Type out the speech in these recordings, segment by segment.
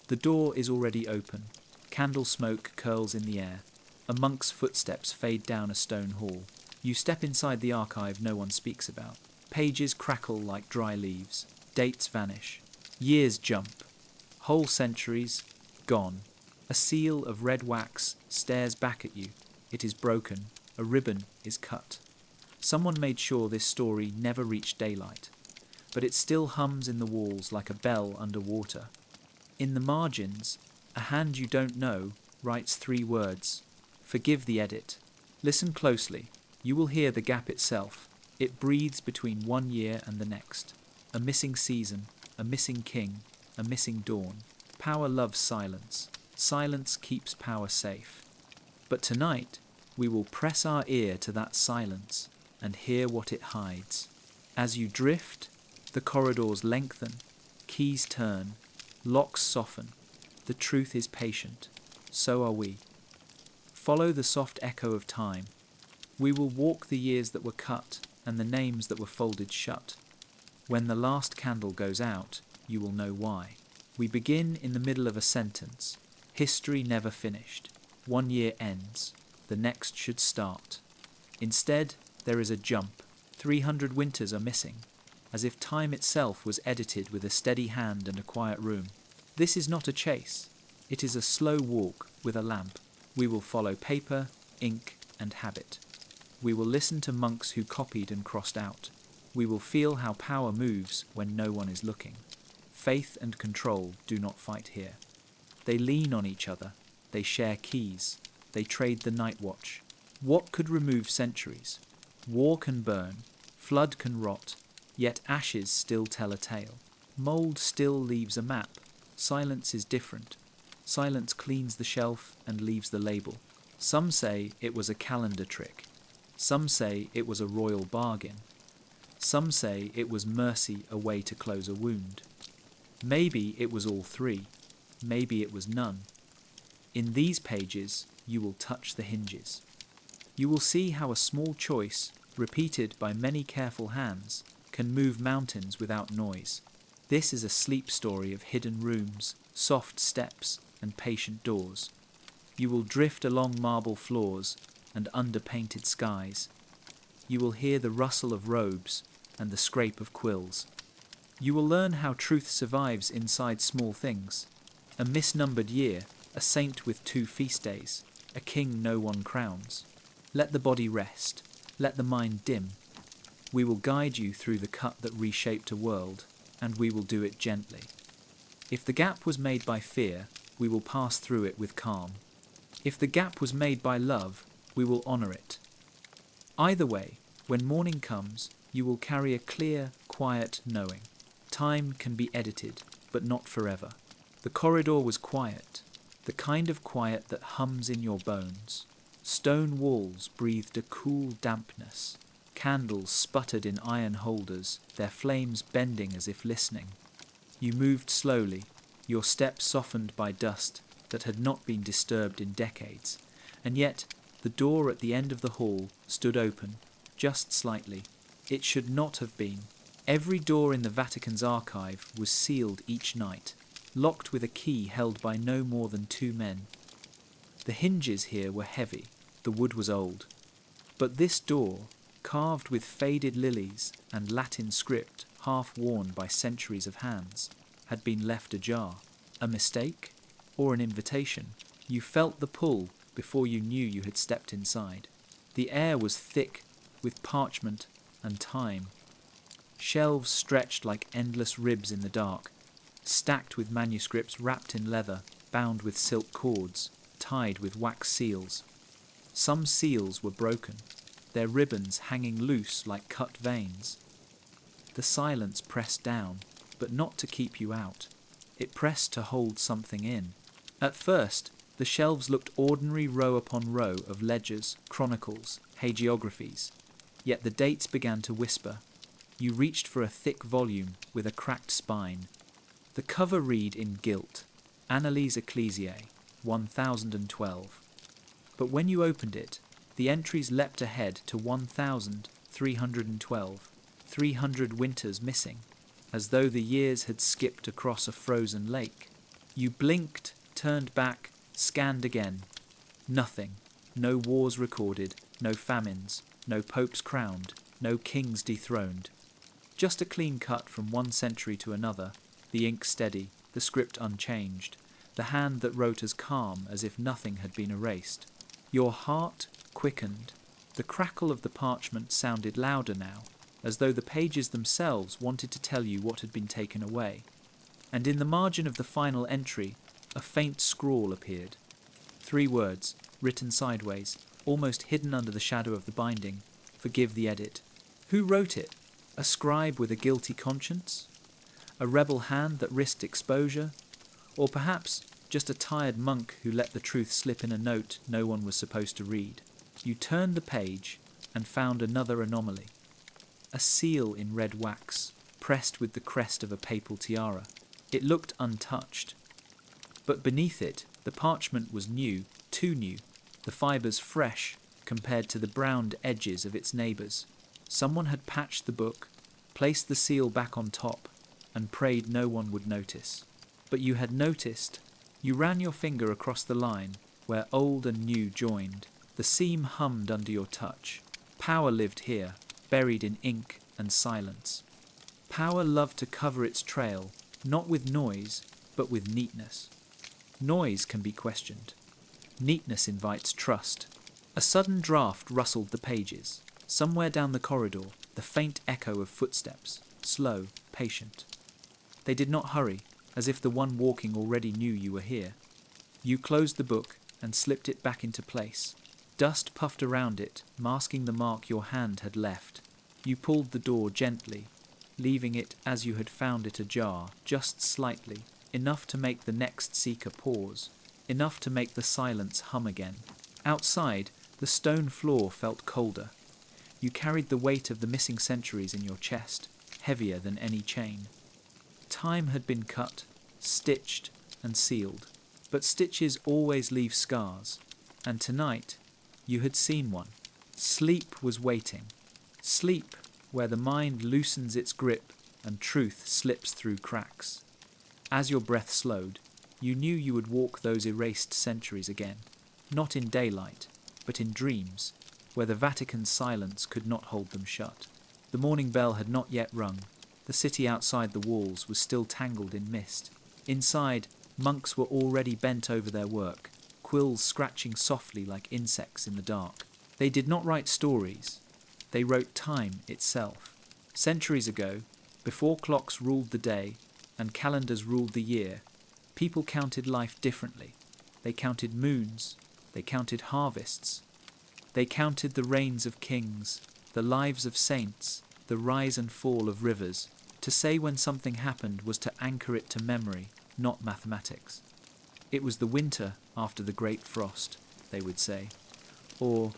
The door is already open. Candle smoke curls in the air. A monk's footsteps fade down a stone hall. You step inside the archive no one speaks about. Pages crackle like dry leaves. Dates vanish. Years jump. Whole centuries gone. A seal of red wax stares back at you. It is broken. A ribbon is cut. Someone made sure this story never reached daylight, but it still hums in the walls like a bell underwater. In the margins, a hand you don't know writes 3 words. Forgive the edit. Listen closely. You will hear the gap itself. It breathes between one year and the next. A missing season, a missing king, a missing dawn. Power loves silence. Silence keeps power safe. But tonight, we will press our ear to that silence and hear what it hides. As you drift, the corridors lengthen, keys turn, locks soften. The truth is patient. So are we. Follow the soft echo of time. We will walk the years that were cut and the names that were folded shut. When the last candle goes out, you will know why. We begin in the middle of a sentence. History never finished. 1 year ends. The next should start. Instead, there is a jump. 300 winters are missing, as if time itself was edited with a steady hand and a quiet room. This is not a chase. It is a slow walk with a lamp. We will follow paper, ink, and habit. We will listen to monks who copied and crossed out. We will feel how power moves when no one is looking. Faith and control do not fight here. They lean on each other. They share keys. They trade the night watch. What could remove centuries? War can burn. Flood can rot. Yet ashes still tell a tale. Mold still leaves a map. Silence is different. Silence cleans the shelf and leaves the label. Some say it was a calendar trick. Some say it was a royal bargain. Some say it was mercy, a way to close a wound. Maybe it was all 3. Maybe it was none. In these pages, you will touch the hinges. You will see how a small choice, repeated by many careful hands, can move mountains without noise. This is a sleep story of hidden rooms, soft steps, and patient doors. You will drift along marble floors and under painted skies. You will hear the rustle of robes and the scrape of quills. You will learn how truth survives inside small things. A misnumbered year, a saint with 2 feast days, a king no one crowns. Let the body rest. Let the mind dim. We will guide you through the cut that reshaped a world, and we will do it gently. If the gap was made by fear, we will pass through it with calm. If the gap was made by love, we will honour it. Either way, when morning comes, you will carry a clear, quiet knowing. Time can be edited, but not forever. The corridor was quiet, the kind of quiet that hums in your bones. Stone walls breathed a cool dampness. Candles sputtered in iron holders, their flames bending as if listening. You moved slowly, your steps softened by dust that had not been disturbed in decades, and yet the door at the end of the hall stood open, just slightly. It should not have been. Every door in the Vatican's archive was sealed each night, locked with a key held by no more than 2 men. The hinges here were heavy, the wood was old. But this door, carved with faded lilies and Latin script half worn by centuries of hands, had been left ajar. A mistake? Or an invitation? You felt the pull before you knew you had stepped inside. The air was thick with parchment and time. Shelves stretched like endless ribs in the dark, stacked with manuscripts wrapped in leather, bound with silk cords, tied with wax seals. Some seals were broken, their ribbons hanging loose like cut veins. The silence pressed down, but not to keep you out. It pressed to hold something in. At first, the shelves looked ordinary row upon row of ledgers, chronicles, hagiographies. Yet the dates began to whisper. You reached for a thick volume with a cracked spine. The cover read in gilt, Annales Ecclesiae, 1012. But when you opened it, the entries leapt ahead to 1312, 300 winters missing, as though the years had skipped across a frozen lake. You blinked, turned back, scanned again. Nothing. No wars recorded, no famines, no popes crowned, no kings dethroned. Just a clean cut from one century to another, the ink steady, the script unchanged, the hand that wrote as calm as if nothing had been erased. Your heart quickened. The crackle of the parchment sounded louder now, as though the pages themselves wanted to tell you what had been taken away. And in the margin of the final entry, a faint scrawl appeared. 3 words, written sideways, almost hidden under the shadow of the binding. Forgive the edit. Who wrote it? A scribe with a guilty conscience? A rebel hand that risked exposure? Or perhaps just a tired monk who let the truth slip in a note no one was supposed to read? You turned the page and found another anomaly. A seal in red wax, pressed with the crest of a papal tiara. It looked untouched. But beneath it, the parchment was new, too new, the fibres fresh compared to the browned edges of its neighbours. Someone had patched the book, placed the seal back on top, and prayed no one would notice. But you had noticed. You ran your finger across the line, where old and new joined. The seam hummed under your touch. Power lived here, buried in ink and silence. Power loved to cover its trail, not with noise, but with neatness. Noise can be questioned. Neatness invites trust. A sudden draft rustled the pages. Somewhere down the corridor, the faint echo of footsteps, slow, patient. They did not hurry, as if the one walking already knew you were here. You closed the book and slipped it back into place. Dust puffed around it, masking the mark your hand had left. You pulled the door gently, leaving it as you had found it ajar, just slightly, enough to make the next seeker pause, enough to make the silence hum again. Outside, the stone floor felt colder. You carried the weight of the missing centuries in your chest, heavier than any chain. Time had been cut, stitched, and sealed. But stitches always leave scars, and tonight you had seen one. Sleep was waiting. Sleep, where the mind loosens its grip and truth slips through cracks. As your breath slowed, you knew you would walk those erased centuries again, not in daylight, but in dreams, where the Vatican's silence could not hold them shut. The morning bell had not yet rung. The city outside the walls was still tangled in mist. Inside, monks were already bent over their work, quills scratching softly like insects in the dark. They did not write stories. They wrote time itself. Centuries ago, before clocks ruled the day and calendars ruled the year, people counted life differently. They counted moons. They counted harvests. They counted the reigns of kings, the lives of saints, the rise and fall of rivers. To say when something happened was to anchor it to memory, not mathematics. It was the winter after the great frost, they would say. Or,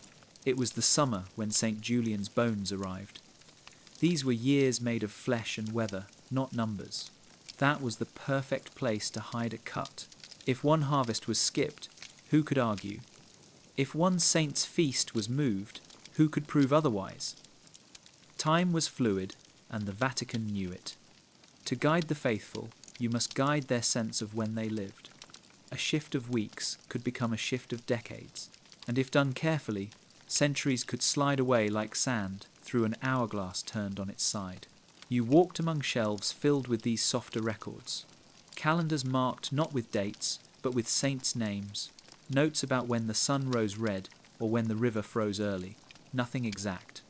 it was the summer when St. Julian's bones arrived. These were years made of flesh and weather, not numbers. That was the perfect place to hide a cut. If one harvest was skipped, who could argue? If one saint's feast was moved, who could prove otherwise? Time was fluid, and the Vatican knew it. To guide the faithful, you must guide their sense of when they lived. A shift of weeks could become a shift of decades, and if done carefully, centuries could slide away like sand through an hourglass turned on its side. You walked among shelves filled with these softer records. Calendars marked not with dates, but with saints' names. Notes about when the sun rose red or when the river froze early. Nothing exact.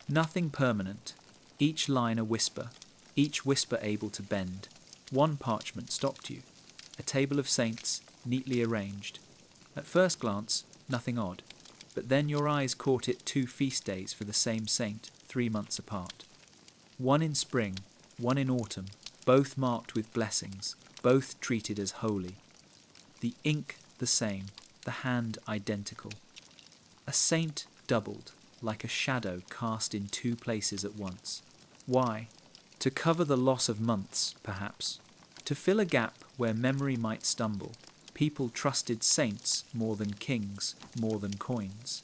Nothing permanent. Each line a whisper. Each whisper able to bend. One parchment stopped you. A table of saints, neatly arranged. At first glance, nothing odd. But then your eyes caught it 2 feast days for the same saint, 3 months apart. One in spring, one in autumn, both marked with blessings, both treated as holy. The ink the same, the hand identical. A saint doubled, like a shadow cast in 2 places at once. Why? To cover the loss of months, perhaps. To fill a gap where memory might stumble. People trusted saints more than kings, more than coins.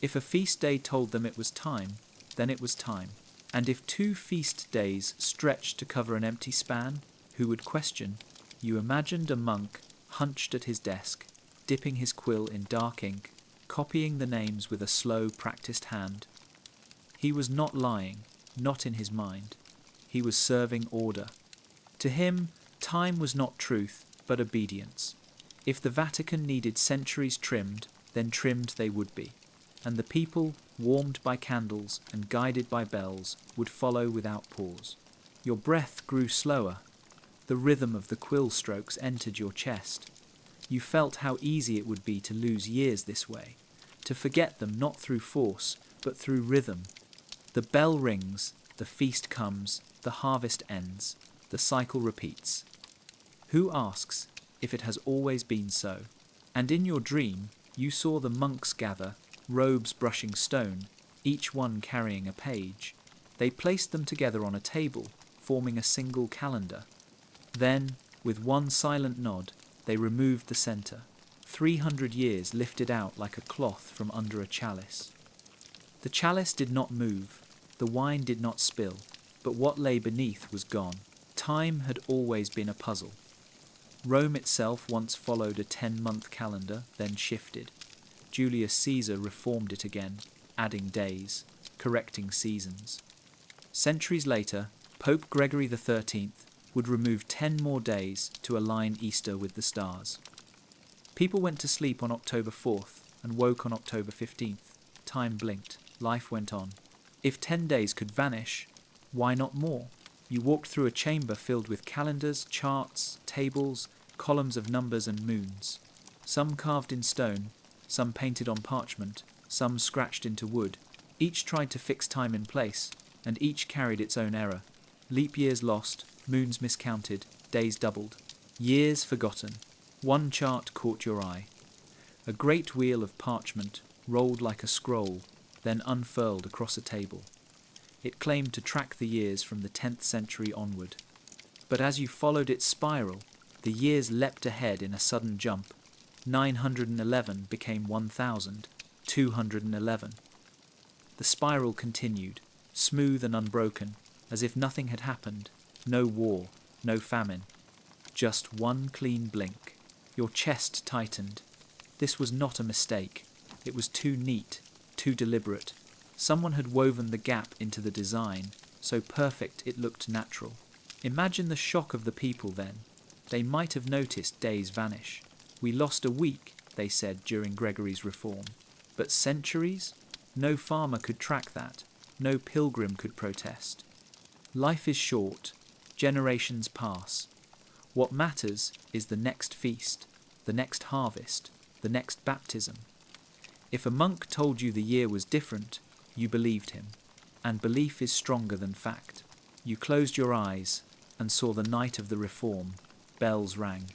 If a feast day told them it was time, then it was time. And if 2 feast days stretched to cover an empty span, who would question? You imagined a monk hunched at his desk, dipping his quill in dark ink, copying the names with a slow, practiced hand. He was not lying, not in his mind. He was serving order. To him, time was not truth, but obedience. If the Vatican needed centuries trimmed, then trimmed they would be, and the people, warmed by candles and guided by bells, would follow without pause. Your breath grew slower. The rhythm of the quill strokes entered your chest. You felt how easy it would be to lose years this way, to forget them not through force, but through rhythm. The bell rings, the feast comes, the harvest ends, the cycle repeats. Who asks if it has always been so? And in your dream, you saw the monks gather, robes brushing stone, each one carrying a page. They placed them together on a table, forming a single calendar. Then, with one silent nod, they removed the centre. 300 years lifted out like a cloth from under a chalice. The chalice did not move, the wine did not spill, but what lay beneath was gone. Time had always been a puzzle. Rome itself once followed a 10-month calendar, then shifted. Julius Caesar reformed it again, adding days, correcting seasons. Centuries later, Pope Gregory XIII would remove 10 more days to align Easter with the stars. People went to sleep on October 4th and woke on October 15th. Time blinked, life went on. If 10 days could vanish, why not more? You walked through a chamber filled with calendars, charts, tables, columns of numbers and moons. Some carved in stone, some painted on parchment, some scratched into wood. Each tried to fix time in place, and each carried its own error. Leap years lost, moons miscounted, days doubled. Years forgotten. One chart caught your eye. A great wheel of parchment rolled like a scroll, then unfurled across a table. It claimed to track the years from the 10th century onward. But as you followed its spiral, the years leapt ahead in a sudden jump. 911 became 1,211. The spiral continued, smooth and unbroken, as if nothing had happened. No war, no famine. Just one clean blink. Your chest tightened. This was not a mistake. It was too neat, too deliberate. Someone had woven the gap into the design, so perfect it looked natural. Imagine the shock of the people then. They might have noticed days vanish. We lost a week, they said during Gregory's reform. But centuries? No farmer could track that. No pilgrim could protest. Life is short. Generations pass. What matters is the next feast, the next harvest, the next baptism. If a monk told you the year was different, you believed him, and belief is stronger than fact. You closed your eyes and saw the night of the reform. Bells rang.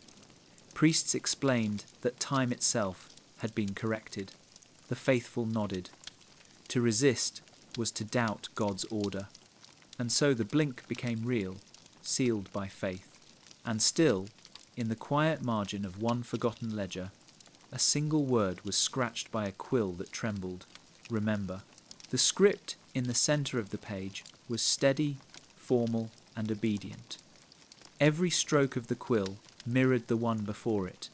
Priests explained that time itself had been corrected. The faithful nodded. To resist was to doubt God's order. And so the blink became real, sealed by faith. And still, in the quiet margin of one forgotten ledger, a single word was scratched by a quill that trembled. Remember. The script in the centre of the page was steady, formal, and obedient. Every stroke of the quill mirrored the one before it.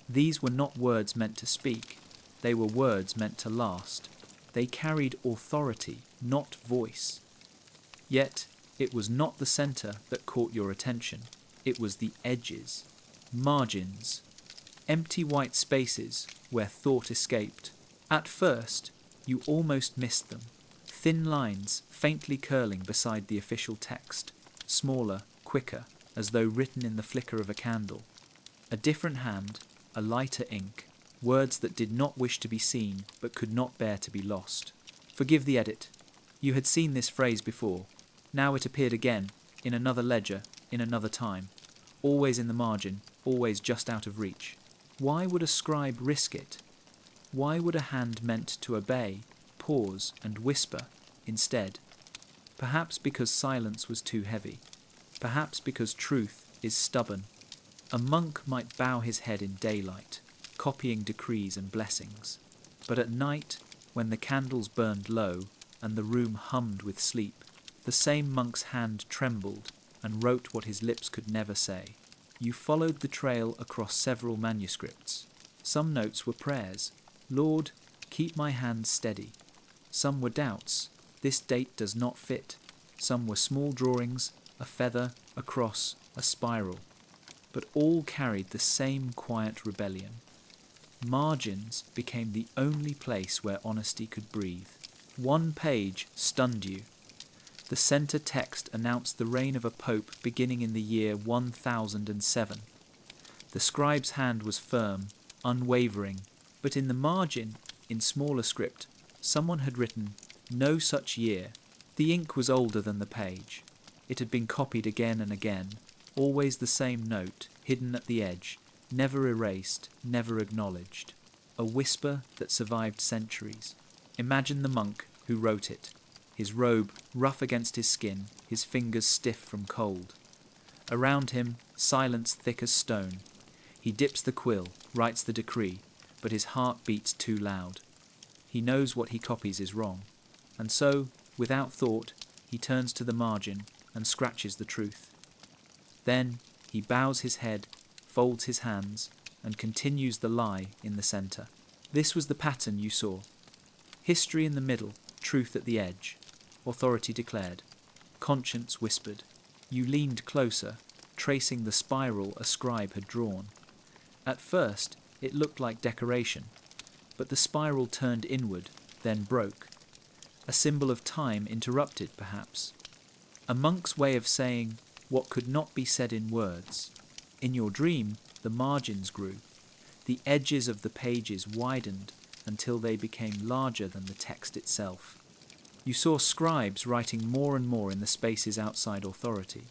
These were not words meant to speak. They were words meant to last. They carried authority, not voice. Yet, it was not the centre that caught your attention. It was the edges, margins, empty white spaces where thought escaped. At first, you almost missed them. Thin lines faintly curling beside the official text, smaller, quicker, as though written in the flicker of a candle. A different hand, a lighter ink, words that did not wish to be seen but could not bear to be lost. Forgive the edit. You had seen this phrase before. Now it appeared again, in another ledger, in another time. Always in the margin, always just out of reach. Why would a scribe risk it? Why would a hand meant to obey, pause, and whisper instead? Perhaps because silence was too heavy. Perhaps because truth is stubborn. A monk might bow his head in daylight, copying decrees and blessings. But at night, when the candles burned low and the room hummed with sleep, the same monk's hand trembled and wrote what his lips could never say. You followed the trail across several manuscripts. Some notes were prayers. Lord, keep my hands steady. Some were doubts. This date does not fit. Some were small drawings, a feather, a cross, a spiral. But all carried the same quiet rebellion. Margins became the only place where honesty could breathe. One page stunned you. The center text announced the reign of a pope beginning in the year 1007. The scribe's hand was firm, unwavering, but in the margin, in smaller script, someone had written, "No such year." The ink was older than the page. It had been copied again and again, always the same note, hidden at the edge, never erased, never acknowledged. A whisper that survived centuries. Imagine the monk who wrote it, his robe rough against his skin, his fingers stiff from cold. Around him, silence thick as stone. He dips the quill, writes the decree, but his heart beats too loud. He knows what he copies is wrong, and so, without thought, he turns to the margin and scratches the truth. Then he bows his head, folds his hands, and continues the lie in the centre. This was the pattern you saw. History in the middle, truth at the edge. Authority declared. Conscience whispered. You leaned closer, tracing the spiral a scribe had drawn. At first, it looked like decoration, but the spiral turned inward, then broke. A symbol of time interrupted, perhaps. A monk's way of saying what could not be said in words. In your dream, the margins grew. The edges of the pages widened until they became larger than the text itself. You saw scribes writing more and more in the spaces outside authority,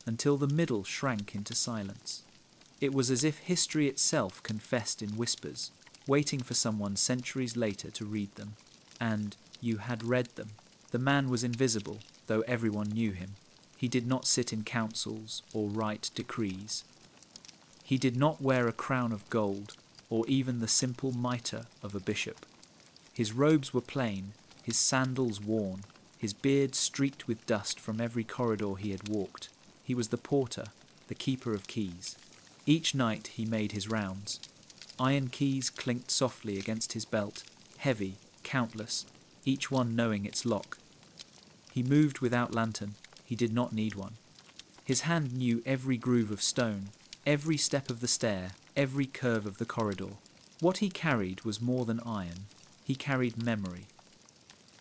until the middle shrank into silence. It was as if history itself confessed in whispers, waiting for someone centuries later to read them. And you had read them. The man was invisible, though everyone knew him. He did not sit in councils or write decrees. He did not wear a crown of gold, or even the simple mitre of a bishop. His robes were plain, his sandals worn, his beard streaked with dust from every corridor he had walked. He was the porter, the keeper of keys. Each night he made his rounds. Iron keys clinked softly against his belt, heavy, countless, each one knowing its lock. He moved without lantern. He did not need one. His hand knew every groove of stone, every step of the stair, every curve of the corridor. What he carried was more than iron. He carried memory.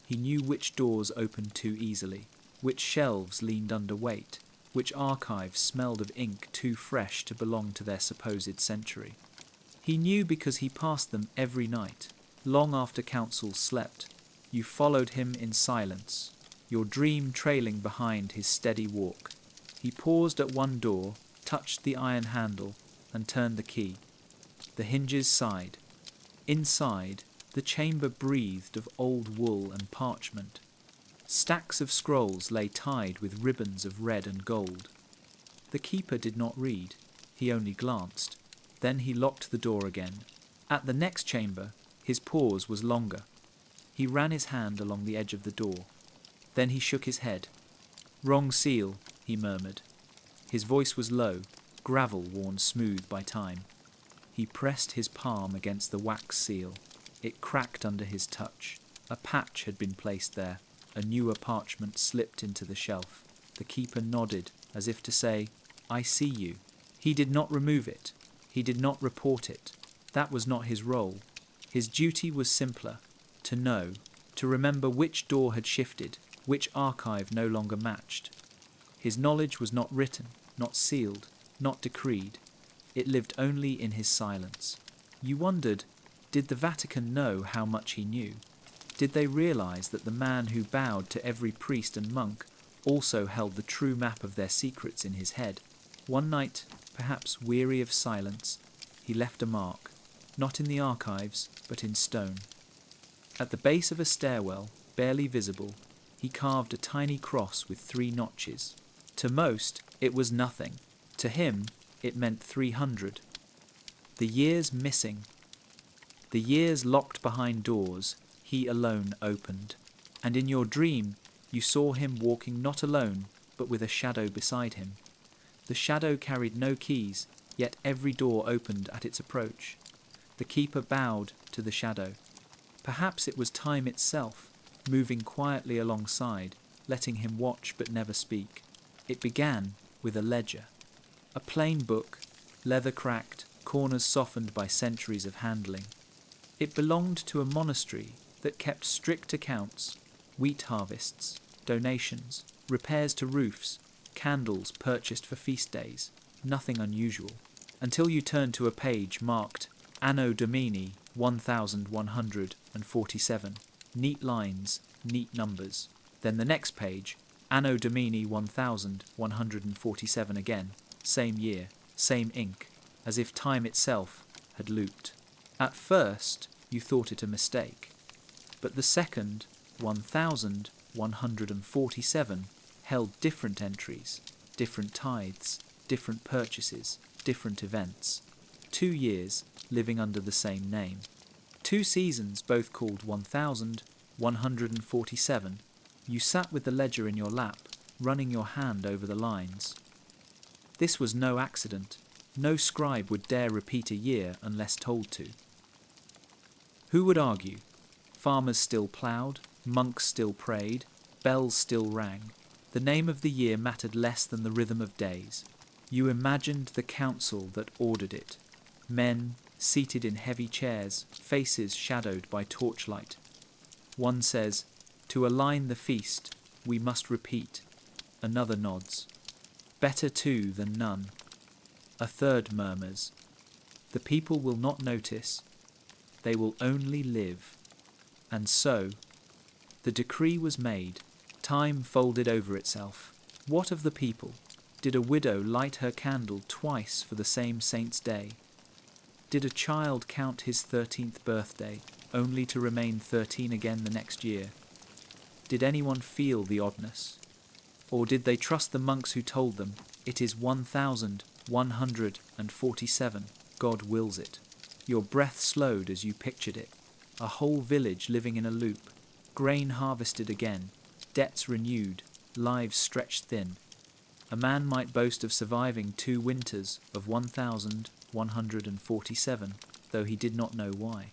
He knew which doors opened too easily, which shelves leaned under weight, which archives smelled of ink too fresh to belong to their supposed century. He knew because he passed them every night, long after councils slept. You followed him in silence, your dream trailing behind his steady walk. He paused at one door, touched the iron handle, and turned the key. The hinges sighed. Inside, the chamber breathed of old wool and parchment. Stacks of scrolls lay tied with ribbons of red and gold. The keeper did not read. He only glanced. Then he locked the door again. At the next chamber, his pause was longer. He ran his hand along the edge of the door. Then he shook his head. "Wrong seal," he murmured. His voice was low, gravel worn smooth by time. He pressed his palm against the wax seal. It cracked under his touch. A patch had been placed there. A newer parchment slipped into the shelf. The keeper nodded, as if to say, "I see you." He did not remove it. He did not report it. That was not his role. His duty was simpler, to know, to remember which door had shifted, which archive no longer matched. His knowledge was not written, not sealed, not decreed. It lived only in his silence. You wondered, did the Vatican know how much he knew? Did they realize that the man who bowed to every priest and monk also held the true map of their secrets in his head? One night, perhaps weary of silence, he left a mark, not in the archives, but in stone. At the base of a stairwell, barely visible, he carved a tiny cross with 3 notches. To most, it was nothing. To him, it meant 300. The years missing. The years locked behind doors, he alone opened. And in your dream, you saw him walking not alone, but with a shadow beside him. The shadow carried no keys, yet every door opened at its approach. The keeper bowed to the shadow. Perhaps it was time itself, moving quietly alongside, letting him watch but never speak. It began with a ledger. A plain book, leather cracked, corners softened by centuries of handling. It belonged to a monastery that kept strict accounts, wheat harvests, donations, repairs to roofs, candles purchased for feast days, nothing unusual, until you turned to a page marked Anno Domini 1147. Neat lines, neat numbers. Then the next page, Anno Domini 1147 again, same year, same ink, as if time itself had looped. At first, you thought it a mistake, but the second, 1147, held different entries, different tithes, different purchases, different events. 2 years living under the same name. 2 seasons both called 1147. You sat with the ledger in your lap, running your hand over the lines. This was no accident. No scribe would dare repeat a year unless told to. Who would argue? Farmers still ploughed, monks still prayed, bells still rang. The name of the year mattered less than the rhythm of days. You imagined the council that ordered it. Men seated in heavy chairs, faces shadowed by torchlight. One says, "To align the feast, we must repeat." Another nods. "Better two than none." A third murmurs, "The people will not notice. They will only live." And so, the decree was made. Time folded over itself. What of the people? Did a widow light her candle twice for the same saint's day? Did a child count his 13th birthday, only to remain 13 again the next year? Did anyone feel the oddness? Or did they trust the monks who told them, "It is 1147, God wills it"? Your breath slowed as you pictured it. A whole village living in a loop, grain harvested again, debts renewed, lives stretched thin. A man might boast of surviving 2 winters of 1147, though he did not know why.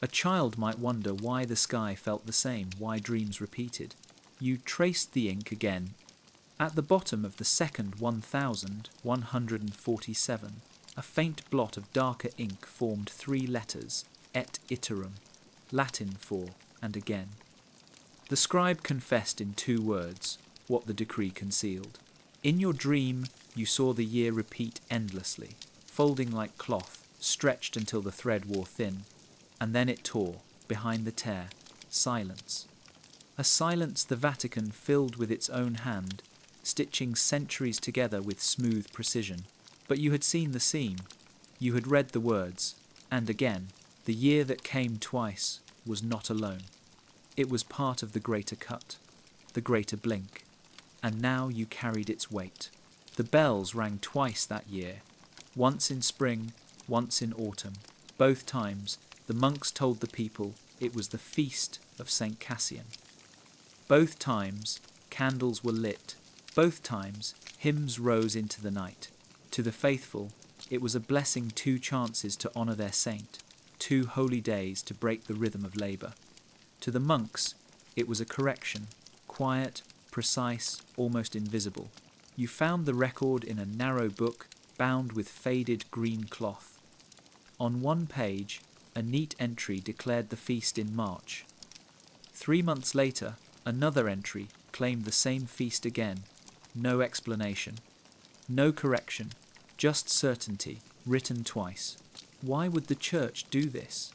A child might wonder why the sky felt the same, why dreams repeated. You traced the ink again. At the bottom of the second 1147, a faint blot of darker ink formed 3 letters, et iterum, Latin for and again. The scribe confessed in 2 words what the decree concealed. In your dream, you saw the year repeat endlessly, folding like cloth, stretched until the thread wore thin, and then it tore, behind the tear, silence. A silence the Vatican filled with its own hand, stitching centuries together with smooth precision. But you had seen the seam, you had read the words, and again, the year that came twice was not alone. It was part of the greater cut, the greater blink, and now you carried its weight. The bells rang twice that year, once in spring, once in autumn. Both times, the monks told the people it was the feast of St. Cassian. Both times, candles were lit. Both times, hymns rose into the night. To the faithful, it was a blessing, 2 chances to honour their saint, 2 holy days to break the rhythm of labour. To the monks, it was a correction, quiet, precise, almost invisible. You found the record in a narrow book bound with faded green cloth. On one page, a neat entry declared the feast in March. 3 months later, another entry claimed the same feast again. No explanation, no correction, just certainty, written twice. Why would the Church do this?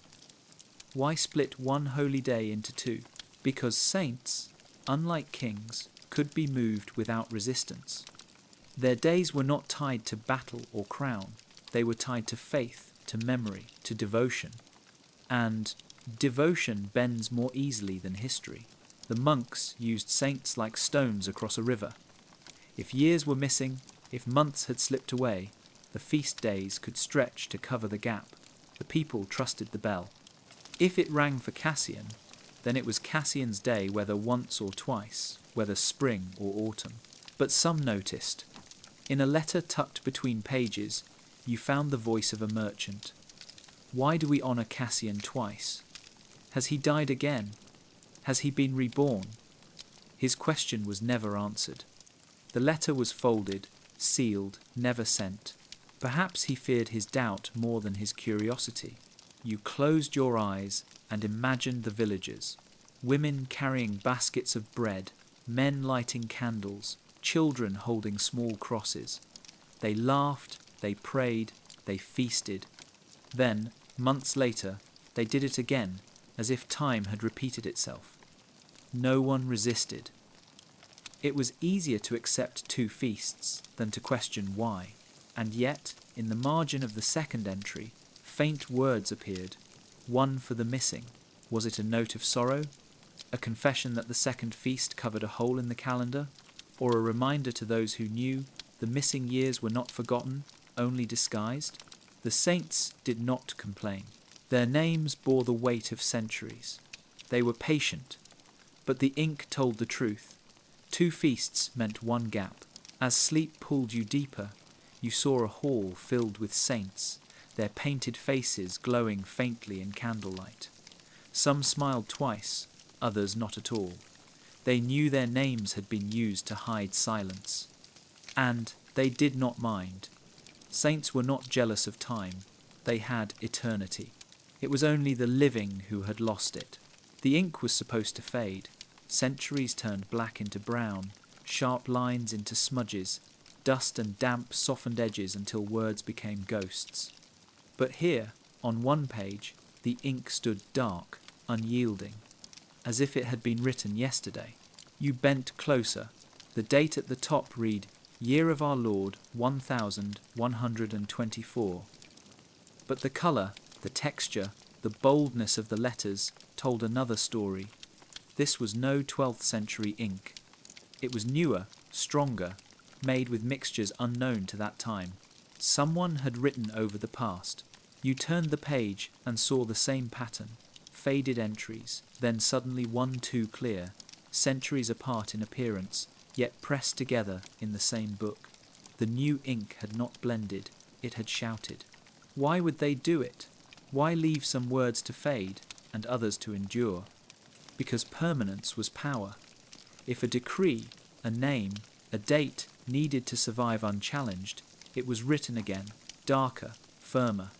Why split one holy day into 2? Because saints, unlike kings, could be moved without resistance. Their days were not tied to battle or crown. They were tied to faith, to memory, to devotion. And devotion bends more easily than history. The monks used saints like stones across a river. If years were missing, if months had slipped away, the feast days could stretch to cover the gap. The people trusted the bell. If it rang for Cassian, then it was Cassian's day, whether once or twice, whether spring or autumn. But some noticed. In a letter tucked between pages, you found the voice of a merchant. Why do we honour Cassian twice? Has he died again? Has he been reborn? His question was never answered. The letter was folded, sealed, never sent. Perhaps he feared his doubt more than his curiosity. You closed your eyes and imagined the villagers. Women carrying baskets of bread, men lighting candles, children holding small crosses. They laughed, they prayed, they feasted. Then, months later, they did it again, as if time had repeated itself. No one resisted. It was easier to accept 2 feasts than to question why, and yet, in the margin of the second entry, faint words appeared. One for the missing. Was it a note of sorrow? A confession that the second feast covered a hole in the calendar? Or a reminder to those who knew the missing years were not forgotten, only disguised? The saints did not complain. Their names bore the weight of centuries. They were patient, but the ink told the truth. 2 feasts meant 1 gap. As sleep pulled you deeper, you saw a hall filled with saints, their painted faces glowing faintly in candlelight. Some smiled twice, others not at all. They knew their names had been used to hide silence. And they did not mind. Saints were not jealous of time. They had eternity. It was only the living who had lost it. The ink was supposed to fade. Centuries turned black into brown, sharp lines into smudges, dust and damp softened edges until words became ghosts. But here, on 1 page, the ink stood dark, unyielding, as if it had been written yesterday. You bent closer. The date at the top read, Year of our Lord 1124. But the colour, the texture, the boldness of the letters told another story. This was no 12th century ink. It was newer, stronger, made with mixtures unknown to that time. Someone had written over the past. You turned the page and saw the same pattern. Faded entries, then suddenly one too clear, centuries apart in appearance, yet pressed together in the same book. The new ink had not blended, it had shouted. Why would they do it? Why leave some words to fade and others to endure? Because permanence was power. If a decree, a name, a date needed to survive unchallenged, it was written again, darker, firmer,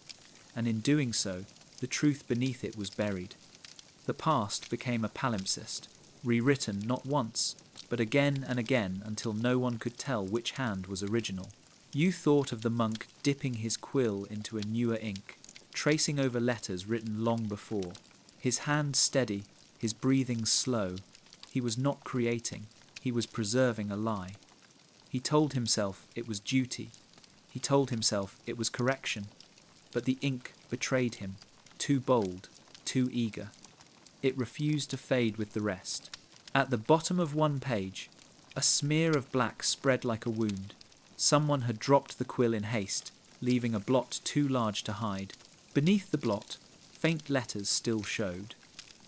and in doing so, the truth beneath it was buried. The past became a palimpsest, rewritten not once, but again and again until no one could tell which hand was original. You thought of the monk dipping his quill into a newer ink, tracing over letters written long before, his hand steady, his breathing slow. He was not creating, he was preserving a lie. He told himself it was duty. He told himself it was correction. But the ink betrayed him, too bold, too eager. It refused to fade with the rest. At the bottom of 1 page, a smear of black spread like a wound. Someone had dropped the quill in haste, leaving a blot too large to hide. Beneath the blot, faint letters still showed.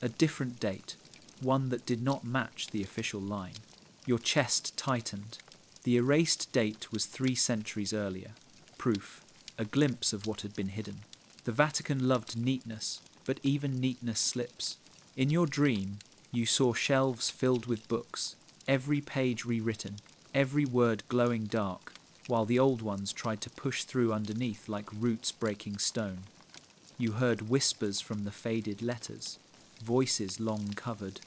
A different date, one that did not match the official line. Your chest tightened. The erased date was 3 centuries earlier. Proof, a glimpse of what had been hidden. The Vatican loved neatness, but even neatness slips. In your dream, you saw shelves filled with books, every page rewritten, every word glowing dark, while the old ones tried to push through underneath like roots breaking stone. You heard whispers from the faded letters, voices long covered.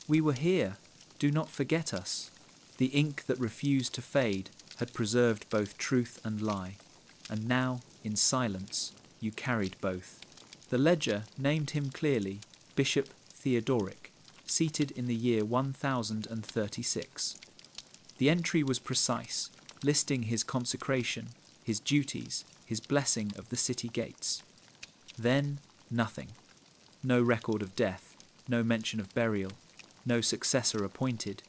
We were here, do not forget us. The ink that refused to fade had preserved both truth and lie, and now, in silence, you carried both. The ledger named him clearly, Bishop Theodoric, seated in the year 1036. The entry was precise, listing his consecration, his duties, his blessing of the city gates. Then, nothing. No record of death, no mention of burial, no successor appointed.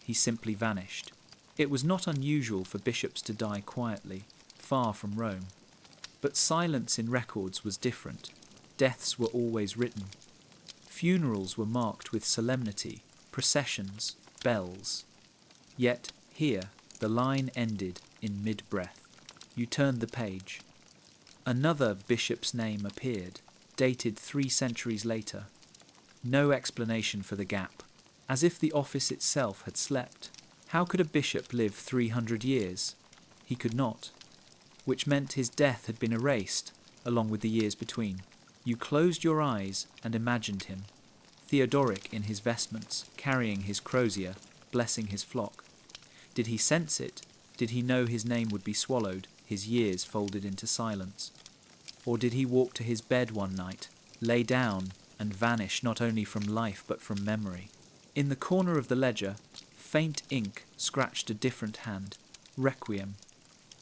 He simply vanished. It was not unusual for bishops to die quietly, far from Rome. But silence in records was different. Deaths were always written. Funerals were marked with solemnity, processions, bells. Yet, here, the line ended in mid-breath. You turned the page. Another bishop's name appeared, dated 3 centuries later. No explanation for the gap, as if the office itself had slept. How could a bishop live 300 years? He could not, which meant his death had been erased, along with the years between. You closed your eyes and imagined him, Theodoric in his vestments, carrying his crozier, blessing his flock. Did he sense it? Did he know his name would be swallowed, his years folded into silence? Or did he walk to his bed one night, lay down, and vanish not only from life but from memory? In the corner of the ledger, faint ink scratched a different hand, Requiem.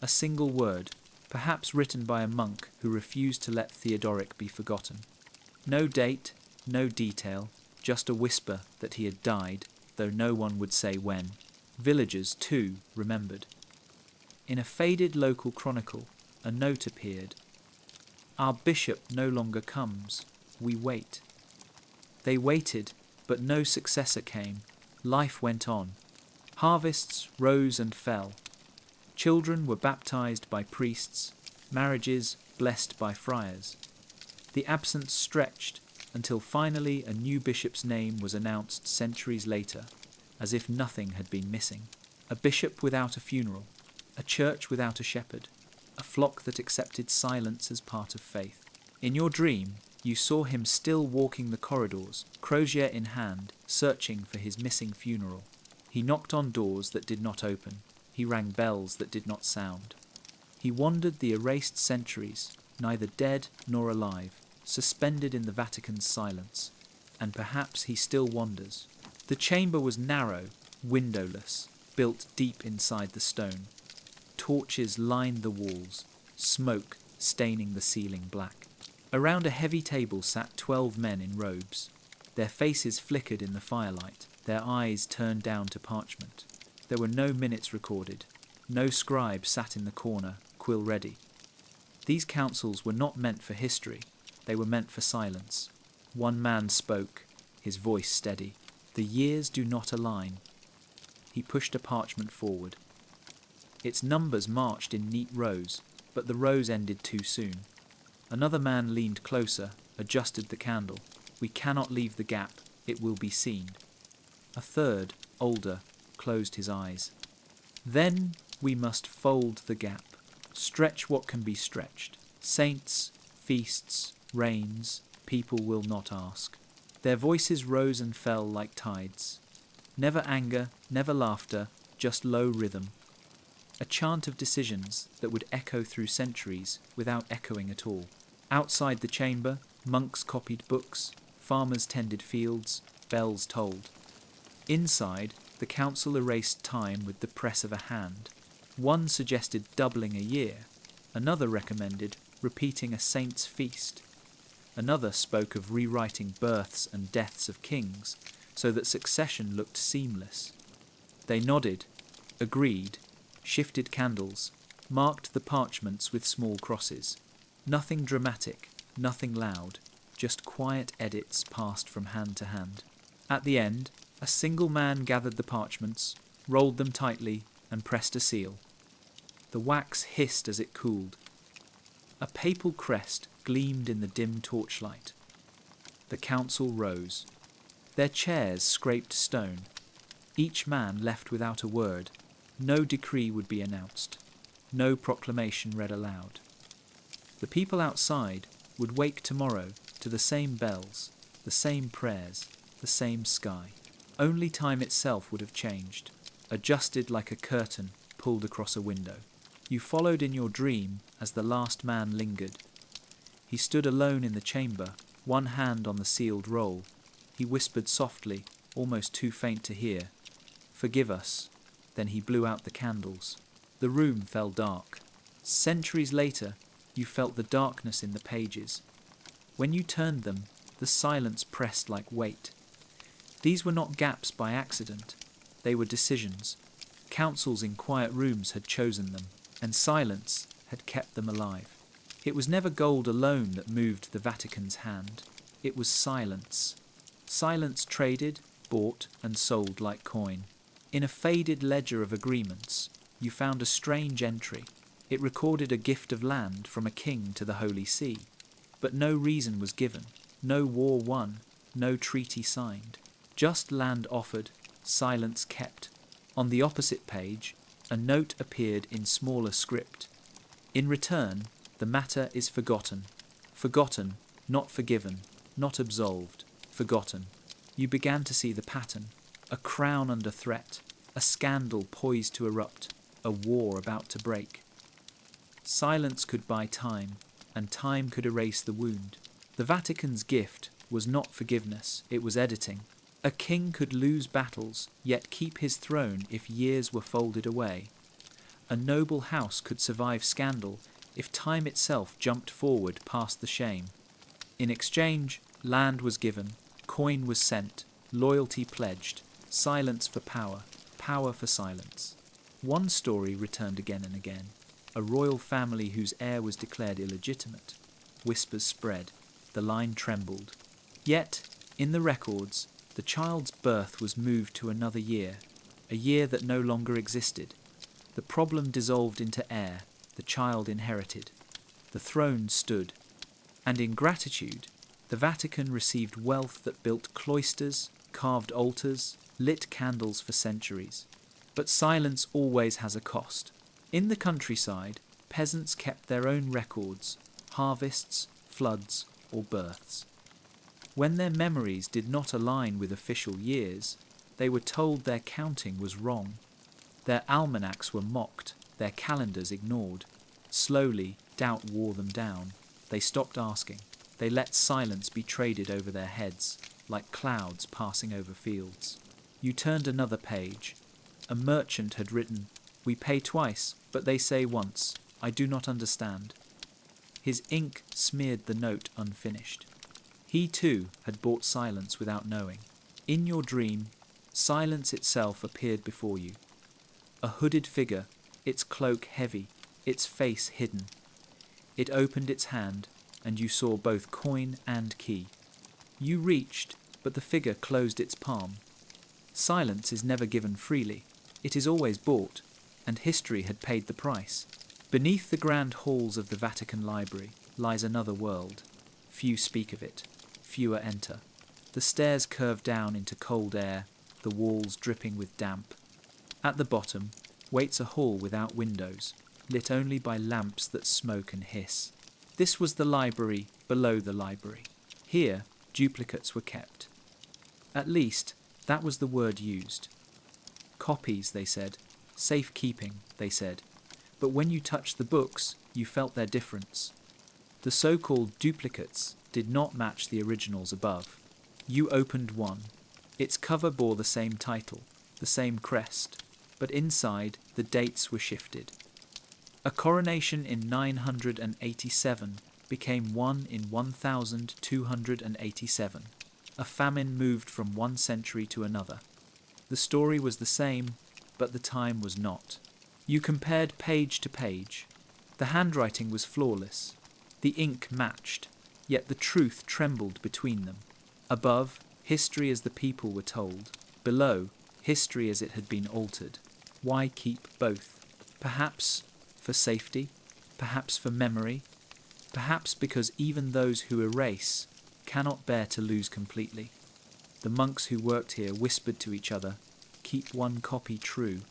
A single word, perhaps written by a monk who refused to let Theodoric be forgotten. No date, no detail, just a whisper that he had died, though no one would say when. Villagers, too, remembered. In a faded local chronicle, a note appeared. Our bishop no longer comes. We wait. They waited, but no successor came. Life went on. Harvests rose and fell. Children were baptized by priests, marriages blessed by friars. The absence stretched until finally a new bishop's name was announced centuries later, as if nothing had been missing. A bishop without a funeral, a church without a shepherd, a flock that accepted silence as part of faith. In your dream, you saw him still walking the corridors, crozier in hand, searching for his missing funeral. He knocked on doors that did not open. He rang bells that did not sound. He wandered the erased centuries, neither dead nor alive, suspended in the Vatican's silence. And perhaps he still wanders. The chamber was narrow, windowless, built deep inside the stone. Torches lined the walls, smoke staining the ceiling black. Around a heavy table sat 12 men in robes. Their faces flickered in the firelight, their eyes turned down to parchment. There were no minutes recorded. No scribe sat in the corner, quill ready. These councils were not meant for history. They were meant for silence. One man spoke, his voice steady. The years do not align. He pushed a parchment forward. Its numbers marched in neat rows, but the rows ended too soon. Another man leaned closer, adjusted the candle. We cannot leave the gap. It will be seen. A third, older, closed his eyes. Then we must fold the gap. Stretch what can be stretched. Saints, feasts, rains, people will not ask. Their voices rose and fell like tides. Never anger, never laughter, just low rhythm. A chant of decisions that would echo through centuries without echoing at all. Outside the chamber, monks copied books, farmers tended fields, bells tolled. Inside, the council erased time with the press of a hand. One suggested doubling a year. Another recommended repeating a saint's feast. Another spoke of rewriting births and deaths of kings so that succession looked seamless. They nodded, agreed, shifted candles, marked the parchments with small crosses. Nothing dramatic, nothing loud, just quiet edits passed from hand to hand. At the end, a single man gathered the parchments, rolled them tightly, and pressed a seal. The wax hissed as it cooled. A papal crest gleamed in the dim torchlight. The council rose. Their chairs scraped stone. Each man left without a word. No decree would be announced. No proclamation read aloud. The people outside would wake tomorrow to the same bells, the same prayers, the same sky. Only time itself would have changed, adjusted like a curtain pulled across a window. You followed in your dream as the last man lingered. He stood alone in the chamber, one hand on the sealed roll. He whispered softly, almost too faint to hear, "Forgive us." Then he blew out the candles. The room fell dark. Centuries later, you felt the darkness in the pages. When you turned them, the silence pressed like weight. These were not gaps by accident. They were decisions. Councils in quiet rooms had chosen them, and silence had kept them alive. It was never gold alone that moved the Vatican's hand. It was silence. Silence traded, bought, and sold like coin. In a faded ledger of agreements, you found a strange entry. It recorded a gift of land from a king to the Holy See. But no reason was given, no war won, no treaty signed. Just land offered, silence kept. On the opposite page, a note appeared in smaller script. In return, the matter is forgotten. Forgotten, not forgiven, not absolved, forgotten. You began to see the pattern. A crown under threat, a scandal poised to erupt, a war about to break. Silence could buy time, and time could erase the wound. The Vatican's gift was not forgiveness, it was editing. A king could lose battles, yet keep his throne if years were folded away. A noble house could survive scandal if time itself jumped forward past the shame. In exchange, land was given, coin was sent, loyalty pledged, silence for power, power for silence. One story returned again and again. A royal family whose heir was declared illegitimate. Whispers spread. The line trembled. Yet, in the records, the child's birth was moved to another year, a year that no longer existed. The problem dissolved into air, the child inherited. The throne stood. And in gratitude, the Vatican received wealth that built cloisters, carved altars, lit candles for centuries. But silence always has a cost. In the countryside, peasants kept their own records, harvests, floods, or births. When their memories did not align with official years, they were told their counting was wrong. Their almanacs were mocked, their calendars ignored. Slowly, doubt wore them down. They stopped asking. They let silence be traded over their heads, like clouds passing over fields. You turned another page. A merchant had written, "We pay twice, but they say once. I do not understand." His ink smeared the note unfinished. He too had bought silence without knowing. In your dream, silence itself appeared before you. A hooded figure, its cloak heavy, its face hidden. It opened its hand, and you saw both coin and key. You reached, but the figure closed its palm. Silence is never given freely. It is always bought, and history had paid the price. Beneath the grand halls of the Vatican Library lies another world. Few speak of it. Fewer enter. The stairs curve down into cold air, the walls dripping with damp. At the bottom waits a hall without windows, lit only by lamps that smoke and hiss. This was the library below the library. Here, duplicates were kept. At least, that was the word used. Copies, they said. Safekeeping, they said. But when you touched the books, you felt their difference. The so-called duplicates did not match the originals above. You opened one. Its cover bore the same title, the same crest, but inside the dates were shifted. A coronation in 987 became one in 1287. A famine moved from one century to another. The story was the same, but the time was not. You compared page to page. The handwriting was flawless. The ink matched, yet the truth trembled between them. Above, history as the people were told. Below, history as it had been altered. Why keep both? Perhaps for safety, perhaps for memory, perhaps because even those who erase cannot bear to lose completely. The monks who worked here whispered to each other, "Keep one copy true."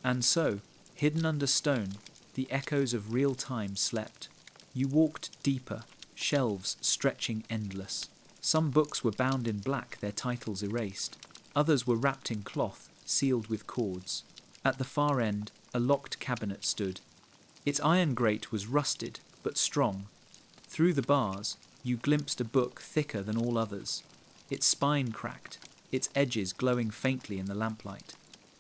And so, hidden under stone, the echoes of real time slept. You walked deeper, shelves stretching endless. Some books were bound in black, their titles erased. Others were wrapped in cloth, sealed with cords. At the far end, a locked cabinet stood. Its iron grate was rusted, but strong. Through the bars, you glimpsed a book thicker than all others. Its spine cracked, its edges glowing faintly in the lamplight.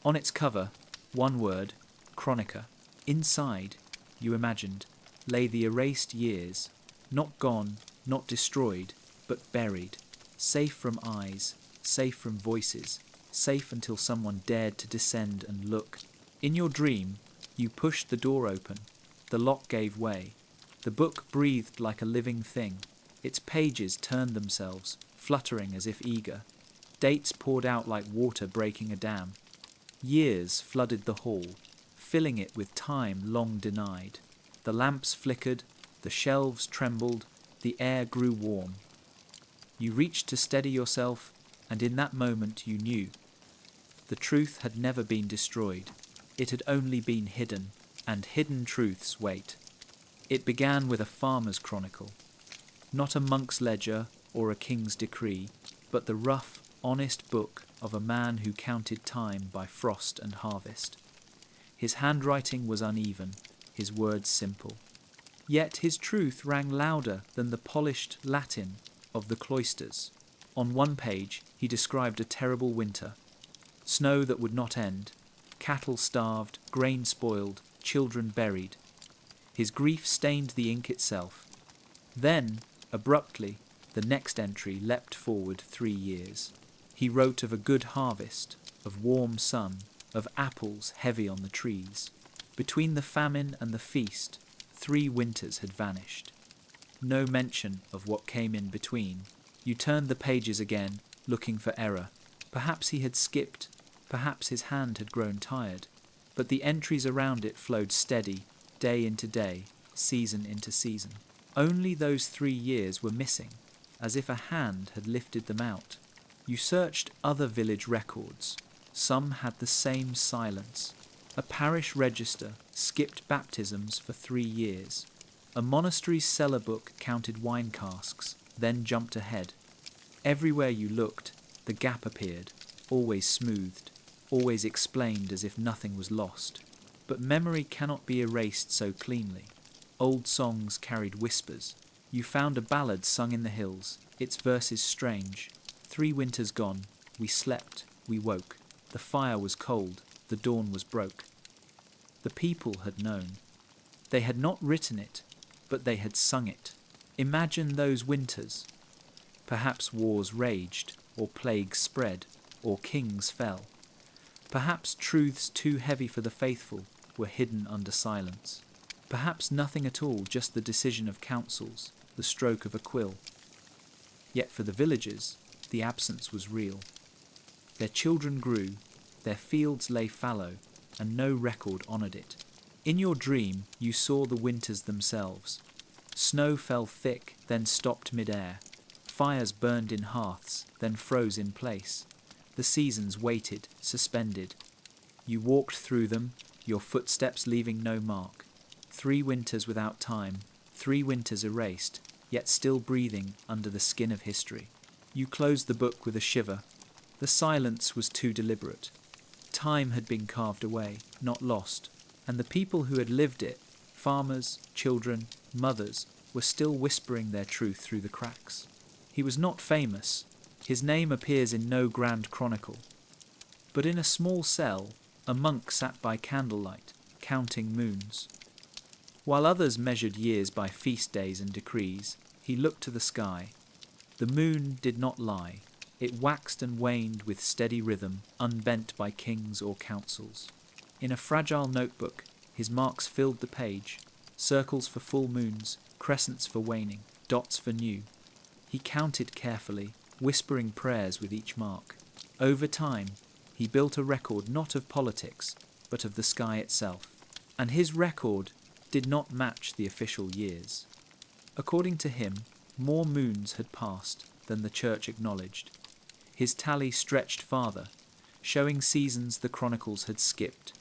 On its cover, one word, Chronica. Inside, you imagined, lay the erased years, not gone, not destroyed, but buried, safe from eyes, safe from voices, safe until someone dared to descend and look. In your dream, you pushed the door open. The lock gave way. The book breathed like a living thing. Its pages turned themselves, fluttering as if eager. Dates poured out like water breaking a dam. Years flooded the hall, filling it with time long denied. The lamps flickered, the shelves trembled, the air grew warm. You reached to steady yourself, and in that moment you knew. The truth had never been destroyed. It had only been hidden, and hidden truths wait. It began with a farmer's chronicle, not a monk's ledger or a king's decree, but the rough, honest book of a man who counted time by frost and harvest. His handwriting was uneven, his words simple. Yet his truth rang louder than the polished Latin of the cloisters. On one page he described a terrible winter, snow that would not end, cattle starved, grain spoiled, children buried. His grief stained the ink itself. Then, abruptly, the next entry leapt forward 3 years. He wrote of a good harvest, of warm sun, of apples heavy on the trees. Between the famine and the feast, 3 winters had vanished. No mention of what came in between. You turned the pages again, looking for error. Perhaps he had skipped, perhaps his hand had grown tired. But the entries around it flowed steady, day into day, season into season. Only those 3 years were missing, as if a hand had lifted them out. You searched other village records. Some had the same silence. A parish register skipped baptisms for 3 years. A monastery's cellar book counted wine casks, then jumped ahead. Everywhere you looked, the gap appeared, always smoothed, always explained as if nothing was lost. But memory cannot be erased so cleanly. Old songs carried whispers. You found a ballad sung in the hills, its verses strange. 3 winters gone, we slept, we woke. The fire was cold, the dawn was broke. The people had known. They had not written it, but they had sung it. Imagine those winters. Perhaps wars raged, or plagues spread, or kings fell. Perhaps truths too heavy for the faithful were hidden under silence. Perhaps nothing at all, just the decision of councils, the stroke of a quill. Yet for the villagers, the absence was real. Their children grew, their fields lay fallow, and no record honoured it. In your dream, you saw the winters themselves. Snow fell thick, then stopped mid-air. Fires burned in hearths, then froze in place. The seasons waited, suspended. You walked through them, your footsteps leaving no mark. 3 winters without time, 3 winters erased, yet still breathing under the skin of history. You closed the book with a shiver. The silence was too deliberate. Time had been carved away, not lost, and the people who had lived it, farmers, children, mothers, were still whispering their truth through the cracks. He was not famous. His name appears in no grand chronicle. But in a small cell, a monk sat by candlelight, counting moons. While others measured years by feast days and decrees, he looked to the sky. The moon did not lie. It waxed and waned with steady rhythm, unbent by kings or councils. In a fragile notebook, his marks filled the page, circles for full moons, crescents for waning, dots for new. He counted carefully, whispering prayers with each mark. Over time, he built a record not of politics, but of the sky itself. And his record did not match the official years. According to him, more moons had passed than the church acknowledged. His tally stretched farther, showing seasons the chronicles had skipped.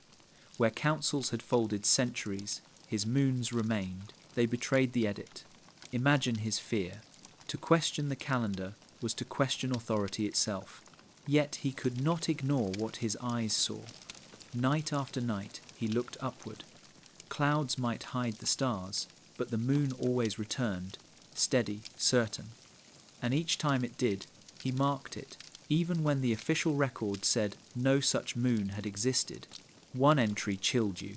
Where councils had folded centuries, his moons remained. They betrayed the edit. Imagine his fear. To question the calendar was to question authority itself. Yet he could not ignore what his eyes saw. Night after night he looked upward. Clouds might hide the stars, but the moon always returned, steady, certain. And each time it did, he marked it, even when the official record said no such moon had existed. One entry chilled you.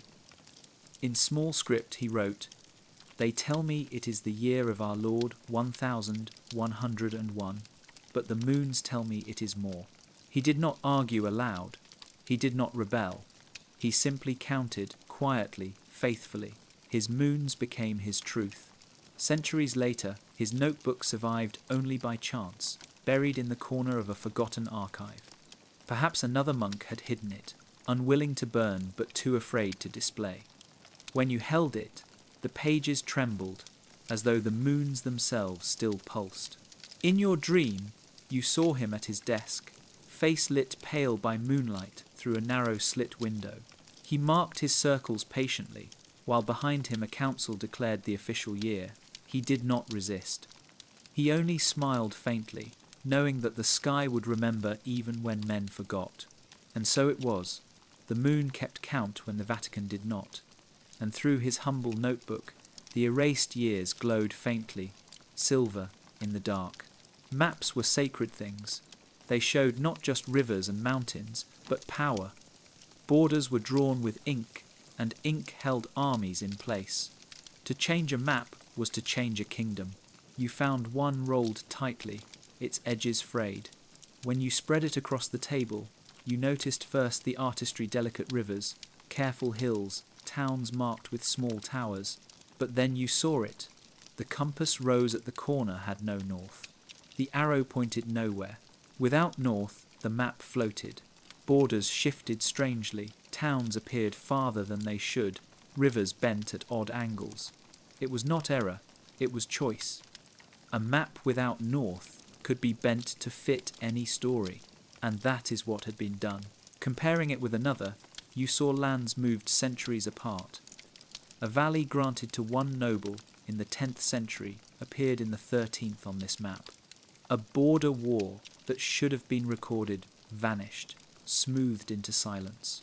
In small script he wrote, "They tell me it is the year of our Lord 1101, but the moons tell me it is more." He did not argue aloud. He did not rebel. He simply counted, quietly, faithfully. His moons became his truth. Centuries later, his notebook survived only by chance, buried in the corner of a forgotten archive. Perhaps another monk had hidden it, unwilling to burn but too afraid to display. When you held it, the pages trembled, as though the moons themselves still pulsed. In your dream, you saw him at his desk, face lit pale by moonlight through a narrow slit window. He marked his circles patiently, while behind him a council declared the official year. He did not resist. He only smiled faintly, knowing that the sky would remember even when men forgot. And so it was. The moon kept count when the Vatican did not, and through his humble notebook, the erased years glowed faintly, silver in the dark. Maps were sacred things. They showed not just rivers and mountains, but power. Borders were drawn with ink, and ink held armies in place. To change a map was to change a kingdom. You found one rolled tightly, its edges frayed. When you spread it across the table, you noticed first the artistry delicate rivers, careful hills, towns marked with small towers. But then you saw it. The compass rose at the corner had no north. The arrow pointed nowhere. Without north, the map floated. Borders shifted strangely. Towns appeared farther than they should. Rivers bent at odd angles. It was not error, it was choice. A map without north could be bent to fit any story, and that is what had been done. Comparing it with another, you saw lands moved centuries apart. A valley granted to one noble in the 10th century appeared in the 13th on this map. A border war that should have been recorded vanished, smoothed into silence.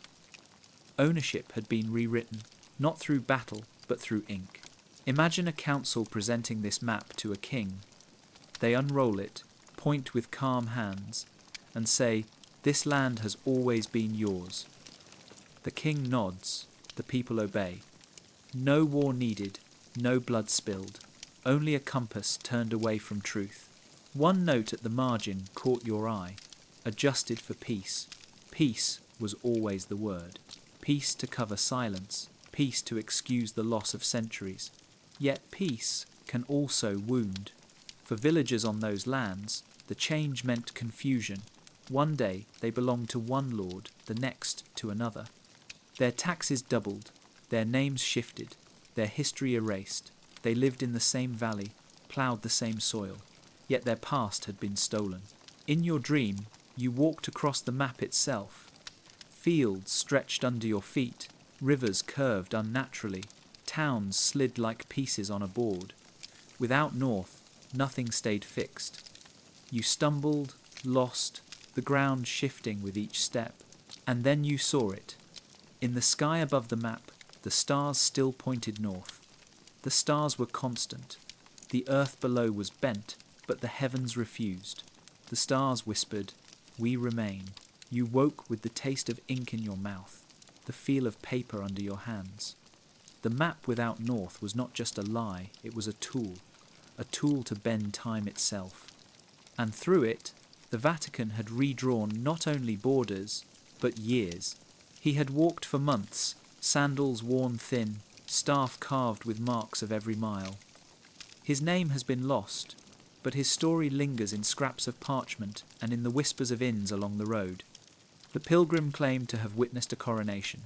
Ownership had been rewritten, not through battle, but through ink. Imagine a council presenting this map to a king. They unroll it, point with calm hands, and say, "This land has always been yours." The king nods, the people obey. No war needed, no blood spilled, only a compass turned away from truth. One note at the margin caught your eye, adjusted for peace. Peace was always the word. Peace to cover silence, peace to excuse the loss of centuries. Yet peace can also wound. For villagers on those lands, the change meant confusion. One day they belonged to one lord, the next to another. Their taxes doubled, their names shifted, their history erased. They lived in the same valley, ploughed the same soil, yet their past had been stolen. In your dream, you walked across the map itself. Fields stretched under your feet, rivers curved unnaturally, towns slid like pieces on a board. Without north, nothing stayed fixed. You stumbled, lost, the ground shifting with each step, and then you saw it. In the sky above the map, the stars still pointed north. The stars were constant. The earth below was bent, but the heavens refused. The stars whispered, "We remain." You woke with the taste of ink in your mouth, the feel of paper under your hands. The map without north was not just a lie, it was a tool to bend time itself. And through it, the Vatican had redrawn not only borders, but years. He had walked for months, sandals worn thin, staff carved with marks of every mile. His name has been lost, but his story lingers in scraps of parchment and in the whispers of inns along the road. The pilgrim claimed to have witnessed a coronation.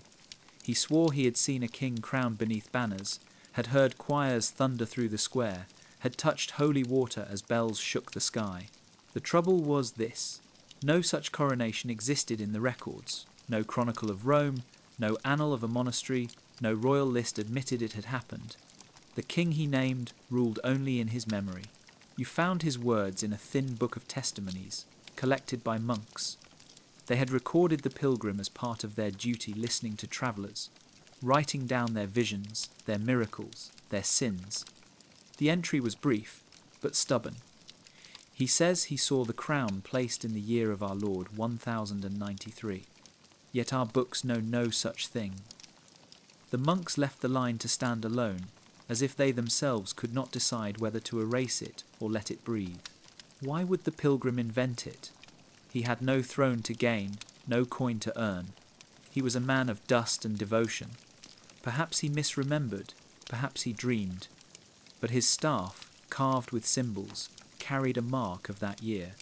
He swore he had seen a king crowned beneath banners, had heard choirs thunder through the square, had touched holy water as bells shook the sky. The trouble was this: no such coronation existed in the records. No chronicle of Rome, no annal of a monastery, no royal list admitted it had happened. The king he named ruled only in his memory. You found his words in a thin book of testimonies, collected by monks. They had recorded the pilgrim as part of their duty listening to travellers, writing down their visions, their miracles, their sins. The entry was brief, but stubborn. He says he saw the crown placed in the year of our Lord 1093. Yet our books know no such thing. The monks left the line to stand alone, as if they themselves could not decide whether to erase it or let it breathe. Why would the pilgrim invent it? He had no throne to gain, no coin to earn. He was a man of dust and devotion. Perhaps he misremembered, perhaps he dreamed. But his staff, carved with symbols, carried a mark of that year.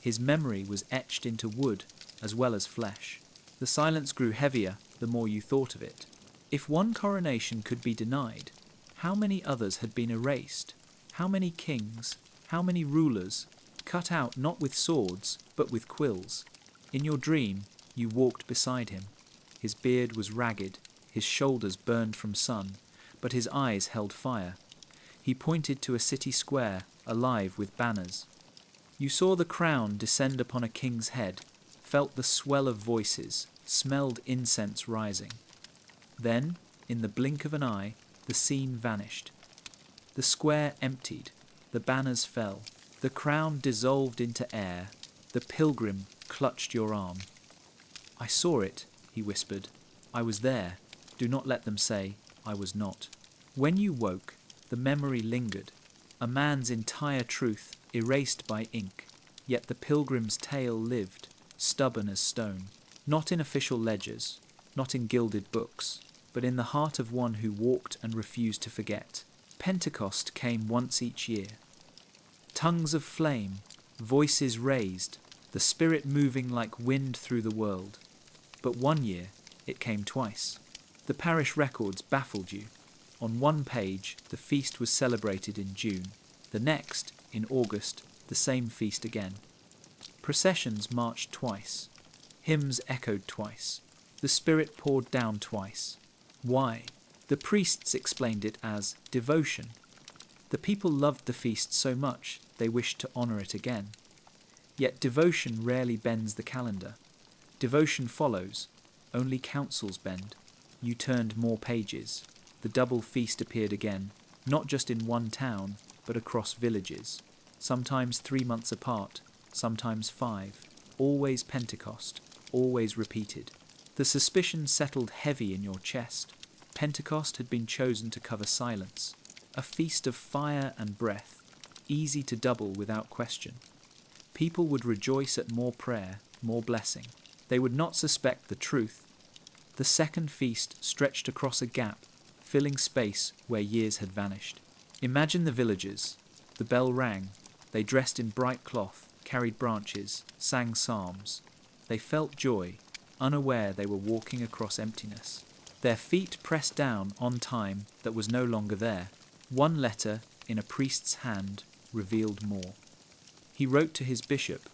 His memory was etched into wood as well as flesh. The silence grew heavier the more you thought of it. If one coronation could be denied, how many others had been erased? How many kings, how many rulers, cut out not with swords, but with quills? In your dream, you walked beside him. His beard was ragged, his shoulders burned from sun, but his eyes held fire. He pointed to a city square, alive with banners. You saw the crown descend upon a king's head, felt the swell of voices, smelled incense rising. Then, in the blink of an eye, the scene vanished. The square emptied, the banners fell, the crown dissolved into air, the pilgrim clutched your arm. "I saw it," he whispered. "I was there. Do not let them say I was not." When you woke, the memory lingered, a man's entire truth erased by ink, yet the pilgrim's tale lived, stubborn as stone, not in official ledgers, not in gilded books, but in the heart of one who walked and refused to forget. Pentecost came once each year. Tongues of flame, voices raised, the Spirit moving like wind through the world. But one year, it came twice. The parish records baffled you. On one page, the feast was celebrated in June. The next, in August, the same feast again. Processions marched twice. Hymns echoed twice. The Spirit poured down twice. Why? The priests explained it as devotion. The people loved the feast so much they wished to honour it again. Yet devotion rarely bends the calendar. Devotion follows. Only councils bend. You turned more pages. The double feast appeared again, not just in one town, but across villages. Sometimes 3 months apart, sometimes 5. Always Pentecost, always repeated. The suspicion settled heavy in your chest. Pentecost had been chosen to cover silence. A feast of fire and breath, easy to double without question. People would rejoice at more prayer, more blessing. They would not suspect the truth. The second feast stretched across a gap, filling space where years had vanished. Imagine the villagers. The bell rang. They dressed in bright cloth, carried branches, sang psalms. They felt joy, unaware they were walking across emptiness. Their feet pressed down on time that was no longer there. One letter in a priest's hand revealed more. He wrote to his bishop,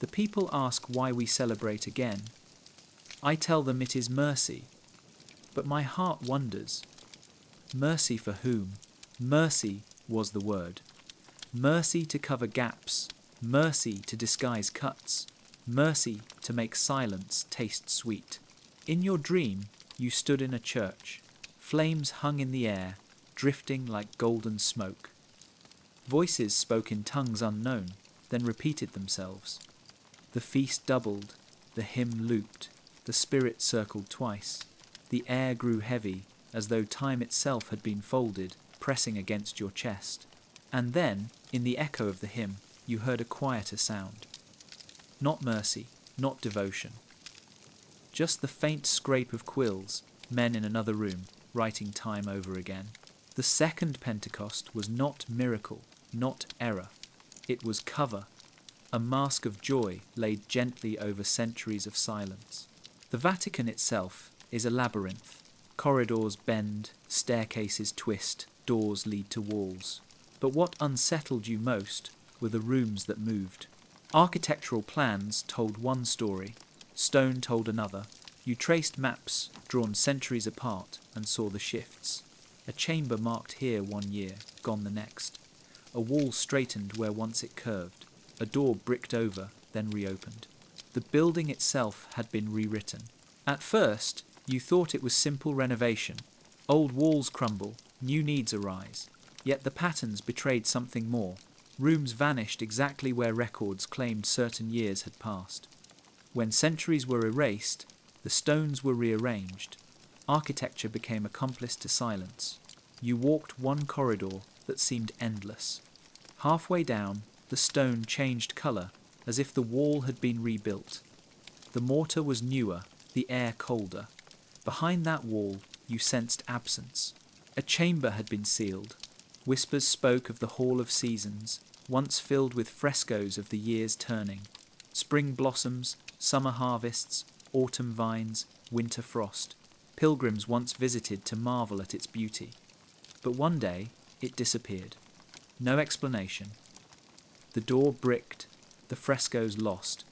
"The people ask why we celebrate again. I tell them it is mercy. But my heart wonders. Mercy for whom? Mercy was the word. Mercy to cover gaps. Mercy to disguise cuts. Mercy to make silence taste sweet." In your dream, you stood in a church. Flames hung in the air, drifting like golden smoke. Voices spoke in tongues unknown, then repeated themselves. The feast doubled, the hymn looped, the Spirit circled twice. The air grew heavy, as though time itself had been folded, pressing against your chest. And then, in the echo of the hymn, you heard a quieter sound. Not mercy, not devotion. Just the faint scrape of quills, men in another room, writing time over again. The second Pentecost was not miracle, not error. It was cover, a mask of joy laid gently over centuries of silence. The Vatican itself is a labyrinth. Corridors bend, staircases twist, doors lead to walls. But what unsettled you most were the rooms that moved. Architectural plans told one story, stone told another. You traced maps drawn centuries apart and saw the shifts. A chamber marked here one year, gone the next. A wall straightened where once it curved. A door bricked over, then reopened. The building itself had been rewritten. At first, you thought it was simple renovation. Old walls crumble, new needs arise. Yet the patterns betrayed something more. Rooms vanished exactly where records claimed certain years had passed. When centuries were erased, the stones were rearranged. Architecture became accomplice to silence. You walked one corridor that seemed endless. Halfway down, the stone changed colour, as if the wall had been rebuilt. The mortar was newer, the air colder. Behind that wall, you sensed absence. A chamber had been sealed. Whispers spoke of the Hall of Seasons, once filled with frescoes of the years turning. Spring blossoms, summer harvests, autumn vines, winter frost. Pilgrims once visited to marvel at its beauty. But one day, it disappeared. No explanation. The door bricked, the frescoes lost,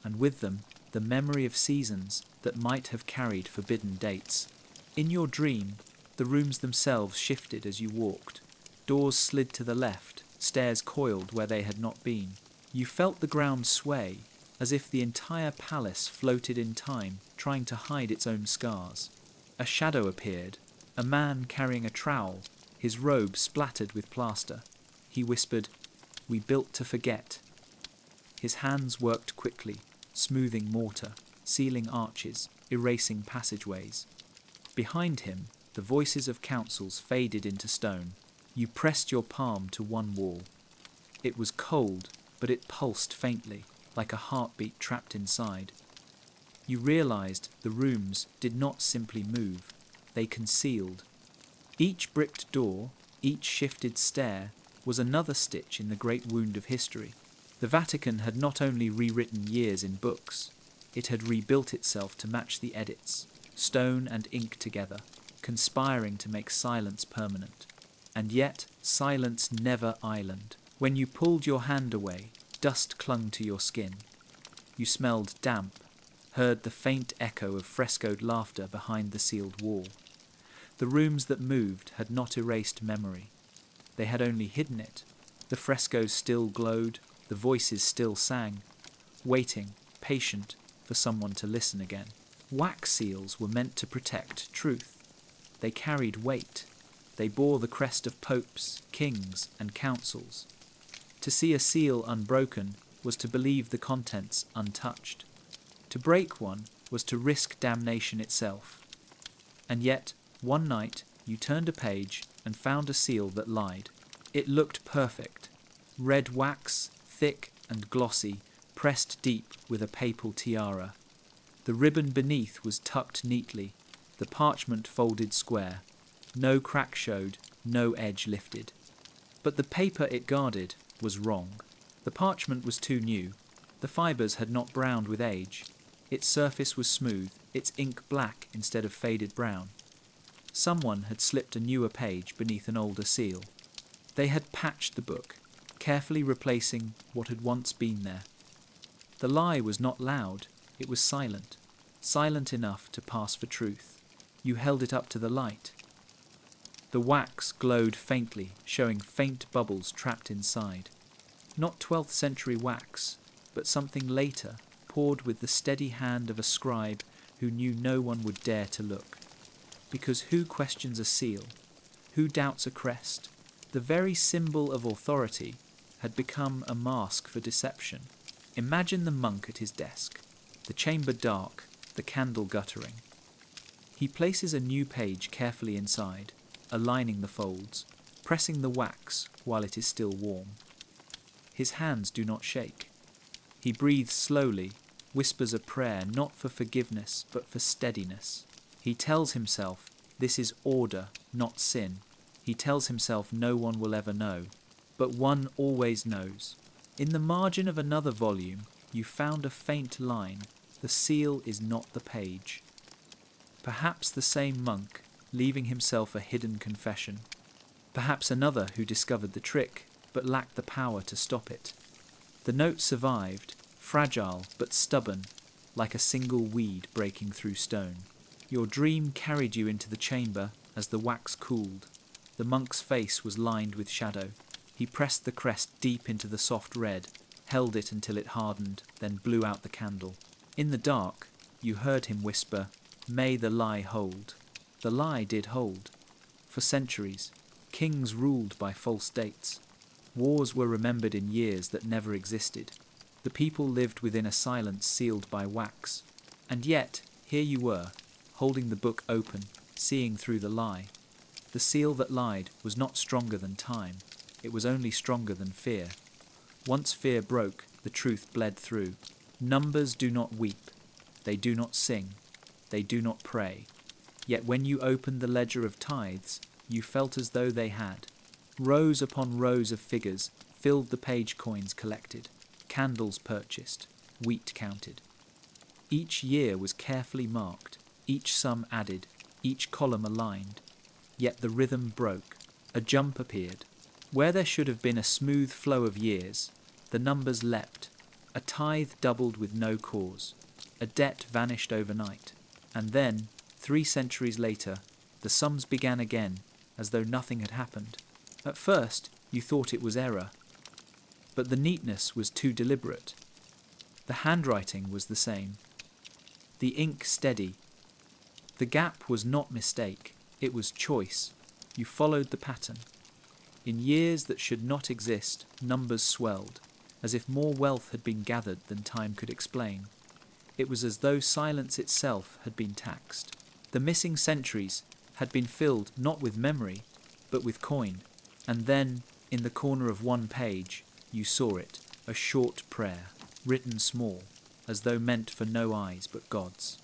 and with them, the memory of seasons that might have carried forbidden dates. In your dream, the rooms themselves shifted as you walked. Doors slid to the left, stairs coiled where they had not been. You felt the ground sway, as if the entire palace floated in time, trying to hide its own scars. A shadow appeared, a man carrying a trowel, his robe splattered with plaster. He whispered, "We built to forget." His hands worked quickly, smoothing mortar, sealing arches, erasing passageways. Behind him, the voices of councils faded into stone. You pressed your palm to one wall. It was cold, but it pulsed faintly, like a heartbeat trapped inside. You realized the rooms did not simply move, they concealed. Each bricked door, each shifted stair, was another stitch in the great wound of history. The Vatican had not only rewritten years in books, it had rebuilt itself to match the edits, stone and ink together, conspiring to make silence permanent. And yet, silence never island. When you pulled your hand away, dust clung to your skin. You smelled damp, heard the faint echo of frescoed laughter behind the sealed wall. The rooms that moved had not erased memory. They had only hidden it. The frescoes still glowed, the voices still sang, waiting, patient, for someone to listen again. Wax seals were meant to protect truth. They carried weight. They bore the crest of popes, kings, and councils. To see a seal unbroken was to believe the contents untouched. To break one was to risk damnation itself. And yet, one night, you turned a page and found a seal that lied. It looked perfect. Red wax, thick and glossy, pressed deep with a papal tiara. The ribbon beneath was tucked neatly, the parchment folded square. No crack showed, no edge lifted. But the paper it guarded was wrong. The parchment was too new. The fibres had not browned with age. Its surface was smooth, its ink black instead of faded brown. Someone had slipped a newer page beneath an older seal. They had patched the book, carefully replacing what had once been there. The lie was not loud, it was silent, silent enough to pass for truth. You held it up to the light. The wax glowed faintly, showing faint bubbles trapped inside. Not 12th century wax, but something later, poured with the steady hand of a scribe who knew no one would dare to look. Because who questions a seal? Who doubts a crest? The very symbol of authority had become a mask for deception. Imagine the monk at his desk, the chamber dark, the candle guttering. He places a new page carefully inside, aligning the folds, pressing the wax while it is still warm. His hands do not shake. He breathes slowly, whispers a prayer not for forgiveness but for steadiness. He tells himself this is order, not sin. He tells himself no one will ever know, but one always knows. In the margin of another volume, you found a faint line. The seal is not the page. Perhaps the same monk, leaving himself a hidden confession. Perhaps another who discovered the trick, but lacked the power to stop it. The note survived, fragile but stubborn, like a single weed breaking through stone. Your dream carried you into the chamber as the wax cooled. The monk's face was lined with shadow. He pressed the crest deep into the soft red, held it until it hardened, then blew out the candle. In the dark, you heard him whisper, "May the lie hold." The lie did hold. For centuries, kings ruled by false dates. Wars were remembered in years that never existed. The people lived within a silence sealed by wax. And yet, here you were, holding the book open, seeing through the lie. The seal that lied was not stronger than time. It was only stronger than fear. Once fear broke, the truth bled through. Numbers do not weep. They do not sing. They do not pray. Yet when you opened the ledger of tithes, you felt as though they had. Rows upon rows of figures filled the page coins collected, candles purchased, wheat counted. Each year was carefully marked, each sum added, each column aligned. Yet the rhythm broke. A jump appeared. Where there should have been a smooth flow of years, the numbers leapt. A tithe doubled with no cause. A debt vanished overnight. And then, 3 centuries later, the sums began again, as though nothing had happened. At first, you thought it was error. But the neatness was too deliberate. The handwriting was the same. The ink steady. The gap was not mistake, it was choice. You followed the pattern. In years that should not exist, numbers swelled, as if more wealth had been gathered than time could explain. It was as though silence itself had been taxed. The missing centuries had been filled not with memory, but with coin. And then, in the corner of one page, you saw it, a short prayer, written small, as though meant for no eyes but God's.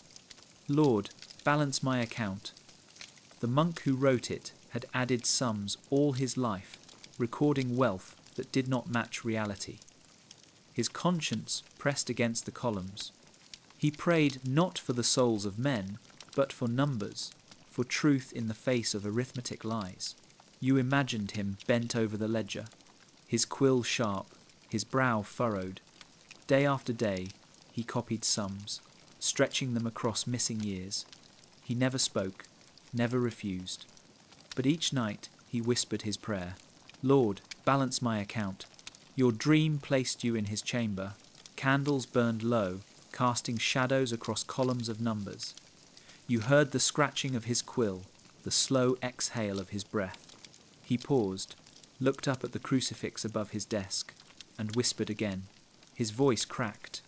Lord, balance my account. The monk who wrote it had added sums all his life, recording wealth that did not match reality. His conscience pressed against the columns. He prayed not for the souls of men, but for numbers, for truth in the face of arithmetic lies. You imagined him bent over the ledger, his quill sharp, his brow furrowed. Day after day, he copied sums, stretching them across missing years. He never spoke, never refused. But each night he whispered his prayer. Lord, balance my account. Your dream placed you in his chamber. Candles burned low, casting shadows across columns of numbers. You heard the scratching of his quill, the slow exhale of his breath. He paused, looked up at the crucifix above his desk, and whispered again. His voice cracked.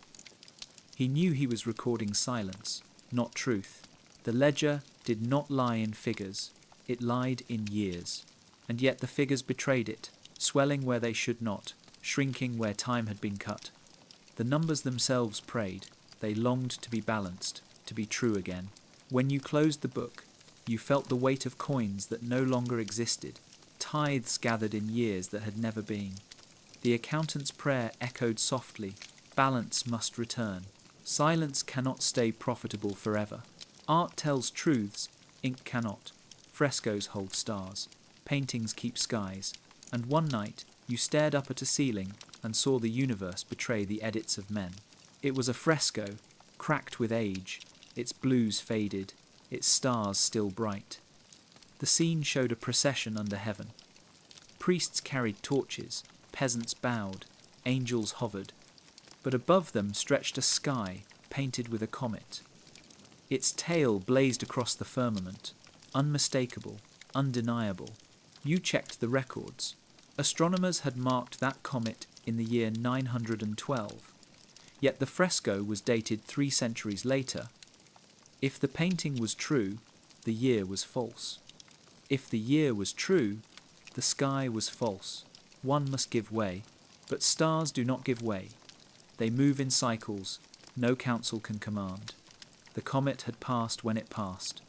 He knew he was recording silence, not truth. The ledger did not lie in figures, it lied in years. And yet the figures betrayed it, swelling where they should not, shrinking where time had been cut. The numbers themselves prayed. They longed to be balanced, to be true again. When you closed the book, you felt the weight of coins that no longer existed, tithes gathered in years that had never been. The accountant's prayer echoed softly, balance must return. Silence cannot stay profitable forever. Art tells truths, ink cannot. Frescoes hold stars, paintings keep skies, and one night you stared up at a ceiling and saw the universe betray the edits of men. It was a fresco, cracked with age, its blues faded, its stars still bright. The scene showed a procession under heaven. Priests carried torches, peasants bowed, angels hovered, but above them stretched a sky painted with a comet. Its tail blazed across the firmament, unmistakable, undeniable. You checked the records. Astronomers had marked that comet in the year 912, yet the fresco was dated 3 centuries later. If the painting was true, the year was false. If the year was true, the sky was false. One must give way, but stars do not give way. They move in cycles, no council can command. The comet had passed when it passed.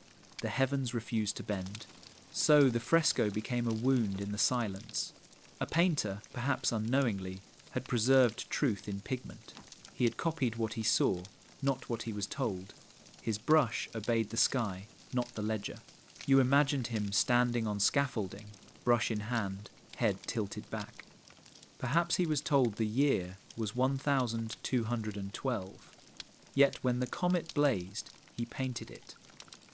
The heavens refused to bend. So the fresco became a wound in the silence. A painter, perhaps unknowingly, had preserved truth in pigment. He had copied what he saw, not what he was told. His brush obeyed the sky, not the ledger. You imagined him standing on scaffolding, brush in hand, head tilted back. Perhaps he was told the year was 1212. Yet when the comet blazed, he painted it.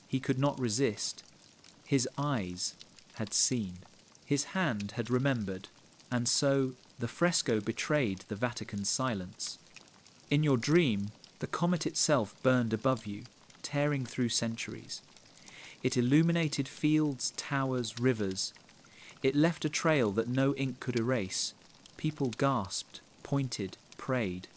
He could not resist. His eyes had seen. His hand had remembered, and so the fresco betrayed the Vatican's silence. In your dream, the comet itself burned above you, tearing through centuries. It illuminated fields, towers, rivers. It left a trail that no ink could erase. People gasped, pointed, prayed.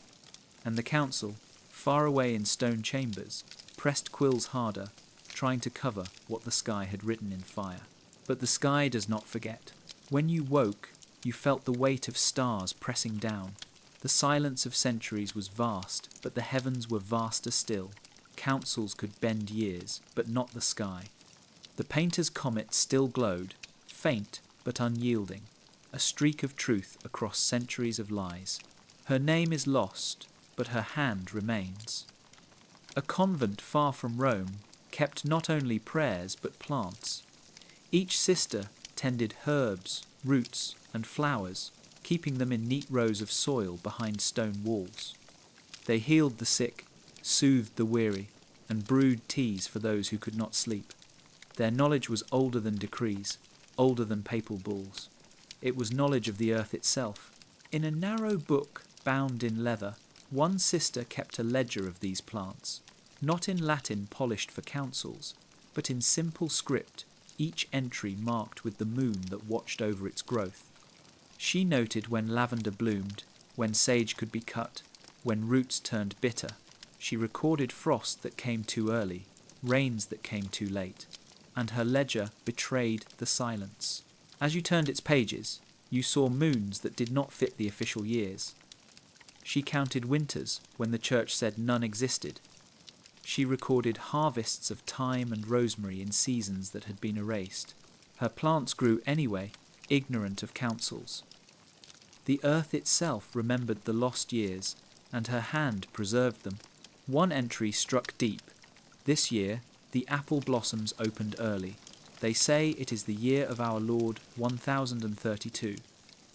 And the council, far away in stone chambers, pressed quills harder, trying to cover what the sky had written in fire. But the sky does not forget. When you woke, you felt the weight of stars pressing down. The silence of centuries was vast, but the heavens were vaster still. Councils could bend years, but not the sky. The painter's comet still glowed, faint but unyielding, a streak of truth across centuries of lies. Her name is lost, but her hand remains. A convent far from Rome kept not only prayers but plants. Each sister tended herbs, roots, and flowers, keeping them in neat rows of soil behind stone walls. They healed the sick, soothed the weary, and brewed teas for those who could not sleep. Their knowledge was older than decrees, older than papal bulls. It was knowledge of the earth itself. In a narrow book bound in leather, one sister kept a ledger of these plants, not in Latin polished for councils, but in simple script, each entry marked with the moon that watched over its growth. She noted when lavender bloomed, when sage could be cut, when roots turned bitter. She recorded frost that came too early, rains that came too late, and her ledger betrayed the silence. As you turned its pages, you saw moons that did not fit the official years. She counted winters when the church said none existed. She recorded harvests of thyme and rosemary in seasons that had been erased. Her plants grew anyway, ignorant of councils. The earth itself remembered the lost years, and her hand preserved them. One entry struck deep. This year, the apple blossoms opened early. They say it is the year of our Lord 1032,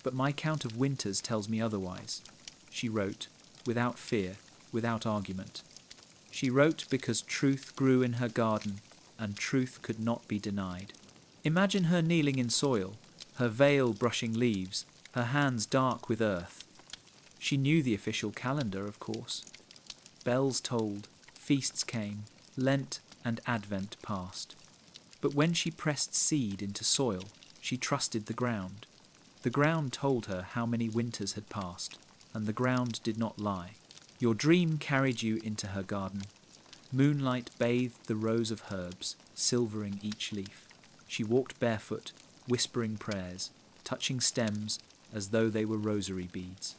but my count of winters tells me otherwise. She wrote, without fear, without argument. She wrote because truth grew in her garden, and truth could not be denied. Imagine her kneeling in soil, her veil brushing leaves, her hands dark with earth. She knew the official calendar, of course. Bells tolled, feasts came, Lent and Advent passed. But when she pressed seed into soil, she trusted the ground. The ground told her how many winters had passed, and the ground did not lie. Your dream carried you into her garden. Moonlight bathed the rows of herbs, silvering each leaf. She walked barefoot, whispering prayers, touching stems as though they were rosary beads.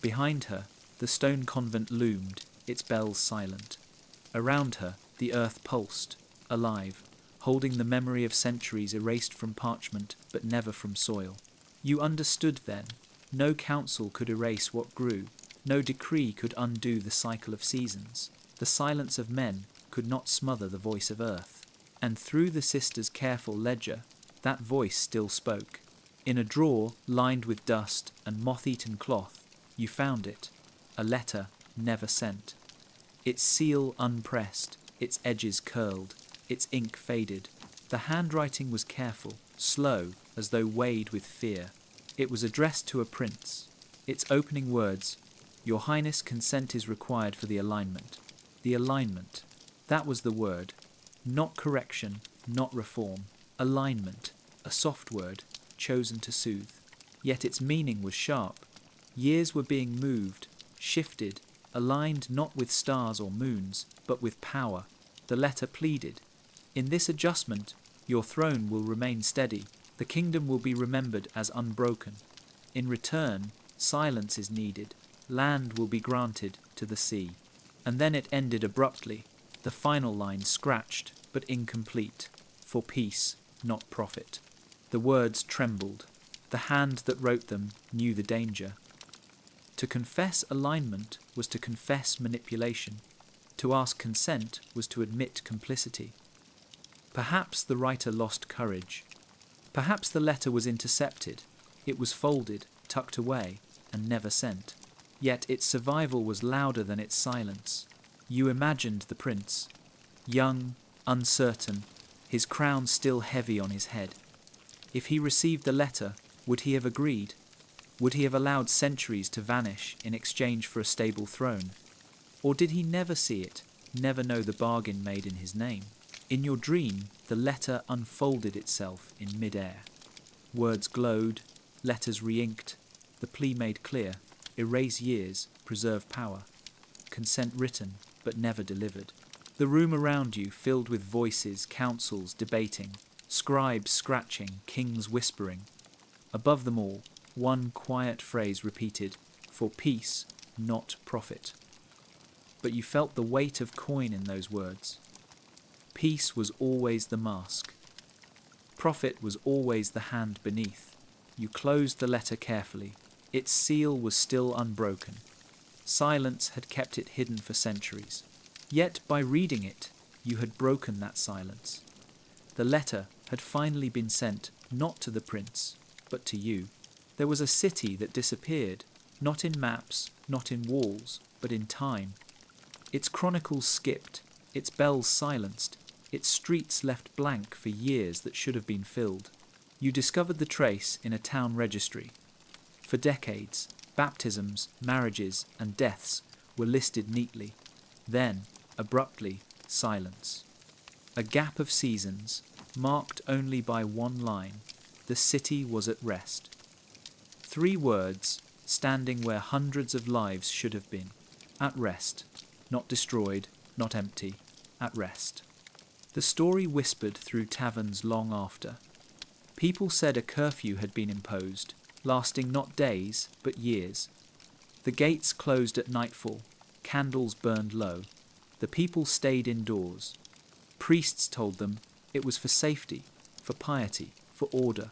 Behind her, the stone convent loomed, its bells silent. Around her, the earth pulsed, alive, holding the memory of centuries erased from parchment but never from soil. You understood then. No council could erase what grew. No decree could undo the cycle of seasons. The silence of men could not smother the voice of earth. And through the sister's careful ledger, that voice still spoke. In a drawer lined with dust and moth-eaten cloth, you found it, a letter never sent. Its seal unpressed, its edges curled, its ink faded. The handwriting was careful, slow, as though weighed with fear. It was addressed to a prince. Its opening words, "Your Highness, consent is required for the alignment." The alignment, that was the word. Not correction, not reform. Alignment, a soft word, chosen to soothe. Yet its meaning was sharp. Years were being moved, shifted, aligned not with stars or moons, but with power. The letter pleaded, "In this adjustment, your throne will remain steady. The kingdom will be remembered as unbroken. In return, silence is needed. Land will be granted to the sea." And then it ended abruptly, the final line scratched but incomplete. For peace, not profit. The words trembled. The hand that wrote them knew the danger. To confess alignment was to confess manipulation. To ask consent was to admit complicity. Perhaps the writer lost courage. Perhaps the letter was intercepted. It was folded, tucked away, and never sent. Yet its survival was louder than its silence. You imagined the prince, young, uncertain, his crown still heavy on his head. If he received the letter, would he have agreed? Would he have allowed centuries to vanish in exchange for a stable throne? Or did he never see it, never know the bargain made in his name? In your dream, the letter unfolded itself in mid-air. Words glowed, letters re-inked, the plea made clear: erase years, preserve power. Consent written, but never delivered. The room around you filled with voices, councils debating, scribes scratching, kings whispering. Above them all, one quiet phrase repeated, "For peace, not profit." But you felt the weight of coin in those words. Peace was always the mask. Profit was always the hand beneath. You closed the letter carefully. Its seal was still unbroken. Silence had kept it hidden for centuries. Yet by reading it, you had broken that silence. The letter had finally been sent not to the prince, but to you. There was a city that disappeared, not in maps, not in walls, but in time. Its chronicles skipped, its bells silenced, its streets left blank for years that should have been filled. You discovered the trace in a town registry. For decades, baptisms, marriages, and deaths were listed neatly. Then, abruptly, silence. A gap of seasons, marked only by one line: the city was at rest. 3 words, standing where hundreds of lives should have been. At rest. Not destroyed, not empty. At rest. The story whispered through taverns long after. People said a curfew had been imposed, lasting not days, but years. The gates closed at nightfall, candles burned low. The people stayed indoors. Priests told them it was for safety, for piety, for order.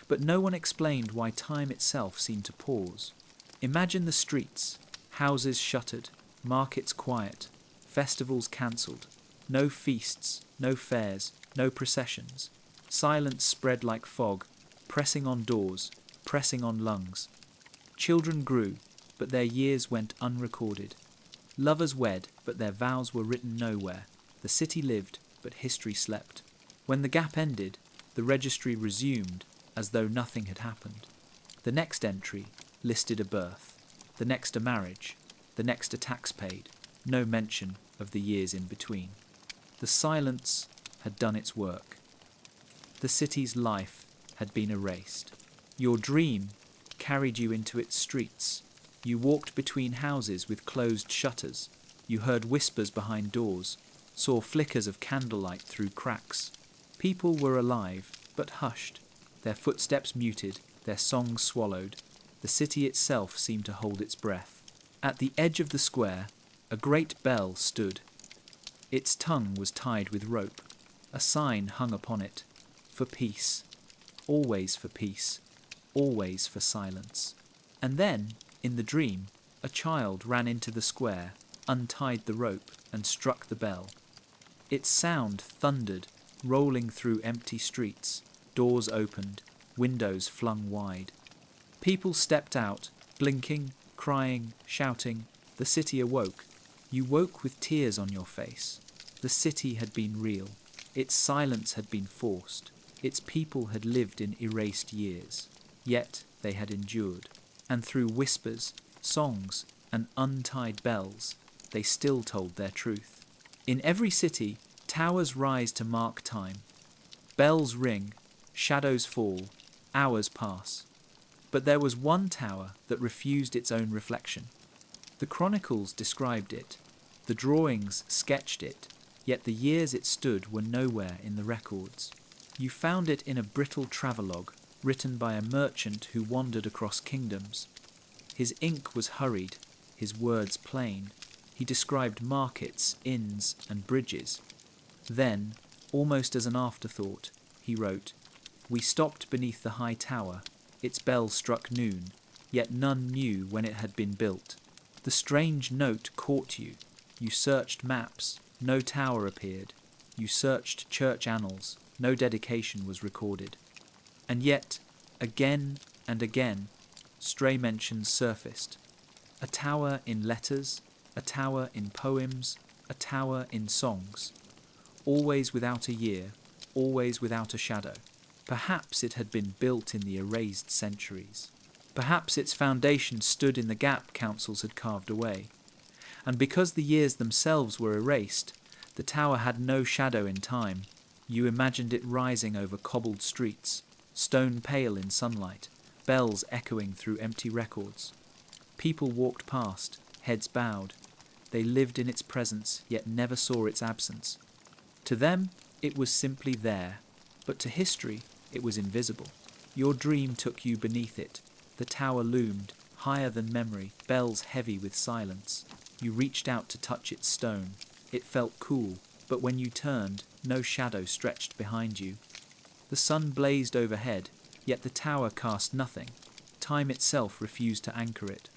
But no one explained why time itself seemed to pause. Imagine the streets, houses shuttered, markets quiet, festivals cancelled, no feasts, no fairs, no processions. Silence spread like fog, pressing on doors, pressing on lungs. Children grew, but their years went unrecorded. Lovers wed, but their vows were written nowhere. The city lived, but history slept. When the gap ended, the registry resumed as though nothing had happened. The next entry listed a birth, the next a marriage, the next a tax paid, no mention of the years in between. The silence had done its work. The city's life had been erased. Your dream carried you into its streets. You walked between houses with closed shutters. You heard whispers behind doors, saw flickers of candlelight through cracks. People were alive, but hushed, their footsteps muted, their songs swallowed. The city itself seemed to hold its breath. At the edge of the square, a great bell stood. Its tongue was tied with rope. A sign hung upon it: for peace, always for peace, always for silence. And then, in the dream, a child ran into the square, untied the rope, and struck the bell. Its sound thundered, rolling through empty streets. Doors opened, windows flung wide. People stepped out, blinking, crying, shouting. The city awoke. You woke with tears on your face. The city had been real. Its silence had been forced. Its people had lived in erased years. Yet they had endured. And through whispers, songs, and untied bells, they still told their truth. In every city, towers rise to mark time. Bells ring, shadows fall, hours pass. But there was one tower that refused its own reflection. The chronicles described it, the drawings sketched it, yet the years it stood were nowhere in the records. You found it in a brittle travelogue written by a merchant who wandered across kingdoms. His ink was hurried, his words plain. He described markets, inns, and bridges. Then, almost as an afterthought, he wrote, "We stopped beneath the high tower. Its bell struck noon, yet none knew when it had been built. The strange note caught you. You searched maps, no tower appeared. You searched church annals, no dedication was recorded. And yet, again and again, stray mentions surfaced. A tower in letters, a tower in poems, a tower in songs. Always without a year, always without a shadow. Perhaps it had been built in the erased centuries. Perhaps its foundation stood in the gap councils had carved away. And because the years themselves were erased, the tower had no shadow in time. You imagined it rising over cobbled streets, stone pale in sunlight, bells echoing through empty records. People walked past, heads bowed. They lived in its presence, yet never saw its absence. To them, it was simply there, but to history, it was invisible. Your dream took you beneath it. The tower loomed, higher than memory, bells heavy with silence. You reached out to touch its stone. It felt cool, but when you turned, no shadow stretched behind you. The sun blazed overhead, yet the tower cast nothing. Time itself refused to anchor it.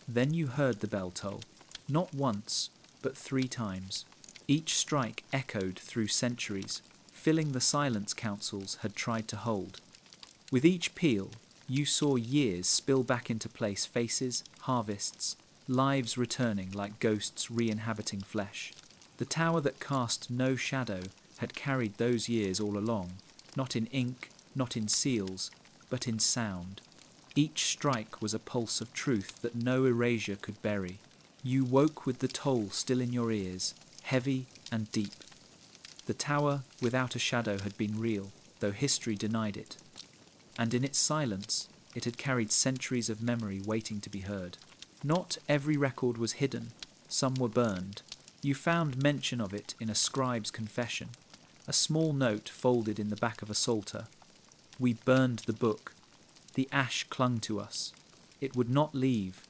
Then you heard the bell toll, not once, but 3 times. Each strike echoed through centuries, filling the silence councils had tried to hold. With each peal, you saw years spill back into place, faces, harvests, lives returning like ghosts re-inhabiting flesh. The tower that cast no shadow had carried those years all along, not in ink, not in seals, but in sound. Each strike was a pulse of truth that no erasure could bury. You woke with the toll still in your ears, heavy and deep. The tower without a shadow had been real, though history denied it. And in its silence, it had carried centuries of memory waiting to be heard. Not every record was hidden, some were burned. You found mention of it in a scribe's confession, a small note folded in the back of a psalter. We burned the book. The ash clung to us. It would not leave.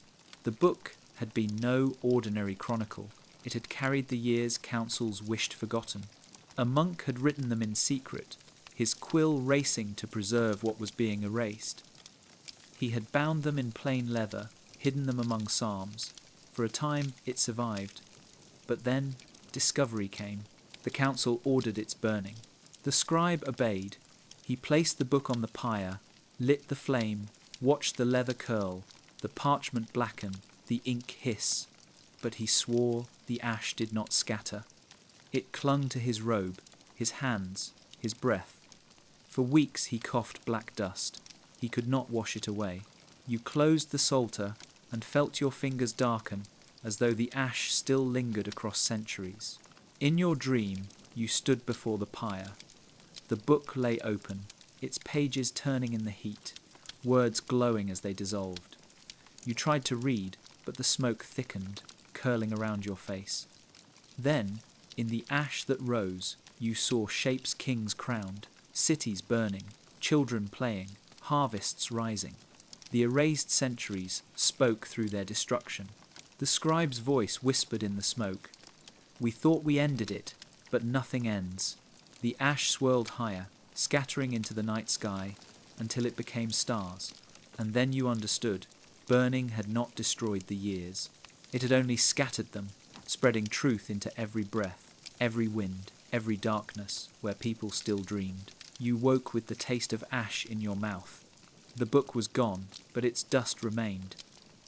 The book had been no ordinary chronicle. It had carried the years councils wished forgotten. A monk had written them in secret, his quill racing to preserve what was being erased. He had bound them in plain leather, hidden them among psalms. For a time it survived. But then discovery came. The council ordered its burning. The scribe obeyed. He placed the book on the pyre, lit the flame, watched the leather curl, the parchment blacken, the ink hiss. But he swore the ash did not scatter. It clung to his robe, his hands, his breath. For weeks he coughed black dust. He could not wash it away. You closed the psalter and felt your fingers darken as though the ash still lingered across centuries. In your dream, you stood before the pyre. The book lay open, its pages turning in the heat, words glowing as they dissolved. You tried to read, but the smoke thickened, curling around your face. Then, in the ash that rose, you saw shapes kings crowned, cities burning, children playing, harvests rising. The erased centuries spoke through their destruction. The scribe's voice whispered in the smoke. We thought we ended it, but nothing ends. The ash swirled higher, scattering into the night sky, until it became stars. And then you understood. Burning had not destroyed the years. It had only scattered them, spreading truth into every breath, every wind, every darkness, where people still dreamed. You woke with the taste of ash in your mouth. The book was gone, but its dust remained.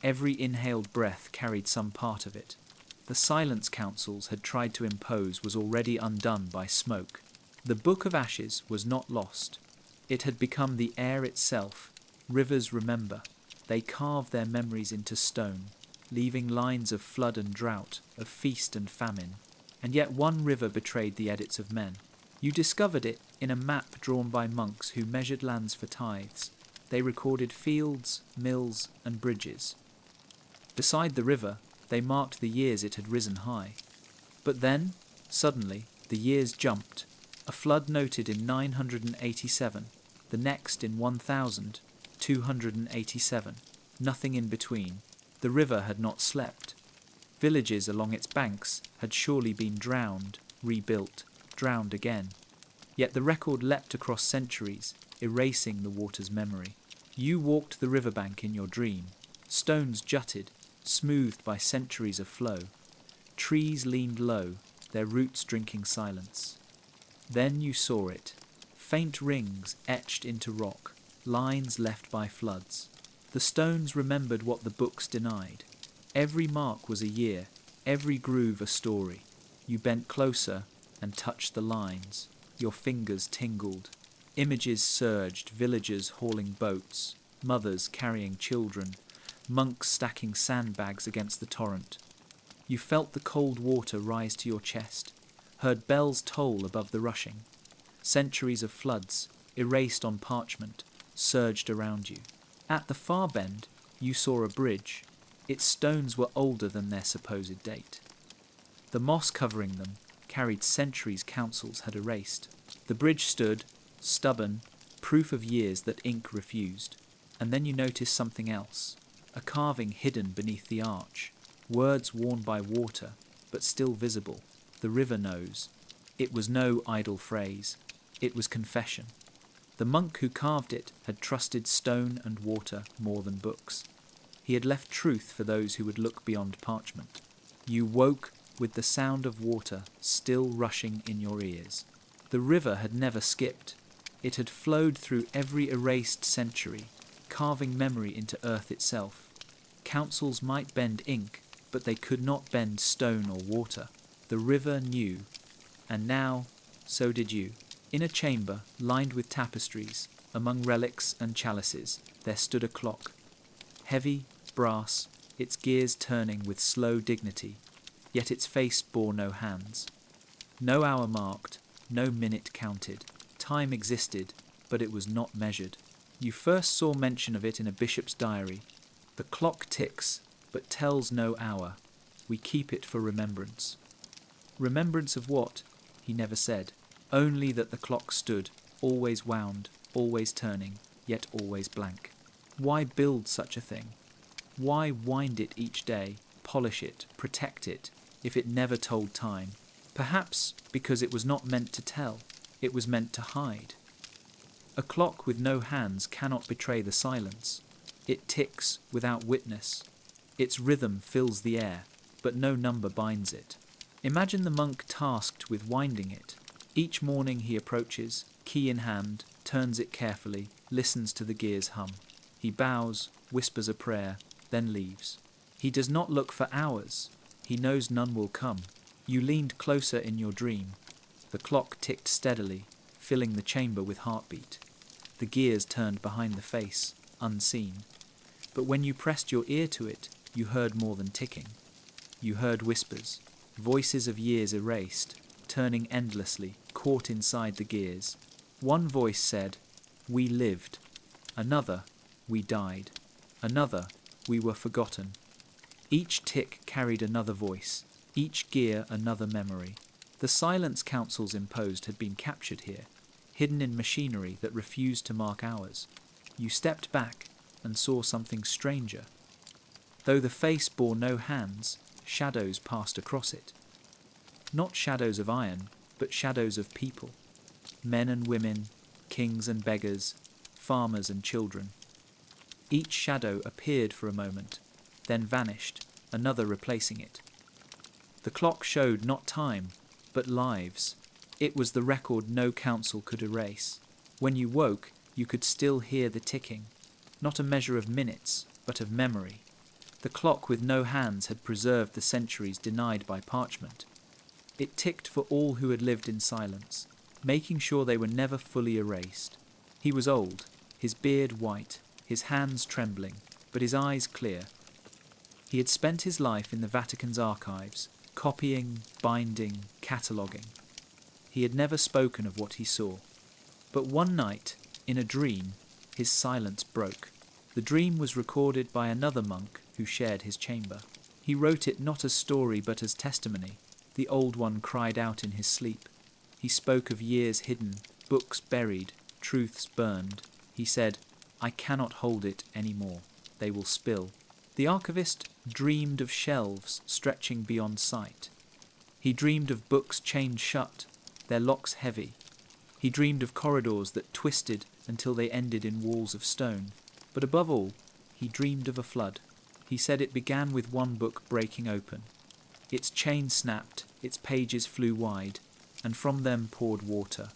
Every inhaled breath carried some part of it. The silence councils had tried to impose was already undone by smoke. The Book of Ashes was not lost. It had become the air itself. Rivers remember. They carve their memories into stone, leaving lines of flood and drought, of feast and famine. And yet one river betrayed the edits of men. You discovered it in a map drawn by monks who measured lands for tithes. They recorded fields, mills, and bridges. Beside the river, they marked the years it had risen high. But then, suddenly, the years jumped. A flood noted in 987, the next in 1287, nothing in between. The river had not slept. Villages along its banks had surely been drowned, rebuilt, drowned again. Yet the record leapt across centuries, erasing the water's memory. You walked the riverbank in your dream. Stones jutted, smoothed by centuries of flow. Trees leaned low, their roots drinking silence. Then you saw it. Faint rings etched into rock, lines left by floods. The stones remembered what the books denied. Every mark was a year, every groove a story. You bent closer and touched the lines. Your fingers tingled. Images surged, villagers hauling boats, mothers carrying children, monks stacking sandbags against the torrent. You felt the cold water rise to your chest, heard bells toll above the rushing. Centuries of floods, erased on parchment, surged around you. At the far bend, you saw a bridge. Its stones were older than their supposed date. The moss covering them carried centuries councils had erased. The bridge stood, stubborn, proof of years that ink refused. And then you noticed something else, a carving hidden beneath the arch, words worn by water, but still visible. The river knows. It was no idle phrase. It was confession. The monk who carved it had trusted stone and water more than books. He had left truth for those who would look beyond parchment. You woke with the sound of water still rushing in your ears. The river had never skipped. It had flowed through every erased century, carving memory into earth itself. Councils might bend ink, but they could not bend stone or water. The river knew, and now, so did you. In a chamber lined with tapestries, among relics and chalices, there stood a clock. Heavy, brass, its gears turning with slow dignity, yet its face bore no hands. No hour marked, no minute counted. Time existed, but it was not measured. You first saw mention of it in a bishop's diary. The clock ticks, but tells no hour. We keep it for remembrance. Remembrance of what? He never said. Only that the clock stood, always wound, always turning, yet always blank. Why build such a thing? Why wind it each day, polish it, protect it, if it never told time? Perhaps because it was not meant to tell, it was meant to hide. A clock with no hands cannot betray the silence. It ticks without witness. Its rhythm fills the air, but no number binds it. Imagine the monk tasked with winding it. Each morning he approaches, key in hand, turns it carefully, listens to the gears hum. He bows, whispers a prayer, then leaves. He does not look for hours. He knows none will come. You leaned closer in your dream. The clock ticked steadily, filling the chamber with heartbeat. The gears turned behind the face, unseen. But when you pressed your ear to it, you heard more than ticking. You heard whispers, voices of years erased, turning endlessly, caught inside the gears. One voice said, "We lived." Another, "We died." Another, "We were forgotten." Each tick carried another voice, each gear another memory. The silence councils imposed had been captured here, hidden in machinery that refused to mark hours. You stepped back and saw something stranger. Though the face bore no hands, shadows passed across it. Not shadows of iron, but shadows of people. Men and women, kings and beggars, farmers and children. Each shadow appeared for a moment, then vanished, another replacing it. The clock showed not time, but lives. It was the record no council could erase. When you woke, you could still hear the ticking, not a measure of minutes, but of memory. The clock with no hands had preserved the centuries denied by parchment. It ticked for all who had lived in silence, making sure they were never fully erased. He was old, his beard white, his hands trembling, but his eyes clear. He had spent his life in the Vatican's archives, copying, binding, cataloguing. He had never spoken of what he saw. But one night, in a dream, his silence broke. The dream was recorded by another monk who shared his chamber. He wrote it not as story but as testimony. The old one cried out in his sleep. He spoke of years hidden, books buried, truths burned. He said, "I cannot hold it any more. They will spill." The archivist dreamed of shelves stretching beyond sight. He dreamed of books chained shut, their locks heavy. He dreamed of corridors that twisted until they ended in walls of stone. But above all, he dreamed of a flood. He said it began with one book breaking open. Its chain snapped, its pages flew wide, and from them poured water.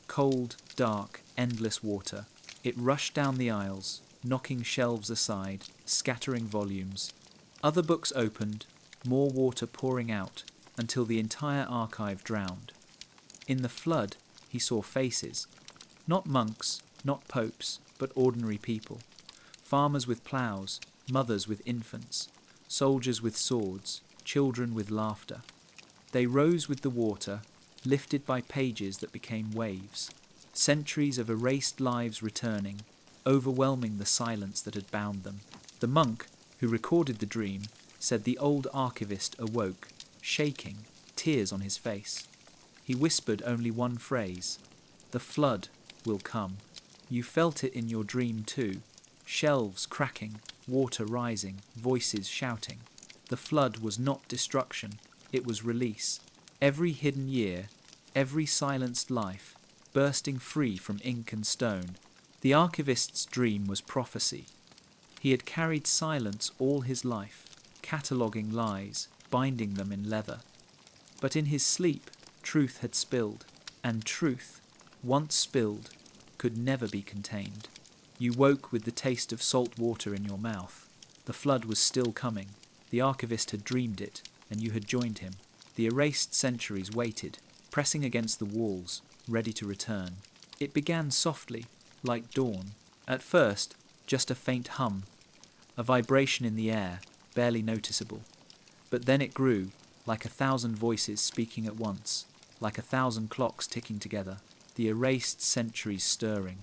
Cold, dark, endless water. It rushed down the aisles, knocking shelves aside, scattering volumes. Other books opened, more water pouring out, until the entire archive drowned. In the flood, he saw faces. Not monks, not popes, but ordinary people. Farmers with ploughs, mothers with infants, soldiers with swords, children with laughter. They rose with the water, lifted by pages that became waves. Centuries of erased lives returning, overwhelming the silence that had bound them. The monk, who recorded the dream, said the old archivist awoke, shaking, tears on his face. He whispered only one phrase, "The flood will come." You felt it in your dream too, shelves cracking, water rising, voices shouting. The flood was not destruction, it was release. Every hidden year, every silenced life, bursting free from ink and stone. The archivist's dream was prophecy. He had carried silence all his life, cataloguing lies, binding them in leather. But in his sleep, truth had spilled, and truth, once spilled, could never be contained. You woke with the taste of salt water in your mouth. The flood was still coming. The archivist had dreamed it, and you had joined him. The erased centuries waited, pressing against the walls, ready to return. It began softly, like dawn. At first, just a faint hum, a vibration in the air, barely noticeable. But then it grew, like 1,000 voices speaking at once, like 1,000 clocks ticking together, the erased centuries stirring.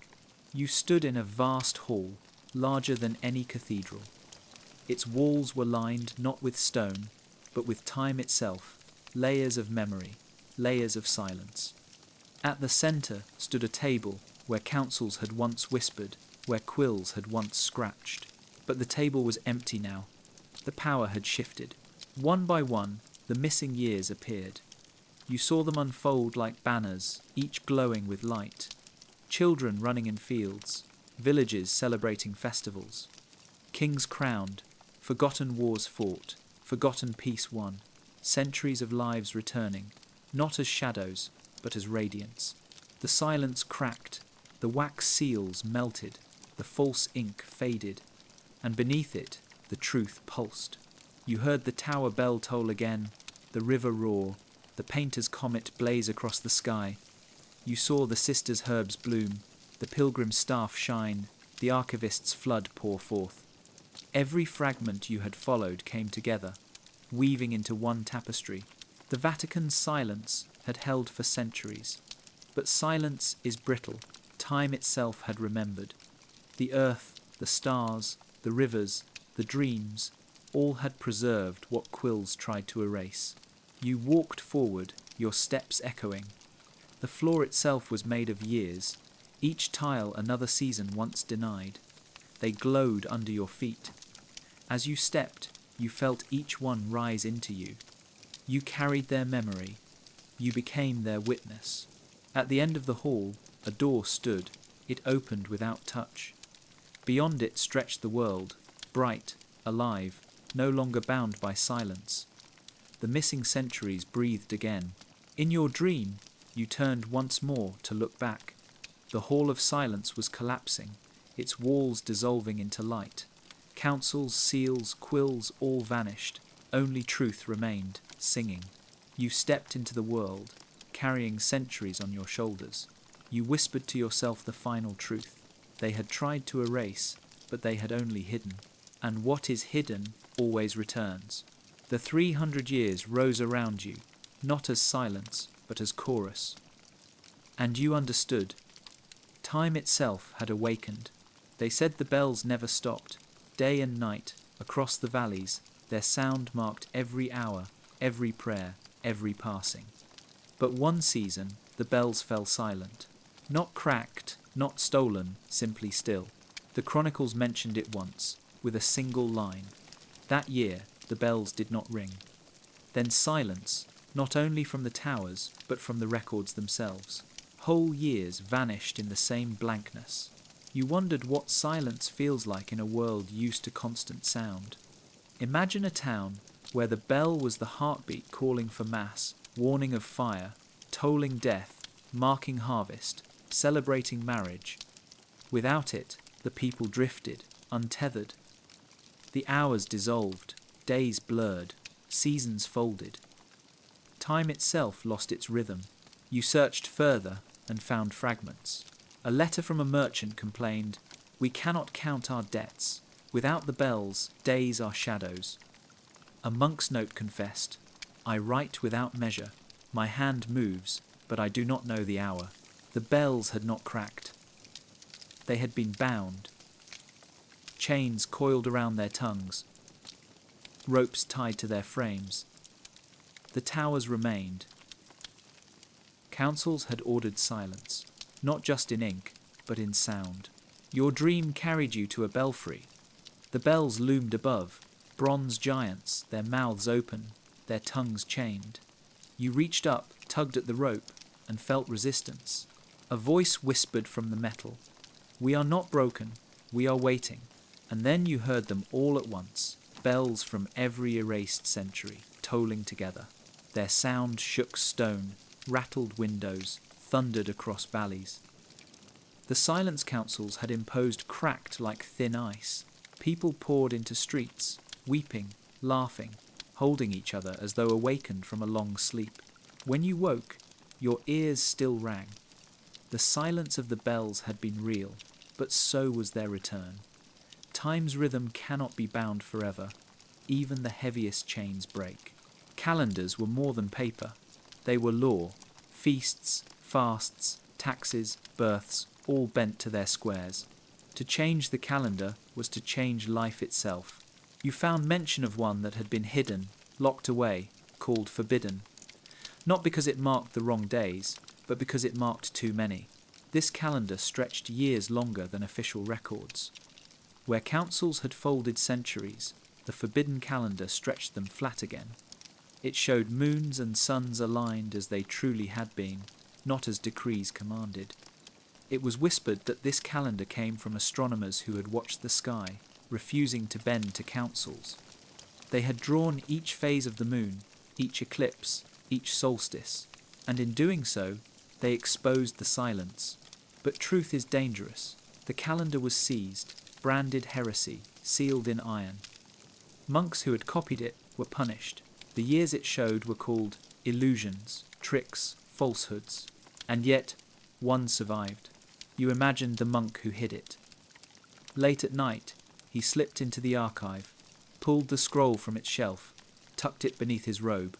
You stood in a vast hall, larger than any cathedral. Its walls were lined not with stone, but with time itself, layers of memory, layers of silence. At the centre stood a table where councils had once whispered, where quills had once scratched. But the table was empty now. The power had shifted. One by one, the missing years appeared. You saw them unfold like banners, each glowing with light. Children running in fields, villages celebrating festivals. Kings crowned, forgotten wars fought, forgotten peace won. Centuries of lives returning, not as shadows, but as radiance. The silence cracked, the wax seals melted, the false ink faded, and beneath it, the truth pulsed. You heard the tower bell toll again, the river roar, the painter's comet blaze across the sky. You saw the sister's herbs bloom, the pilgrim's staff shine, the archivist's flood pour forth. Every fragment you had followed came together, weaving into one tapestry. The Vatican's silence had held for centuries. But silence is brittle. Time itself had remembered. The earth, the stars, the rivers, the dreams, all had preserved what quills tried to erase. You walked forward, your steps echoing. The floor itself was made of years, each tile another season once denied. They glowed under your feet. As you stepped, you felt each one rise into you. You carried their memory. You became their witness. At the end of the hall, a door stood. It opened without touch. Beyond it stretched the world, bright, alive, no longer bound by silence. The missing centuries breathed again. In your dream, you turned once more to look back. The hall of silence was collapsing, its walls dissolving into light. Councils, seals, quills all vanished. Only truth remained, singing. You stepped into the world, carrying centuries on your shoulders. You whispered to yourself the final truth. They had tried to erase, but they had only hidden. And what is hidden always returns. The 300 years rose around you, not as silence, but as chorus. And you understood. Time itself had awakened. They said the bells never stopped. Day and night, across the valleys, their sound marked every hour, every prayer, every passing. But one season, the bells fell silent. Not cracked, not stolen, simply still. The chronicles mentioned it once, with a single line. That year, the bells did not ring. Then silence, not only from the towers, but from the records themselves. Whole years vanished in the same blankness. You wondered what silence feels like in a world used to constant sound. Imagine a town where the bell was the heartbeat calling for mass, warning of fire, tolling death, marking harvest, celebrating marriage. Without it, the people drifted, untethered. The hours dissolved, days blurred, seasons folded. Time itself lost its rhythm. You searched further and found fragments. A letter from a merchant complained, "We cannot count our debts. Without the bells, days are shadows." A monk's note confessed, "I write without measure. My hand moves, but I do not know the hour." The bells had not cracked. They had been bound. Chains coiled around their tongues. Ropes tied to their frames. The towers remained. Councils had ordered silence, not just in ink, but in sound. Your dream carried you to a belfry. The bells loomed above, bronze giants, their mouths open, their tongues chained. You reached up, tugged at the rope, and felt resistance. A voice whispered from the metal, "We are not broken, we are waiting." And then you heard them all at once, bells from every erased century, tolling together. Their sound shook stone, rattled windows, thundered across valleys. The silence councils had imposed cracked like thin ice. People poured into streets, weeping, laughing, holding each other as though awakened from a long sleep. When you woke, your ears still rang. The silence of the bells had been real, but so was their return. Time's rhythm cannot be bound forever. Even the heaviest chains break. Calendars were more than paper. They were law. Feasts, fasts, taxes, births, all bent to their squares. To change the calendar was to change life itself. You found mention of one that had been hidden, locked away, called forbidden. Not because it marked the wrong days, but because it marked too many. This calendar stretched years longer than official records. Where councils had folded centuries, the forbidden calendar stretched them flat again. It showed moons and suns aligned as they truly had been, not as decrees commanded. It was whispered that this calendar came from astronomers who had watched the sky, refusing to bend to councils. They had drawn each phase of the moon, each eclipse, each solstice, and in doing so, they exposed the silence. But truth is dangerous. The calendar was seized, branded heresy, sealed in iron. Monks who had copied it were punished. The years it showed were called illusions, tricks, falsehoods. And yet, one survived. You imagined the monk who hid it. Late at night, he slipped into the archive, pulled the scroll from its shelf, tucked it beneath his robe.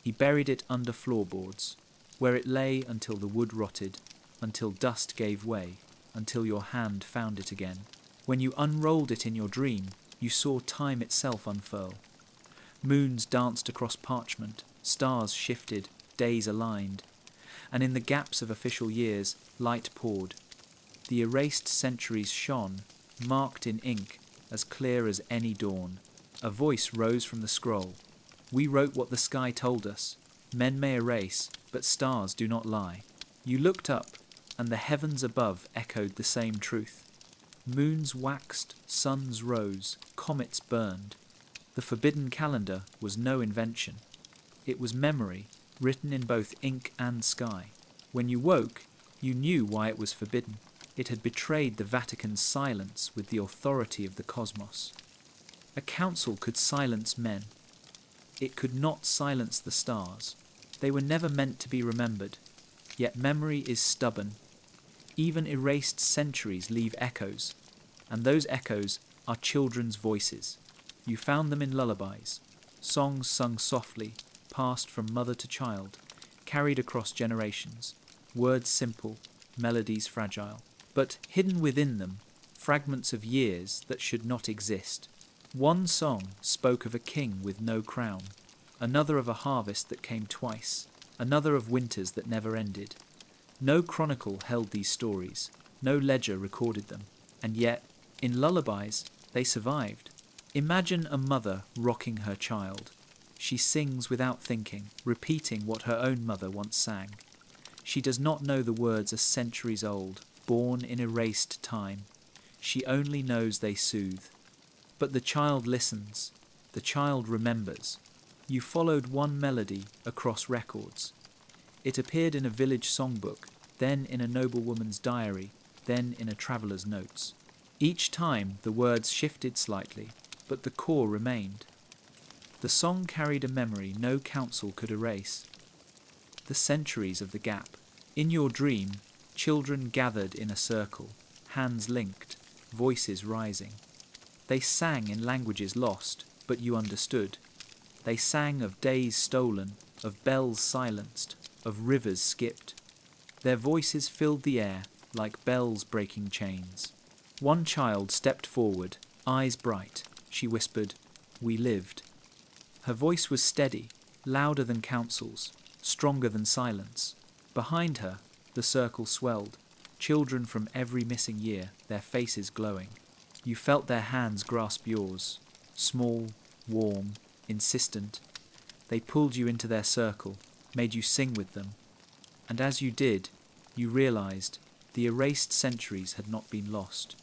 He buried it under floorboards, where it lay until the wood rotted, until dust gave way, until your hand found it again. When you unrolled it in your dream, you saw time itself unfurl. Moons danced across parchment, stars shifted, days aligned, and in the gaps of official years, light poured. The erased centuries shone, marked in ink, as clear as any dawn. A voice rose from the scroll. We wrote what the sky told us. Men may erase, but stars do not lie. You looked up, and the heavens above echoed the same truth. Moons waxed, suns rose, comets burned. The forbidden calendar was no invention. It was memory, written in both ink and sky. When you woke, you knew why it was forbidden. It had betrayed the Vatican's silence with the authority of the cosmos. A council could silence men. It could not silence the stars. They were never meant to be remembered. Yet memory is stubborn. Even erased centuries leave echoes, and those echoes are children's voices. You found them in lullabies, songs sung softly, passed from mother to child, carried across generations, words simple, melodies fragile. But hidden within them, fragments of years that should not exist. One song spoke of a king with no crown, another of a harvest that came twice, another of winters that never ended. No chronicle held these stories, no ledger recorded them, and yet, in lullabies, they survived. Imagine a mother rocking her child. She sings without thinking, repeating what her own mother once sang. She does not know the words are centuries old, born in erased time. She only knows they soothe. But the child listens. The child remembers. You followed one melody across records. It appeared in a village songbook, then in a noblewoman's diary, then in a traveller's notes. Each time the words shifted slightly, but the core remained. The song carried a memory no council could erase. The centuries of the gap. In your dream, children gathered in a circle, hands linked, voices rising. They sang in languages lost, but you understood. They sang of days stolen, of bells silenced, of rivers skipped. Their voices filled the air like bells breaking chains. One child stepped forward, eyes bright. She whispered, "We lived." Her voice was steady, louder than councils, stronger than silence. Behind her, the circle swelled, children from every missing year, their faces glowing. You felt their hands grasp yours, small, warm, insistent. They pulled you into their circle, made you sing with them. And as you did, you realized the erased centuries had not been lost.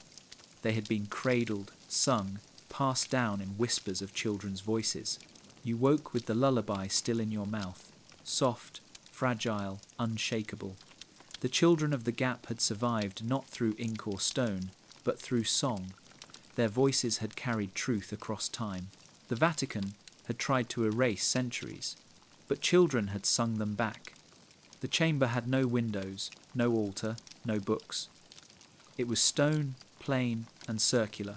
They had been cradled, sung, passed down in whispers of children's voices. You woke with the lullaby still in your mouth, soft, fragile, unshakable. The children of the gap had survived not through ink or stone, but through song. Their voices had carried truth across time. The Vatican had tried to erase centuries, but children had sung them back. The chamber had no windows, no altar, no books. It was stone, plain, and circular,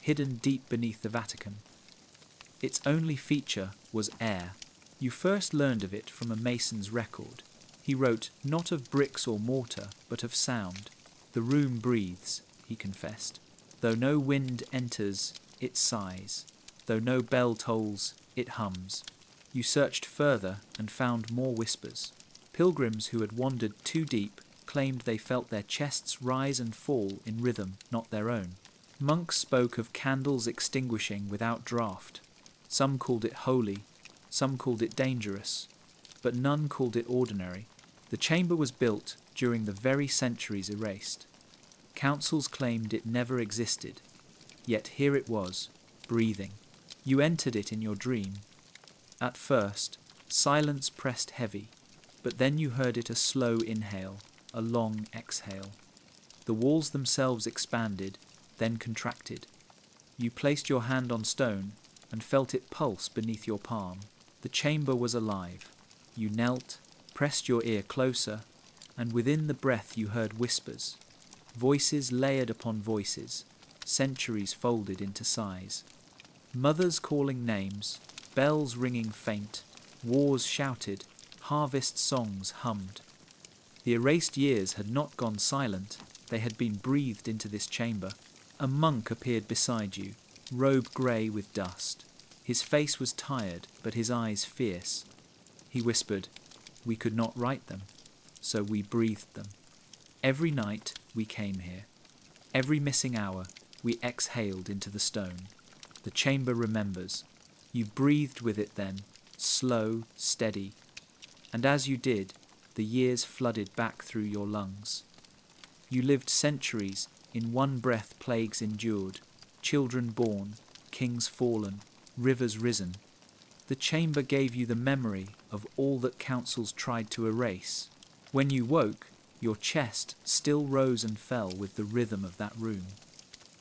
hidden deep beneath the Vatican. Its only feature was air. You first learned of it from a mason's record. He wrote not of bricks or mortar, but of sound. The room breathes, he confessed. Though no wind enters, it sighs. Though no bell tolls, it hums. You searched further and found more whispers. Pilgrims who had wandered too deep claimed they felt their chests rise and fall in rhythm not their own. Monks spoke of candles extinguishing without draught. Some called it holy, some called it dangerous, but none called it ordinary. The chamber was built during the very centuries erased. Councils claimed it never existed, yet here it was, breathing. You entered it in your dream. At first, silence pressed heavy, but then you heard it a slow inhale, a long exhale. The walls themselves expanded, then contracted. You placed your hand on stone and felt it pulse beneath your palm. The chamber was alive. You knelt, pressed your ear closer, and within the breath you heard whispers. Voices layered upon voices, centuries folded into sighs. Mothers calling names, bells ringing faint, wars shouted, harvest songs hummed. The erased years had not gone silent, they had been breathed into this chamber. A monk appeared beside you, robe grey with dust. His face was tired, but his eyes fierce. He whispered, "We could not write them, so we breathed them. Every night we came here. Every missing hour we exhaled into the stone. The chamber remembers. You breathed with it then, slow, steady. And as you did, the years flooded back through your lungs. You lived centuries, in one breath plagues endured, children born, kings fallen, rivers risen. The chamber gave you the memory of all that councils tried to erase. When you woke, your chest still rose and fell with the rhythm of that room.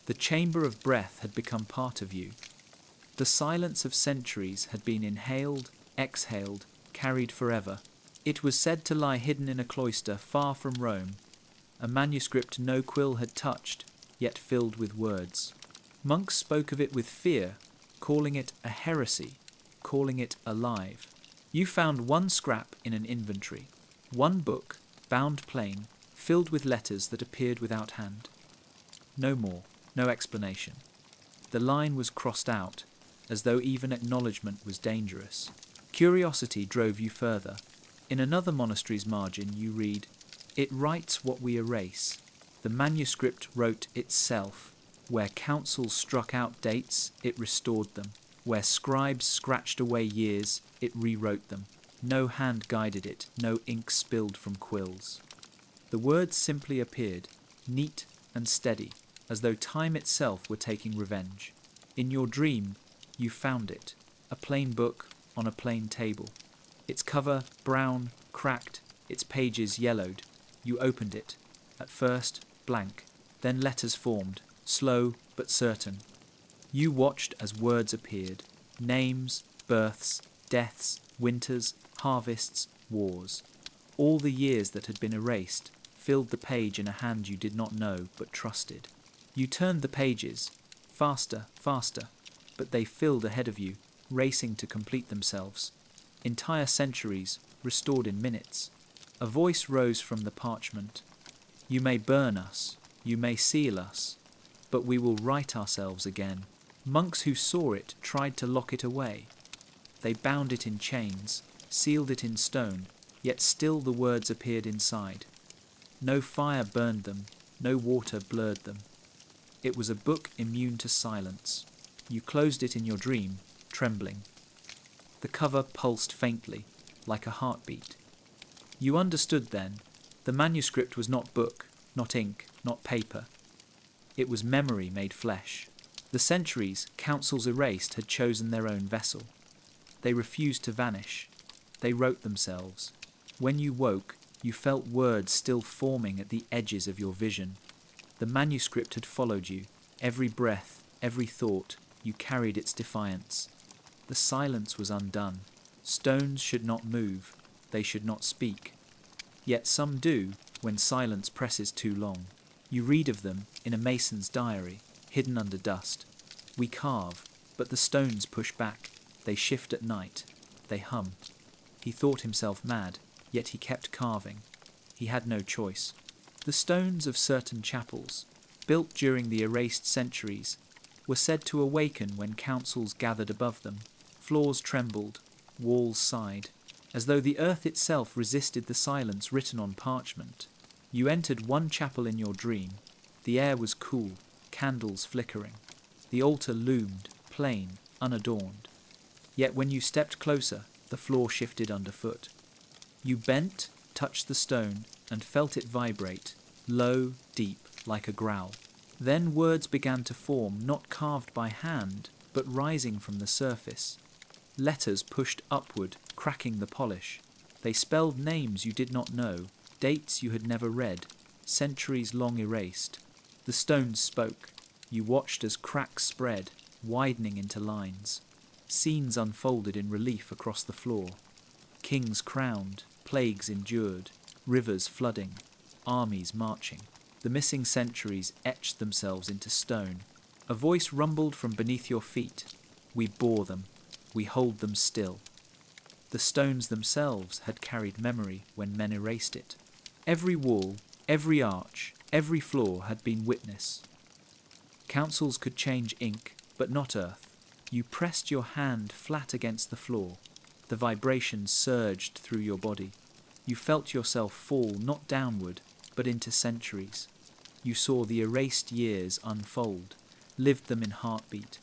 The chamber of breath had become part of you. The silence of centuries had been inhaled, exhaled, carried forever. It was said to lie hidden in a cloister far from Rome, a manuscript no quill had touched, yet filled with words. Monks spoke of it with fear, calling it a heresy, calling it alive. You found one scrap in an inventory, one book, bound plain, filled with letters that appeared without hand. No more, no explanation. The line was crossed out, as though even acknowledgement was dangerous. Curiosity drove you further. In another monastery's margin you read, "It writes what we erase. The manuscript wrote itself. Where councils struck out dates, it restored them. Where scribes scratched away years, it rewrote them. No hand guided it, no ink spilled from quills." The words simply appeared, neat and steady, as though time itself were taking revenge. In your dream, you found it, a plain book on a plain table. Its cover brown, cracked, its pages yellowed. You opened it, at first blank, then letters formed, slow but certain. You watched as words appeared, names, births, deaths, winters, harvests, wars. All the years that had been erased filled the page in a hand you did not know but trusted. You turned the pages, faster, faster, but they filled ahead of you, racing to complete themselves. Entire centuries restored in minutes. A voice rose from the parchment. "You may burn us, you may seal us, but we will write ourselves again." Monks who saw it tried to lock it away. They bound it in chains, sealed it in stone, yet still the words appeared inside. No fire burned them, no water blurred them. It was a book immune to silence. You closed it in your dream, trembling. The cover pulsed faintly, like a heartbeat. You understood then, the manuscript was not book, not ink, not paper. It was memory made flesh. The centuries councils erased had chosen their own vessel. They refused to vanish. They wrote themselves. When you woke, you felt words still forming at the edges of your vision. The manuscript had followed you. Every breath, every thought, you carried its defiance. The silence was undone. Stones should not move. They should not speak. Yet some do, when silence presses too long. You read of them in a mason's diary, hidden under dust. We carve, but the stones push back. They shift at night. They hum. He thought himself mad, yet he kept carving. He had no choice. The stones of certain chapels, built during the erased centuries, were said to awaken when councils gathered above them. Floors trembled, walls sighed, as though the earth itself resisted the silence written on parchment. You entered one chapel in your dream. The air was cool, candles flickering. The altar loomed, plain, unadorned. Yet when you stepped closer, the floor shifted underfoot. You bent, touched the stone, and felt it vibrate, low, deep, like a growl. Then words began to form, not carved by hand, but rising from the surface. Letters pushed upward, cracking the polish. They spelled names you did not know, dates you had never read, centuries long erased. The stones spoke. You watched as cracks spread, widening into lines. Scenes unfolded in relief across the floor. Kings crowned, plagues endured, rivers flooding, armies marching. The missing centuries etched themselves into stone. A voice rumbled from beneath your feet. We bore them. We hold them still. The stones themselves had carried memory when men erased it. Every wall, every arch, every floor had been witness. Councils could change ink, but not earth. You pressed your hand flat against the floor. The vibration surged through your body. You felt yourself fall not downward, but into centuries. You saw the erased years unfold, lived them in heartbeat.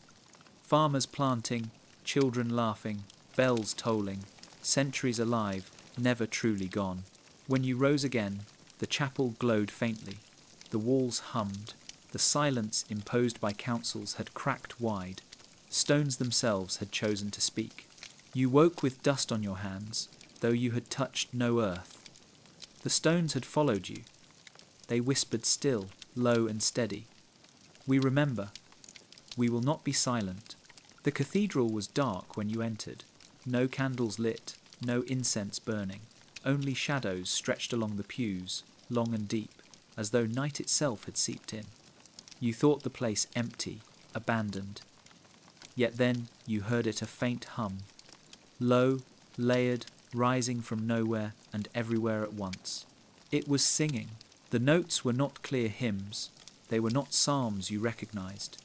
Farmers planting, children laughing, bells tolling, centuries alive, never truly gone. When you rose again, the chapel glowed faintly. The walls hummed. The silence imposed by councils had cracked wide. Stones themselves had chosen to speak. You woke with dust on your hands, though you had touched no earth. The stones had followed you. They whispered still, low and steady. We remember. We will not be silent. The cathedral was dark when you entered. No candles lit, no incense burning. Only shadows stretched along the pews, long and deep, as though night itself had seeped in. You thought the place empty, abandoned. Yet then you heard it a faint hum. Low, layered, rising from nowhere and everywhere at once. It was singing. The notes were not clear hymns. They were not psalms you recognized.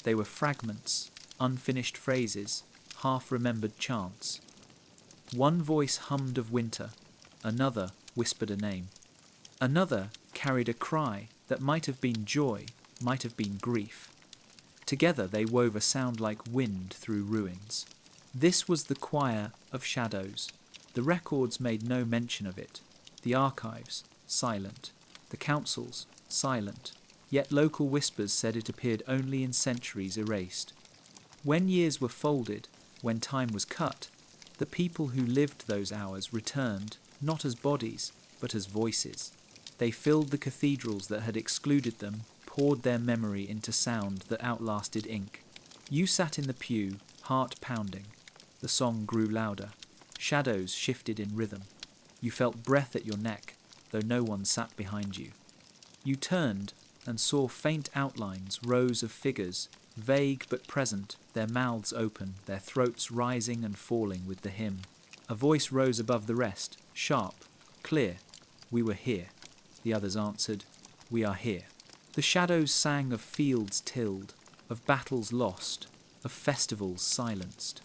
They were fragments, unfinished phrases, half-remembered chants. One voice hummed of winter. Another whispered a name. Another carried a cry that might have been joy, might have been grief. Together they wove a sound like wind through ruins. This was the choir of shadows. The records made no mention of it. The archives, silent. The councils, silent. Yet local whispers said it appeared only in centuries erased. When years were folded, when time was cut, the people who lived those hours returned, not as bodies, but as voices. They filled the cathedrals that had excluded them, poured their memory into sound that outlasted ink. You sat in the pew, heart pounding. The song grew louder. Shadows shifted in rhythm. You felt breath at your neck, though no one sat behind you. You turned and saw faint outlines, rows of figures, vague but present, their mouths open, their throats rising and falling with the hymn. A voice rose above the rest, sharp, clear. We were here. The others answered, we are here. The shadows sang of fields tilled, of battles lost, of festivals silenced.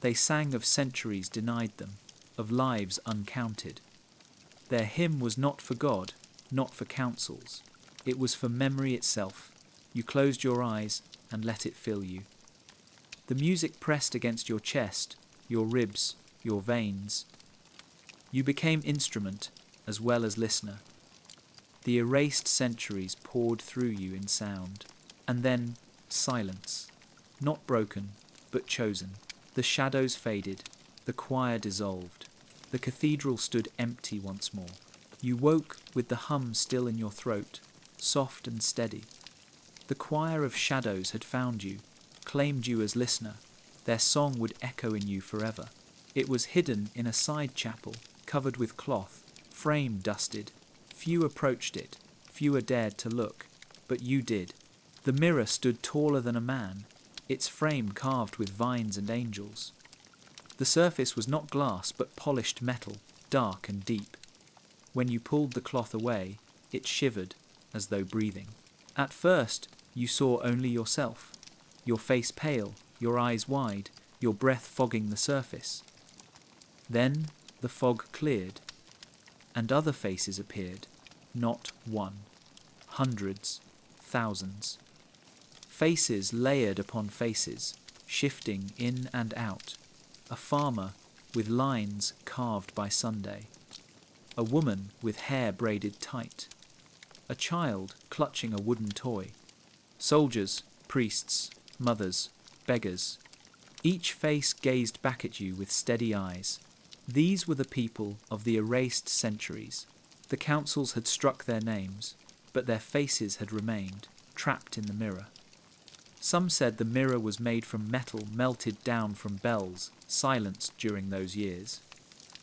They sang of centuries denied them, of lives uncounted. Their hymn was not for God, not for councils. It was for memory itself. You closed your eyes and let it fill you. The music pressed against your chest, your ribs, your veins. You became instrument as well as listener. The erased centuries poured through you in sound. And then silence, not broken, but chosen. The shadows faded, the choir dissolved. The cathedral stood empty once more. You woke with the hum still in your throat, soft and steady. The choir of shadows had found you, claimed you as listener. Their song would echo in you forever. It was hidden in a side chapel, covered with cloth, frame dusted. Few approached it, fewer dared to look, but you did. The mirror stood taller than a man, its frame carved with vines and angels. The surface was not glass but polished metal, dark and deep. When you pulled the cloth away, it shivered, as though breathing. At first, you saw only yourself, your face pale, your eyes wide, your breath fogging the surface. Then the fog cleared, and other faces appeared, not one, hundreds, thousands. Faces layered upon faces, shifting in and out. A farmer with lines carved by Sunday. A woman with hair braided tight. A child clutching a wooden toy. Soldiers, priests, mothers, beggars. Each face gazed back at you with steady eyes. These were the people of the erased centuries. The councils had struck their names, but their faces had remained, trapped in the mirror. Some said the mirror was made from metal melted down from bells, silenced during those years.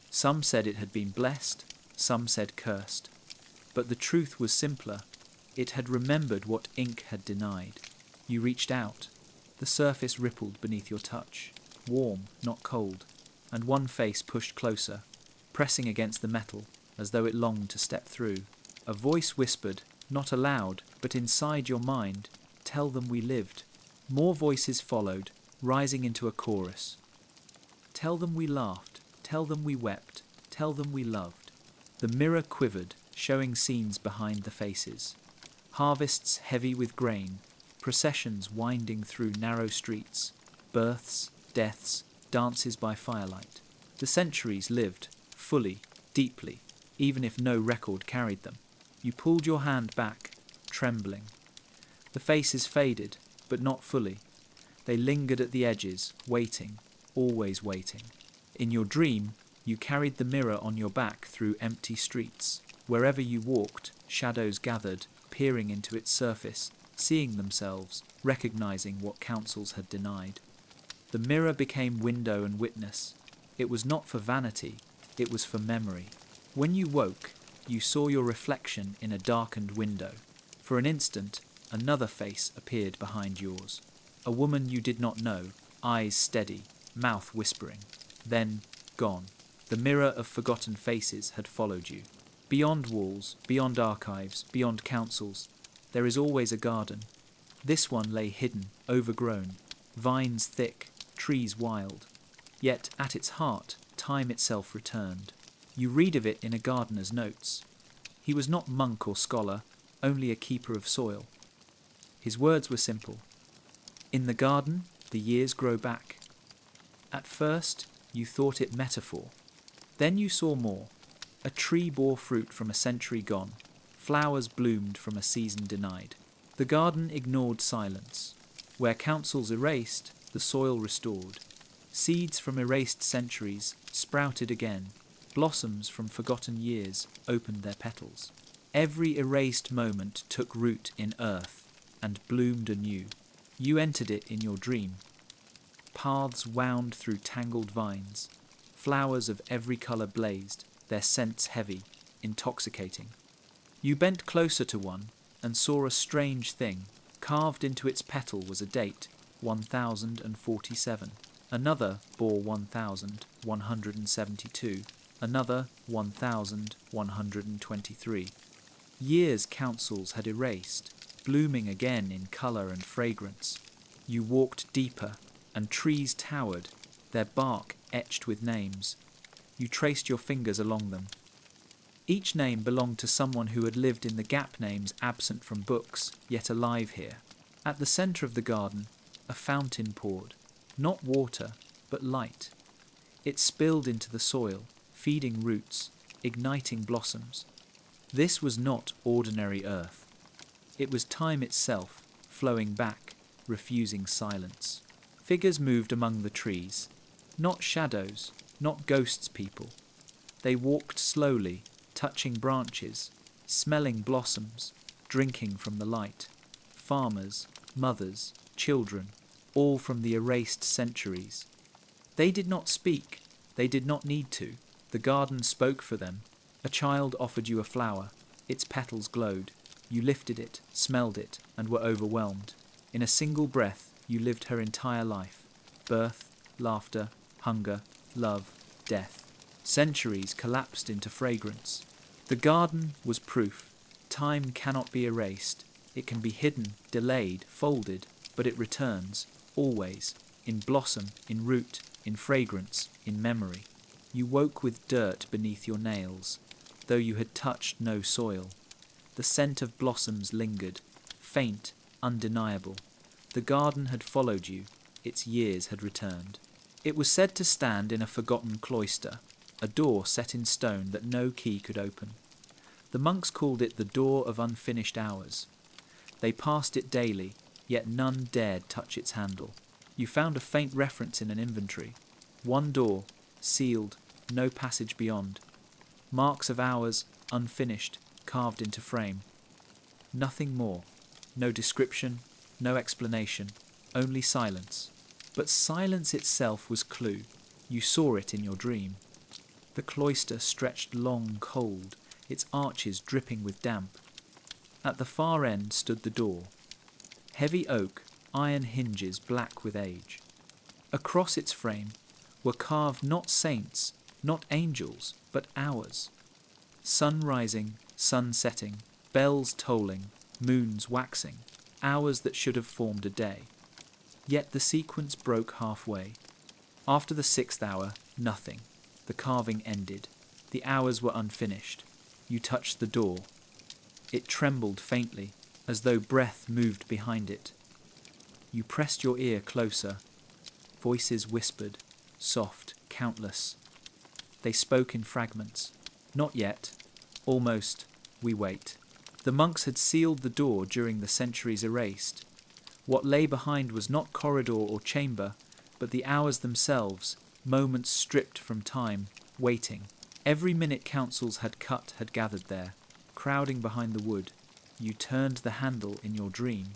Some said it had been blessed, some said cursed. But the truth was simpler. It had remembered what ink had denied. You reached out. The surface rippled beneath your touch, warm, not cold, and one face pushed closer, pressing against the metal as though it longed to step through. A voice whispered, not aloud, but inside your mind, "Tell them we lived." More voices followed, rising into a chorus. Tell them we laughed, tell them we wept, tell them we loved. The mirror quivered, showing scenes behind the faces. Harvests heavy with grain, processions winding through narrow streets, births, deaths, dances by firelight. The centuries lived, fully, deeply, even if no record carried them. You pulled your hand back, trembling. The faces faded, but not fully. They lingered at the edges, waiting, always waiting. In your dream, you carried the mirror on your back through empty streets. Wherever you walked, shadows gathered, peering into its surface, seeing themselves, recognizing what councils had denied. The mirror became window and witness. It was not for vanity, it was for memory. When you woke, you saw your reflection in a darkened window. For an instant, another face appeared behind yours. A woman you did not know, eyes steady, mouth whispering. Then, gone. The mirror of forgotten faces had followed you. Beyond walls, beyond archives, beyond councils, there is always a garden. This one lay hidden, overgrown, vines thick, trees wild. Yet at its heart, time itself returned. You read of it in a gardener's notes. He was not monk or scholar, only a keeper of soil. His words were simple. In the garden, the years grow back. At first, you thought it metaphor. Then you saw more. A tree bore fruit from a century gone. Flowers bloomed from a season denied. The garden ignored silence. Where councils erased, the soil restored. Seeds from erased centuries sprouted again. Blossoms from forgotten years opened their petals. Every erased moment took root in earth and bloomed anew. You entered it in your dream. Paths wound through tangled vines. Flowers of every colour blazed, their scents heavy, intoxicating. You bent closer to one and saw a strange thing. Carved into its petal was a date, 1047. Another bore 1172. Another 1123. Years councils had erased, blooming again in colour and fragrance. You walked deeper, and trees towered, their bark etched with names. You traced your fingers along them. Each name belonged to someone who had lived in the gap names absent from books, yet alive here. At the centre of the garden, a fountain poured, not water, but light. It spilled into the soil, feeding roots, igniting blossoms. This was not ordinary earth. It was time itself, flowing back, refusing silence. Figures moved among the trees, Not shadows, not ghosts people. They walked slowly, touching branches, smelling blossoms, drinking from the light. Farmers, mothers, children, all from the erased centuries. They did not speak. They did not need to. The garden spoke for them. A child offered you a flower. Its petals glowed. You lifted it, smelled it, and were overwhelmed. In a single breath, you lived her entire life. Birth, laughter, hunger, love, death. Centuries collapsed into fragrance. The garden was proof. Time cannot be erased. It can be hidden, delayed, folded, but it returns, always, in blossom, in root, in fragrance, in memory. You woke with dirt beneath your nails, though you had touched no soil. The scent of blossoms lingered, faint, undeniable. The garden had followed you, its years had returned. It was said to stand in a forgotten cloister, a door set in stone that no key could open. The monks called it the door of unfinished hours. They passed it daily, yet none dared touch its handle. You found a faint reference in an inventory. One door, sealed, no passage beyond. Marks of hours, unfinished, carved into frame. Nothing more. No description, no explanation, only silence. But silence itself was clue. You saw it in your dream. The cloister stretched long, cold, its arches dripping with damp. At the far end stood the door. Heavy oak, iron hinges black with age. Across its frame were carved not saints, not angels, but hours. Sun rising, sun setting, bells tolling, moons waxing, hours that should have formed a day. Yet the sequence broke halfway. After the 6th hour, nothing. The carving ended. The hours were unfinished. You touched the door. It trembled faintly, as though breath moved behind it. You pressed your ear closer. Voices whispered, soft, countless. They spoke in fragments. Not yet. Almost. We wait. The monks had sealed the door during the centuries erased. What lay behind was not corridor or chamber, but the hours themselves, moments stripped from time, waiting. Every minute councils had cut had gathered there, crowding behind the wood. You turned the handle in your dream.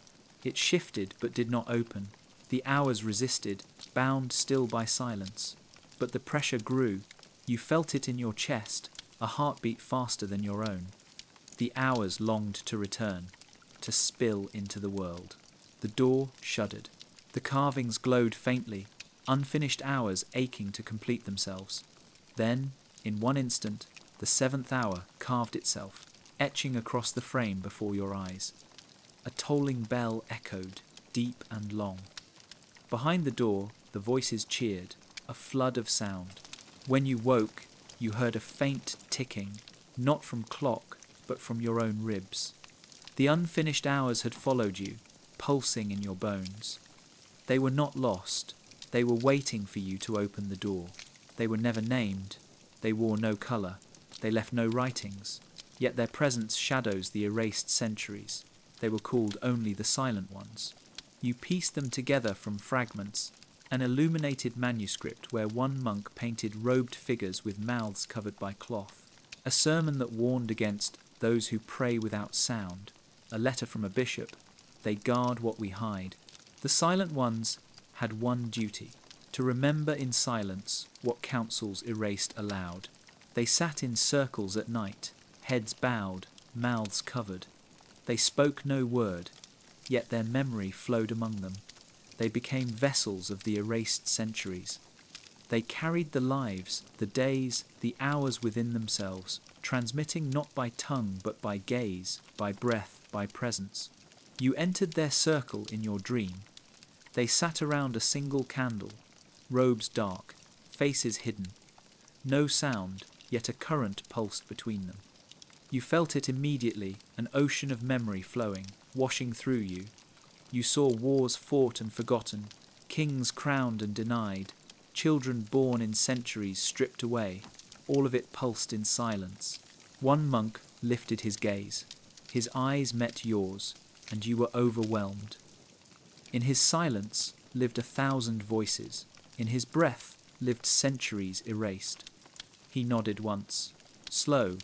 It shifted but did not open. The hours resisted, bound still by silence. But the pressure grew. You felt it in your chest, a heartbeat faster than your own. The hours longed to return, to spill into the world. The door shuddered. The carvings glowed faintly, unfinished hours aching to complete themselves. Then, in one instant, the 7th hour carved itself, etching across the frame before your eyes. A tolling bell echoed, deep and long. Behind the door, the voices cheered, a flood of sound. When you woke, you heard a faint ticking, not from clock, but from your own ribs. The unfinished hours had followed you, pulsing in your bones. They were not lost. They were waiting for you to open the door. They were never named. They wore no colour. They left no writings. Yet their presence shadows the erased centuries. They were called only the silent ones. You pieced them together from fragments, an illuminated manuscript where one monk painted robed figures with mouths covered by cloth, a sermon that warned against those who pray without sound, a letter from a bishop. They guard what we hide. The silent ones had one duty, to remember in silence what councils erased aloud. They sat in circles at night, heads bowed, mouths covered. They spoke no word, yet their memory flowed among them. They became vessels of the erased centuries. They carried the lives, the days, the hours within themselves, transmitting not by tongue but by gaze, by breath, by presence. You entered their circle in your dream. They sat around a single candle, robes dark, faces hidden. No sound, yet a current pulsed between them. You felt it immediately, an ocean of memory flowing, washing through you. You saw wars fought and forgotten, kings crowned and denied, children born in centuries stripped away. All of it pulsed in silence. One monk lifted his gaze. His eyes met yours, and you were overwhelmed. In his silence lived 1,000 voices. In his breath, lived centuries erased. He nodded once, slow,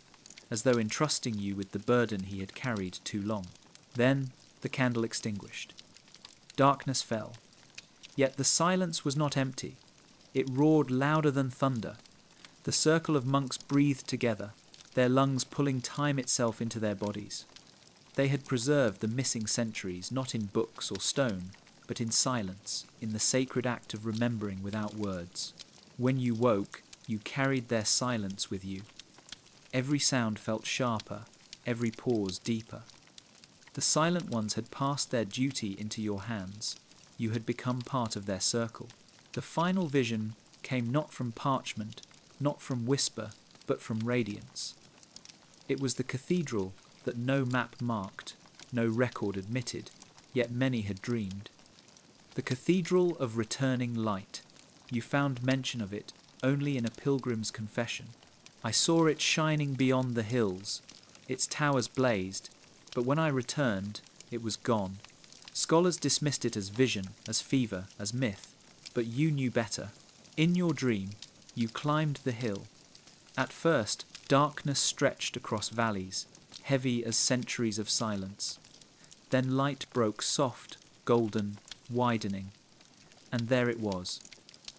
as though entrusting you with the burden he had carried too long. Then the candle extinguished. Darkness fell. Yet the silence was not empty. It roared louder than thunder. The circle of monks breathed together, their lungs pulling time itself into their bodies. They had preserved the missing centuries not in books or stone, but in silence, in the sacred act of remembering without words. When you woke, you carried their silence with you. Every sound felt sharper, every pause deeper. The silent ones had passed their duty into your hands. You had become part of their circle. The final vision came not from parchment, not from whisper, but from radiance. It was the cathedral that no map marked, no record admitted, yet many had dreamed. The Cathedral of Returning Light. You found mention of it only in a pilgrim's confession. I saw it shining beyond the hills. Its towers blazed, but when I returned, it was gone. Scholars dismissed it as vision, as fever, as myth, but you knew better. In your dream, you climbed the hill. At first, darkness stretched across valleys, heavy as centuries of silence. Then light broke soft, golden, widening. And there it was.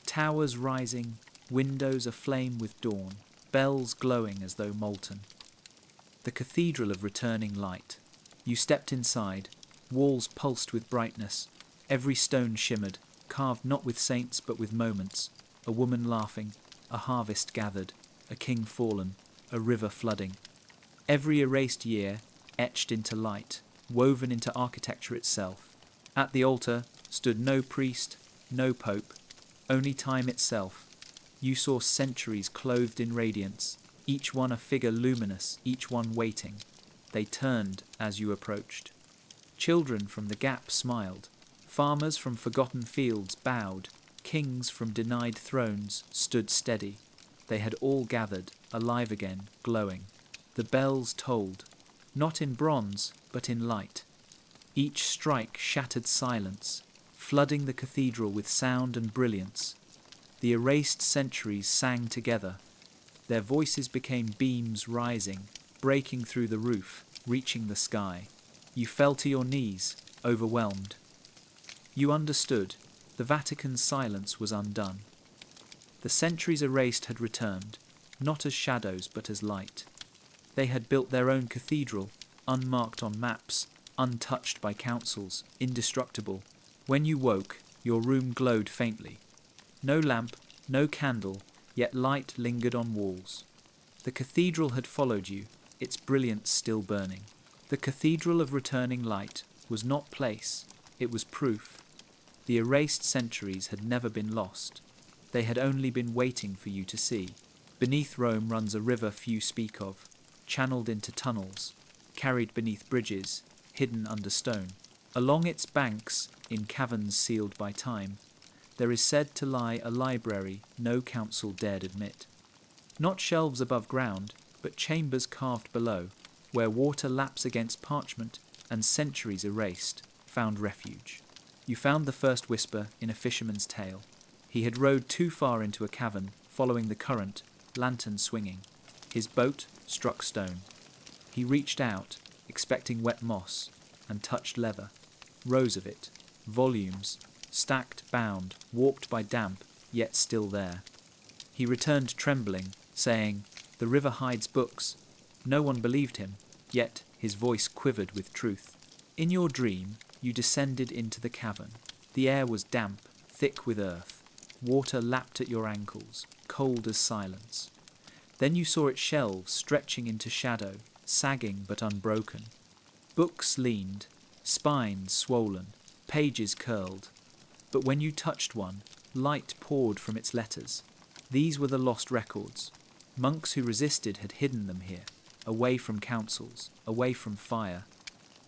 Towers rising, windows aflame with dawn, bells glowing as though molten. The Cathedral of Returning Light. You stepped inside. Walls pulsed with brightness. Every stone shimmered, carved not with saints but with moments. A woman laughing, a harvest gathered, a king fallen, a river flooding. Every erased year etched into light, woven into architecture itself. At the altar stood no priest, no pope, only time itself. You saw centuries clothed in radiance, each one a figure luminous, each one waiting. They turned as you approached. Children from the gap smiled. Farmers from forgotten fields bowed. Kings from denied thrones stood steady. They had all gathered, alive again, glowing. The bells tolled, not in bronze, but in light. Each strike shattered silence, flooding the cathedral with sound and brilliance. The erased centuries sang together. Their voices became beams rising, breaking through the roof, reaching the sky. You fell to your knees, overwhelmed. You understood. The Vatican's silence was undone. The centuries erased had returned, not as shadows but as light. They had built their own cathedral, unmarked on maps, untouched by councils, indestructible. When you woke, your room glowed faintly. No lamp, no candle, yet light lingered on walls. The cathedral had followed you, its brilliance still burning. The Cathedral of Returning Light was not place, it was proof. The erased centuries had never been lost. They had only been waiting for you to see. Beneath Rome runs a river few speak of, channeled into tunnels, carried beneath bridges, hidden under stone. Along its banks, in caverns sealed by time, there is said to lie a library no council dared admit. Not shelves above ground, but chambers carved below, where water laps against parchment and centuries erased, found refuge. You found the first whisper in a fisherman's tale. He had rowed too far into a cavern, following the current, lantern swinging. His boat struck stone. He reached out, expecting wet moss, and touched leather. Rows of it, volumes, stacked, bound, warped by damp, yet still there. He returned trembling, saying, "The river hides books." No one believed him, yet his voice quivered with truth. In your dream, you descended into the cavern. The air was damp, thick with earth. Water lapped at your ankles, cold as silence. Then you saw its shelves stretching into shadow, sagging but unbroken. Books leaned, spines swollen, pages curled. But when you touched one, light poured from its letters. These were the lost records. Monks who resisted had hidden them here, away from councils, away from fire.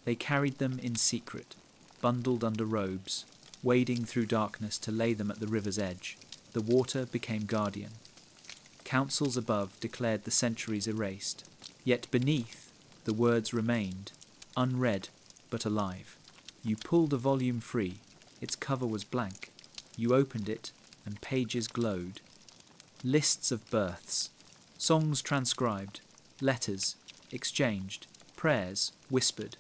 They carried them in secret, bundled under robes, wading through darkness to lay them at the river's edge. The water became guardian. Councils above declared the centuries erased. Yet beneath, the words remained, unread but alive. You pulled a volume free. Its cover was blank. You opened it, and pages glowed. lists of births, songs transcribed, letters exchanged, prayers whispered.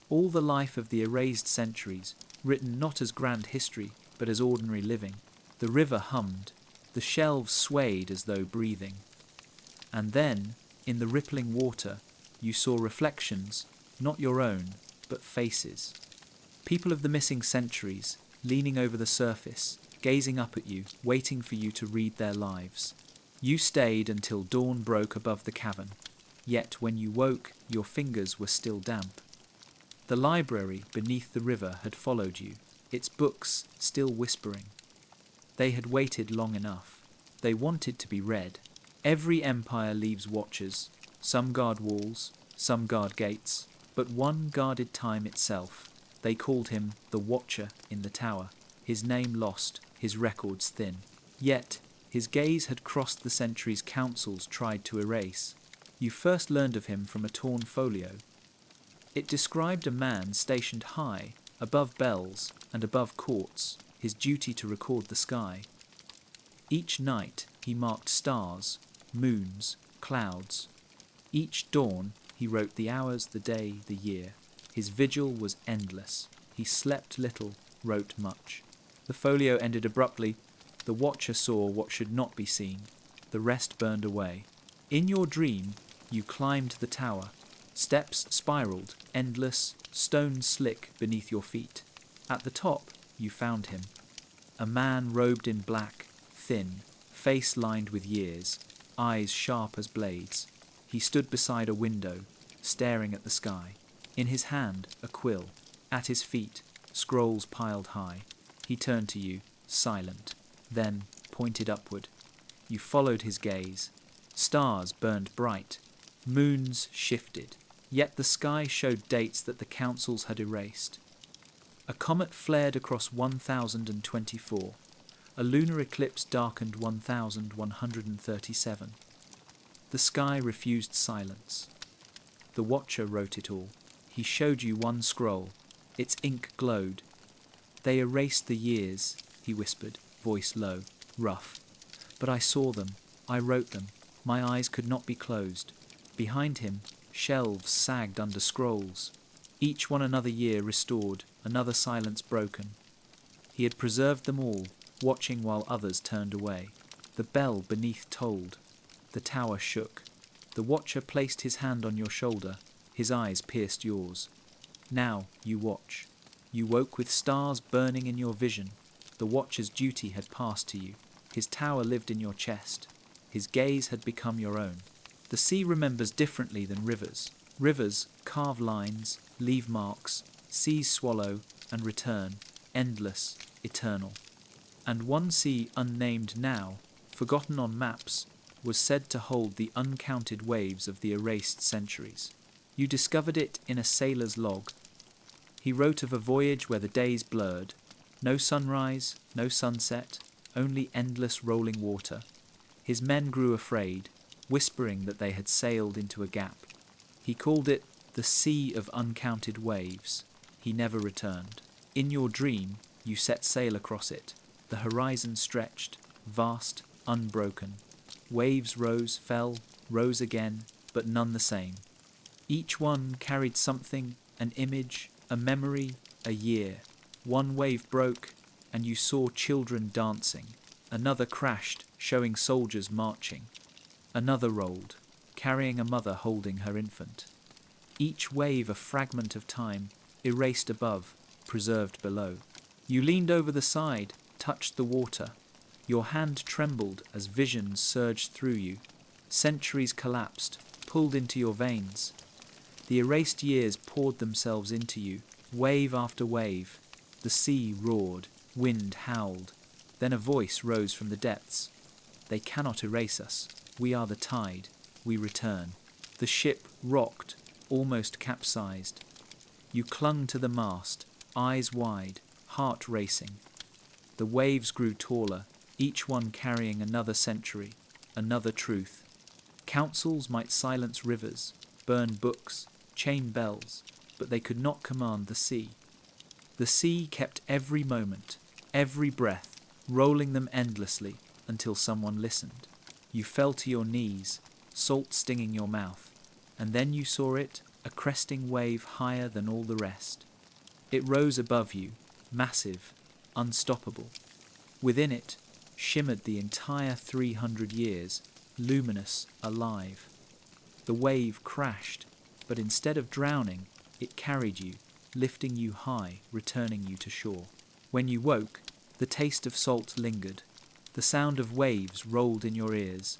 All the life of the erased centuries, written not as grand history, but as ordinary living. The river hummed, the shelves swayed as though breathing. And then, in the rippling water, you saw reflections, not your own, but faces. People of the missing centuries, leaning over the surface, gazing up at you, waiting for you to read their lives. You stayed until dawn broke above the cavern, yet when you woke, your fingers were still damp. The library beneath the river had followed you, its books still whispering. They had waited long enough. They wanted to be read. Every empire leaves watchers. Some guard walls, some guard gates, but one guarded time itself. They called him the Watcher in the Tower, his name lost, his records thin. Yet, his gaze had crossed the centuries councils tried to erase. You first learned of him from a torn folio. It described a man stationed high, above bells and above courts, his duty to record the sky. Each night he marked stars, moons, clouds. Each dawn he wrote the hours, the day, the year. His vigil was endless. He slept little, wrote much. The folio ended abruptly. The watcher saw what should not be seen. The rest burned away. In your dream, you climbed the tower. Steps spiraled, endless, stone slick beneath your feet. At the top, you found him. A man robed in black, thin, face lined with years, eyes sharp as blades. He stood beside a window, staring at the sky. In his hand, a quill. At his feet, scrolls piled high. He turned to you, silent, then pointed upward. You followed his gaze. Stars burned bright. Moons shifted. Yet the sky showed dates that the councils had erased. A comet flared across 1024. A lunar eclipse darkened 1137. The sky refused silence. The Watcher wrote it all. He showed you one scroll. Its ink glowed. They erased the years, he whispered, voice low, rough. But I saw them. I wrote them. My eyes could not be closed. Behind him, shelves sagged under scrolls. Each one another year restored, another silence broken. He had preserved them all, watching while others turned away. The bell beneath tolled. The tower shook. The Watcher placed his hand on your shoulder. His eyes pierced yours. Now you watch. You woke with stars burning in your vision. The Watcher's duty had passed to you. His tower lived in your chest. His gaze had become your own. The sea remembers differently than rivers. Rivers carve lines, leave marks, seas swallow and return, endless, eternal. And one sea unnamed now, forgotten on maps, was said to hold the uncounted waves of the erased centuries. You discovered it in a sailor's log. He wrote of a voyage where the days blurred. No sunrise, no sunset, only endless rolling water. His men grew afraid, whispering that they had sailed into a gap. He called it the Sea of Uncounted Waves. He never returned. In your dream, you set sail across it. The horizon stretched, vast, unbroken. Waves rose, fell, rose again, but none the same. Each one carried something, an image, a memory, a year. One wave broke, and you saw children dancing. Another crashed, showing soldiers marching. Another rolled, carrying a mother holding her infant. Each wave a fragment of time, erased above, preserved below. You leaned over the side, touched the water. Your hand trembled as visions surged through you. Centuries collapsed, pulled into your veins. The erased years poured themselves into you, wave after wave. The sea roared, wind howled. Then a voice rose from the depths. They cannot erase us. We are the tide. We return. The ship rocked, almost capsized. You clung to the mast, eyes wide, heart racing. The waves grew taller, each one carrying another century, another truth. Councils might silence rivers, burn books, chain bells, but they could not command the sea. The sea kept every moment, every breath, rolling them endlessly, until someone listened. You fell to your knees, salt stinging your mouth, and then you saw it, a cresting wave higher than all the rest. It rose above you, massive, unstoppable. Within it shimmered the entire 300 years, luminous, alive. The wave crashed, but instead of drowning, it carried you, lifting you high, returning you to shore. When you woke, the taste of salt lingered. The sound of waves rolled in your ears.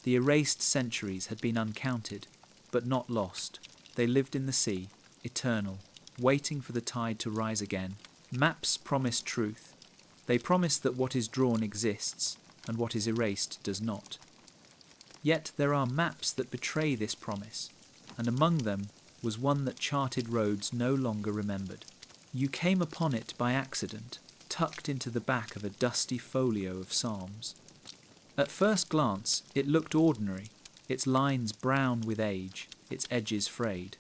The erased centuries had been uncounted, but not lost. They lived in the sea, eternal, waiting for the tide to rise again. Maps promise truth. They promise that what is drawn exists, and what is erased does not. Yet there are maps that betray this promise, and among them was one that charted roads no longer remembered. You came upon it by accident, tucked into the back of a dusty folio of psalms. At first glance, it looked ordinary, its lines brown with age, its edges frayed.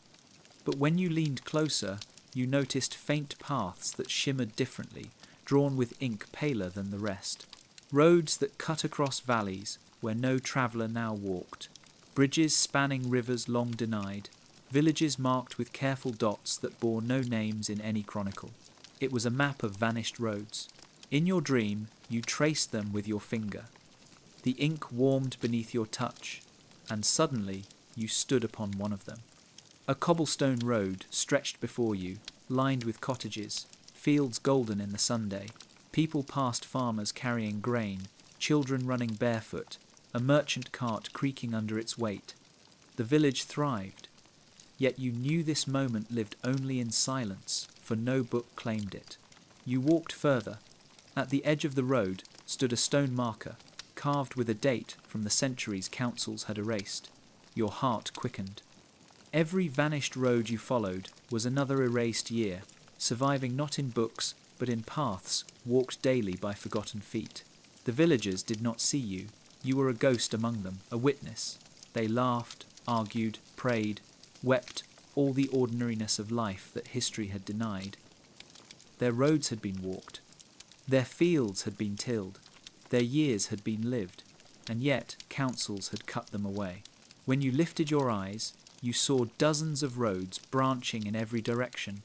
But when you leaned closer, you noticed faint paths that shimmered differently, drawn with ink paler than the rest. Roads that cut across valleys where no traveller now walked. Bridges spanning rivers long denied. Villages marked with careful dots that bore no names in any chronicle. It was a map of vanished roads. In your dream, you traced them with your finger. The ink warmed beneath your touch, and suddenly you stood upon one of them. A cobblestone road stretched before you, lined with cottages, fields golden in the sunday. People passed farmers carrying grain, children running barefoot, a merchant cart creaking under its weight. The village thrived. Yet you knew this moment lived only in silence, for no book claimed it. You walked further. At the edge of the road stood a stone marker, carved with a date from the centuries councils had erased. Your heart quickened. Every vanished road you followed was another erased year, surviving not in books, but in paths walked daily by forgotten feet. The villagers did not see you. You were a ghost among them, a witness. They laughed, argued, prayed, wept all the ordinariness of life that history had denied. Their roads had been walked. Their fields had been tilled. Their years had been lived, and yet councils had cut them away. When you lifted your eyes, you saw dozens of roads branching in every direction,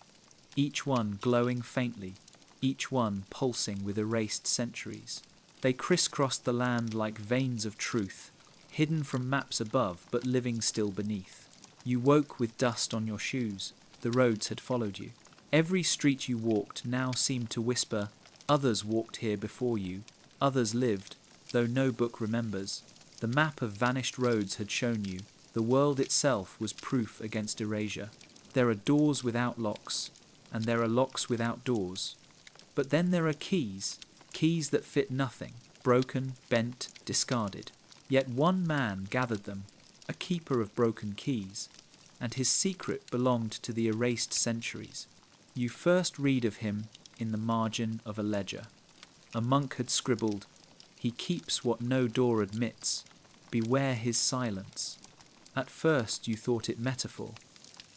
each one glowing faintly, each one pulsing with erased centuries. They crisscrossed the land like veins of truth, hidden from maps above but living still beneath. You woke with dust on your shoes. The roads had followed you. Every street you walked now seemed to whisper, "Others walked here before you. Others lived, though no book remembers." The map of vanished roads had shown you. The world itself was proof against erasure. There are doors without locks, and there are locks without doors. But then there are keys, keys that fit nothing, broken, bent, discarded. Yet one man gathered them, a keeper of broken keys, and his secret belonged to the erased centuries. You first read of him in the margin of a ledger. A monk had scribbled, "He keeps what no door admits. Beware his silence." At first you thought it metaphor,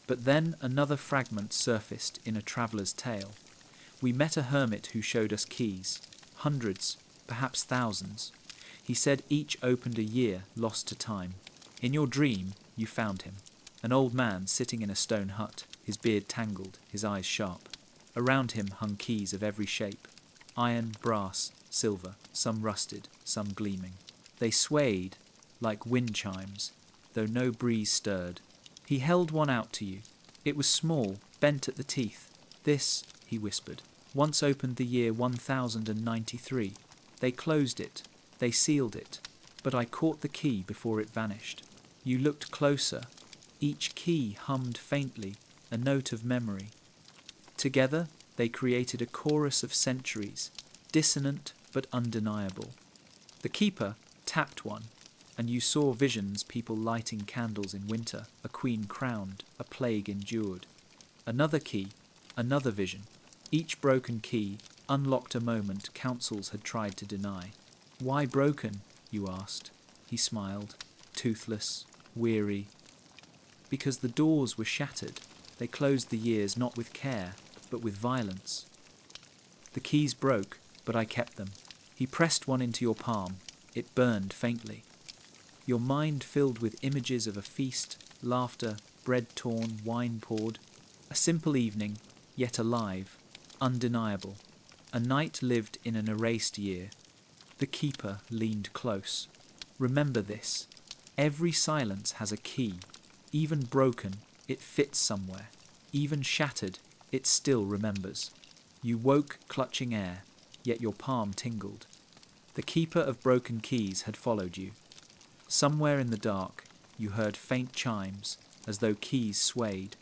but then another fragment surfaced in a traveller's tale. We met a hermit who showed us keys, hundreds, perhaps thousands. He said each opened a year lost to time. In your dream, you found him, an old man sitting in a stone hut, his beard tangled, his eyes sharp. Around him hung keys of every shape, iron, brass, silver, some rusted, some gleaming. They swayed like wind chimes, though no breeze stirred. He held one out to you. It was small, bent at the teeth. "This," he whispered, "once opened the year 1093. They closed it, they sealed it, but I caught the key before it vanished." You looked closer. Each key hummed faintly, a note of memory. Together, they created a chorus of centuries, dissonant but undeniable. The keeper tapped one, and you saw visions, people lighting candles in winter, a queen crowned, a plague endured. Another key, another vision. Each broken key unlocked a moment councils had tried to deny. "Why broken?" you asked. He smiled, toothless, weary. "Because the doors were shattered. They closed the years not with care, but with violence." The keys broke, but I kept them. He pressed one into your palm. it burned faintly. Your mind filled with images of a feast, laughter, bread torn, wine poured. A simple evening, yet alive, undeniable. A night lived in an erased year. The keeper leaned close. Remember this. Every silence has a key. Even broken, it fits somewhere. Even shattered, it still remembers. You woke clutching air, yet your palm tingled. The keeper of broken keys had followed you. Somewhere in the dark, you heard faint chimes, as though keys swayed.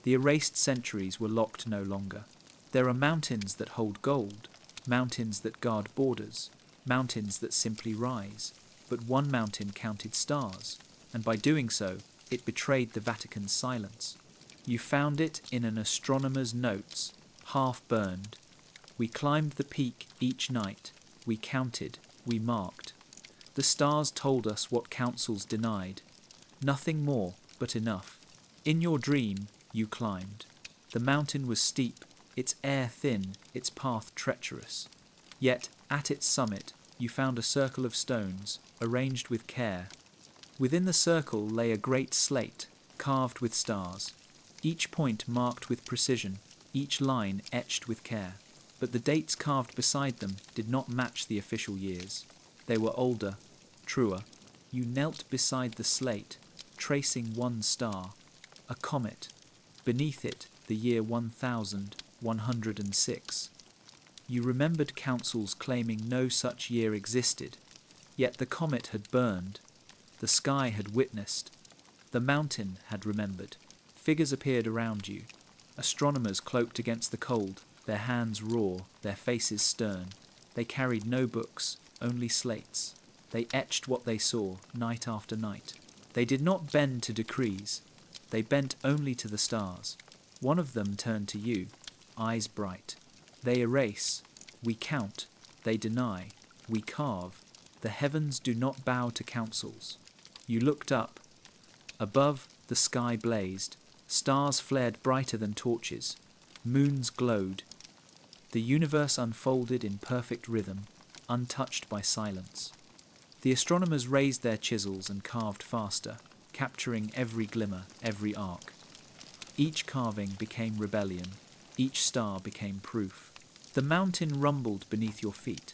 The erased centuries were locked no longer. There are mountains that hold gold, mountains that guard borders, mountains that simply rise. But one mountain counted stars, and by doing so, it betrayed the Vatican's silence. You found it in an astronomer's notes, half burned. We climbed the peak each night. We counted, we marked. The stars told us what councils denied. Nothing more, but enough. In your dream, you climbed. The mountain was steep, its air thin, its path treacherous. Yet, at its summit, you found a circle of stones, arranged with care. Within the circle lay a great slate, carved with stars. Each point marked with precision, each line etched with care. But the dates carved beside them did not match the official years. They were older, truer. You knelt beside the slate, tracing one star, a comet. Beneath it, the year 1106. You remembered councils claiming no such year existed, yet the comet had burned, the sky had witnessed, the mountain had remembered. Figures appeared around you, astronomers cloaked against the cold, their hands raw, their faces stern. They carried no books, only slates. They etched what they saw, night after night. They did not bend to decrees, they bent only to the stars. One of them turned to you, eyes bright. They erase, we count, they deny, we carve. The heavens do not bow to councils. You looked up. Above, the sky blazed. Stars flared brighter than torches. Moons glowed. The universe unfolded in perfect rhythm, untouched by silence. The astronomers raised their chisels and carved faster, capturing every glimmer, every arc. Each carving became rebellion. Each star became proof. The mountain rumbled beneath your feet,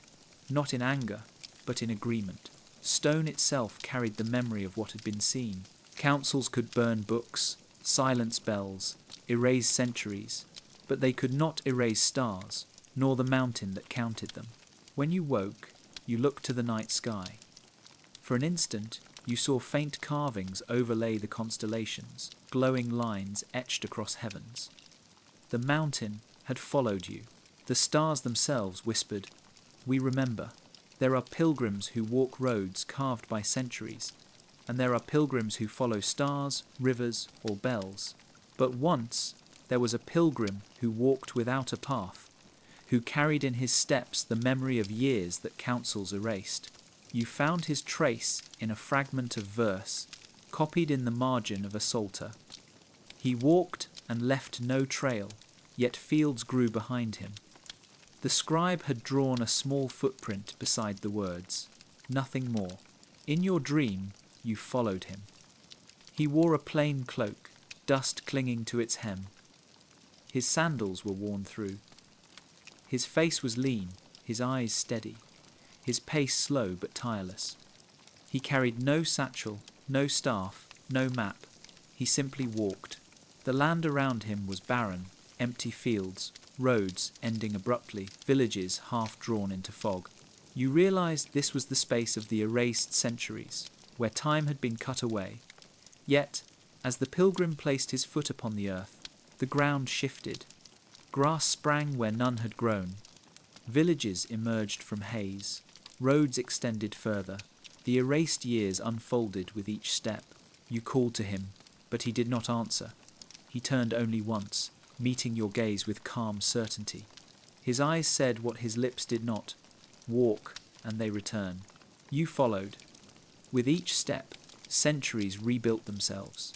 not in anger, but in agreement. Stone itself carried the memory of what had been seen. Councils could burn books, silence bells, erase centuries, but they could not erase stars, nor the mountain that counted them. When you woke, you looked to the night sky. For an instant, you saw faint carvings overlay the constellations, glowing lines etched across heavens. The mountain had followed you. The stars themselves whispered, "We remember." There are pilgrims who walk roads carved by centuries, and there are pilgrims who follow stars, rivers, or bells. But once there was a pilgrim who walked without a path, who carried in his steps the memory of years that councils erased. You found his trace in a fragment of verse, copied in the margin of a psalter. He walked and left no trail, yet fields grew behind him. The scribe had drawn a small footprint beside the words, nothing more. In your dream, you followed him. He wore a plain cloak, dust clinging to its hem. His sandals were worn through. His face was lean, his eyes steady, his pace slow but tireless. He carried no satchel, no staff, no map. He simply walked. The land around him was barren, empty fields, roads ending abruptly, villages half drawn into fog. You realized this was the space of the erased centuries, where time had been cut away. Yet, as the pilgrim placed his foot upon the earth, the ground shifted. Grass sprang where none had grown. Villages emerged from haze. Roads extended further. The erased years unfolded with each step. You called to him, but he did not answer. He turned only once, meeting your gaze with calm certainty. His eyes said what his lips did not. Walk, and they return. You followed. With each step, centuries rebuilt themselves.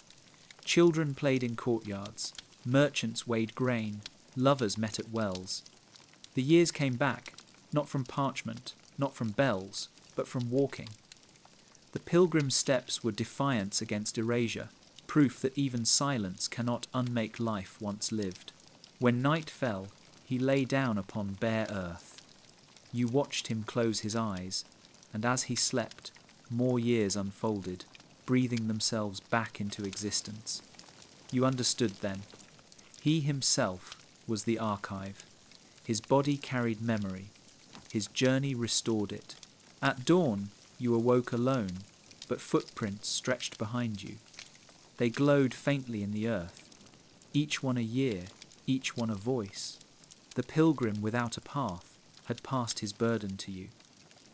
Children played in courtyards. Merchants weighed grain. Lovers met at wells. The years came back, not from parchment, not from bells, but from walking. The pilgrim's steps were defiance against erasure, proof that even silence cannot unmake life once lived. When night fell, he lay down upon bare earth. You watched him close his eyes, and as he slept, more years unfolded, breathing themselves back into existence. You understood then. He himself was the archive. His body carried memory. His journey restored it. At dawn, you awoke alone, but footprints stretched behind you. They glowed faintly in the earth, each one a year, each one a voice. The pilgrim without a path had passed his burden to you.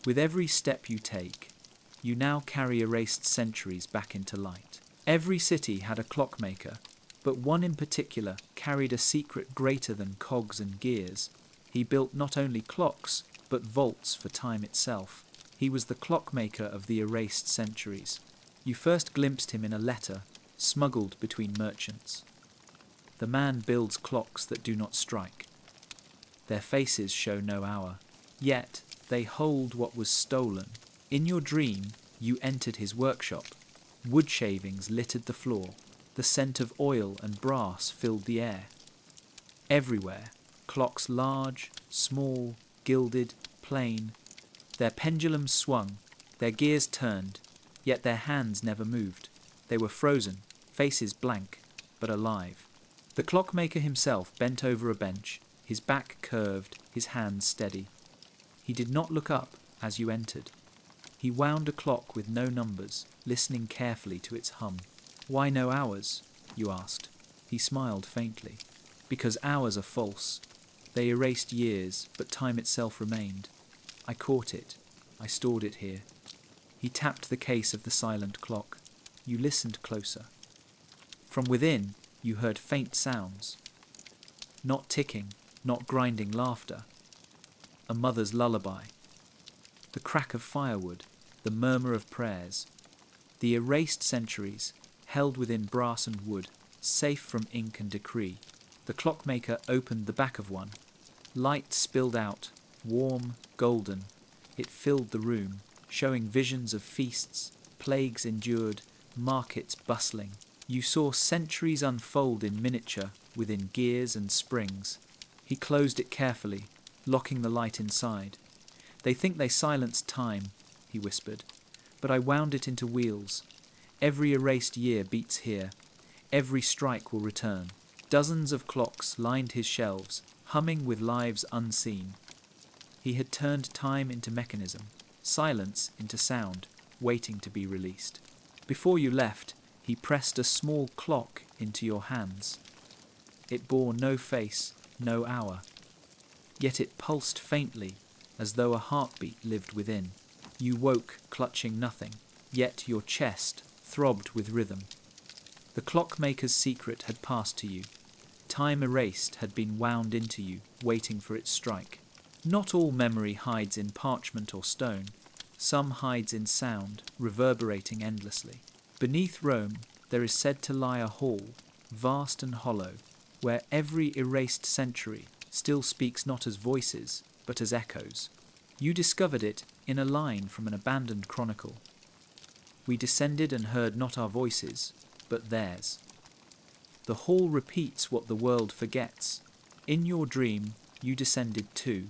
With every step you take, you now carry erased centuries back into light. Every city had a clockmaker, but one in particular carried a secret greater than cogs and gears. He built not only clocks, but vaults for time itself. He was the clockmaker of the erased centuries. You first glimpsed him in a letter, smuggled between merchants. The man builds clocks that do not strike. Their faces show no hour, yet they hold what was stolen. In your dream, you entered his workshop. Wood shavings littered the floor. The scent of oil and brass filled the air. Everywhere, clocks large, small, gilded, plain. Their pendulums swung, their gears turned, yet their hands never moved. They were frozen, faces blank, but alive. The clockmaker himself bent over a bench, his back curved, his hands steady. He did not look up as you entered. He wound a clock with no numbers, listening carefully to its hum. "Why no hours?" you asked. He smiled faintly. "Because hours are false. They erased years, but time itself remained. I caught it. I stored it here." He tapped the case of the silent clock. You listened closer. From within, you heard faint sounds. Not ticking, not grinding laughter. A mother's lullaby. The crack of firewood, the murmur of prayers. The erased centuries, held within brass and wood, safe from ink and decree. The clockmaker opened the back of one. Light spilled out, warm, golden. It filled the room, showing visions of feasts, plagues endured, markets bustling. You saw centuries unfold in miniature within gears and springs. He closed it carefully, locking the light inside. "They think they silenced time," he whispered, "but I wound it into wheels. Every erased year beats here. Every strike will return." Dozens of clocks lined his shelves, humming with lives unseen. He had turned time into mechanism, silence into sound, waiting to be released. Before you left, he pressed a small clock into your hands. It bore no face, no hour. Yet it pulsed faintly, as though a heartbeat lived within. You woke clutching nothing, yet your chest throbbed with rhythm. The clockmaker's secret had passed to you. Time erased had been wound into you, waiting for its strike. Not all memory hides in parchment or stone. Some hides in sound, reverberating endlessly. Beneath Rome, there is said to lie a hall, vast and hollow, where every erased century still speaks not as voices, but as echoes. You discovered it in a line from an abandoned chronicle. "We descended and heard not our voices, but theirs." The hall repeats what the world forgets. In your dream, you descended too.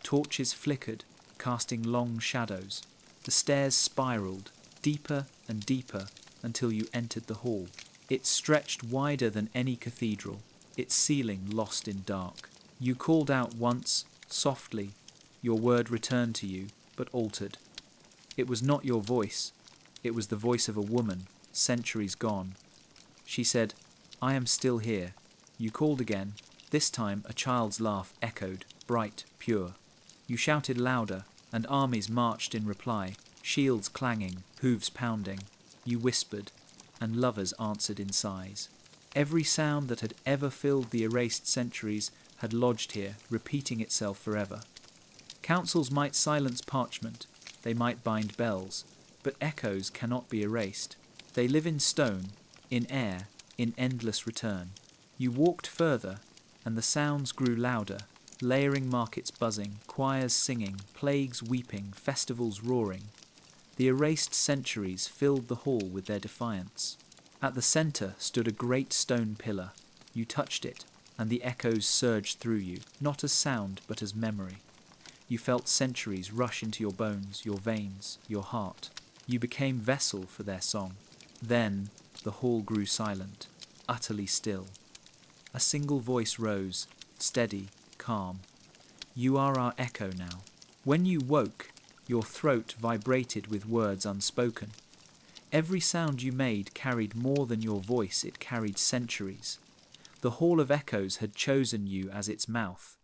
Torches flickered, casting long shadows. The stairs spiraled, deeper and deeper, until you entered the hall. It stretched wider than any cathedral, its ceiling lost in dark. You called out once, softly. Your word returned to you, but altered. It was not your voice. It was the voice of a woman, centuries gone. She said, "I am still here." You called again. This time a child's laugh echoed, bright, pure. You shouted louder, and armies marched in reply, shields clanging, hooves pounding. You whispered, and lovers answered in sighs. Every sound that had ever filled the erased centuries had lodged here, repeating itself forever. Councils might silence parchment, they might bind bells, but echoes cannot be erased. They live in stone, in air, in endless return. You walked further, and the sounds grew louder, Layering markets buzzing, choirs singing, plagues weeping, festivals roaring. The erased centuries filled the hall with their defiance. At the centre stood a great stone pillar. You touched it, and the echoes surged through you, not as sound but as memory. You felt centuries rush into your bones, your veins, your heart. You became vessel for their song. Then the hall grew silent, utterly still. A single voice rose, steady, calm. You are our echo now. When you woke, your throat vibrated with words unspoken. Every sound you made carried more than your voice, it carried centuries. The Hall of Echoes had chosen you as its mouth,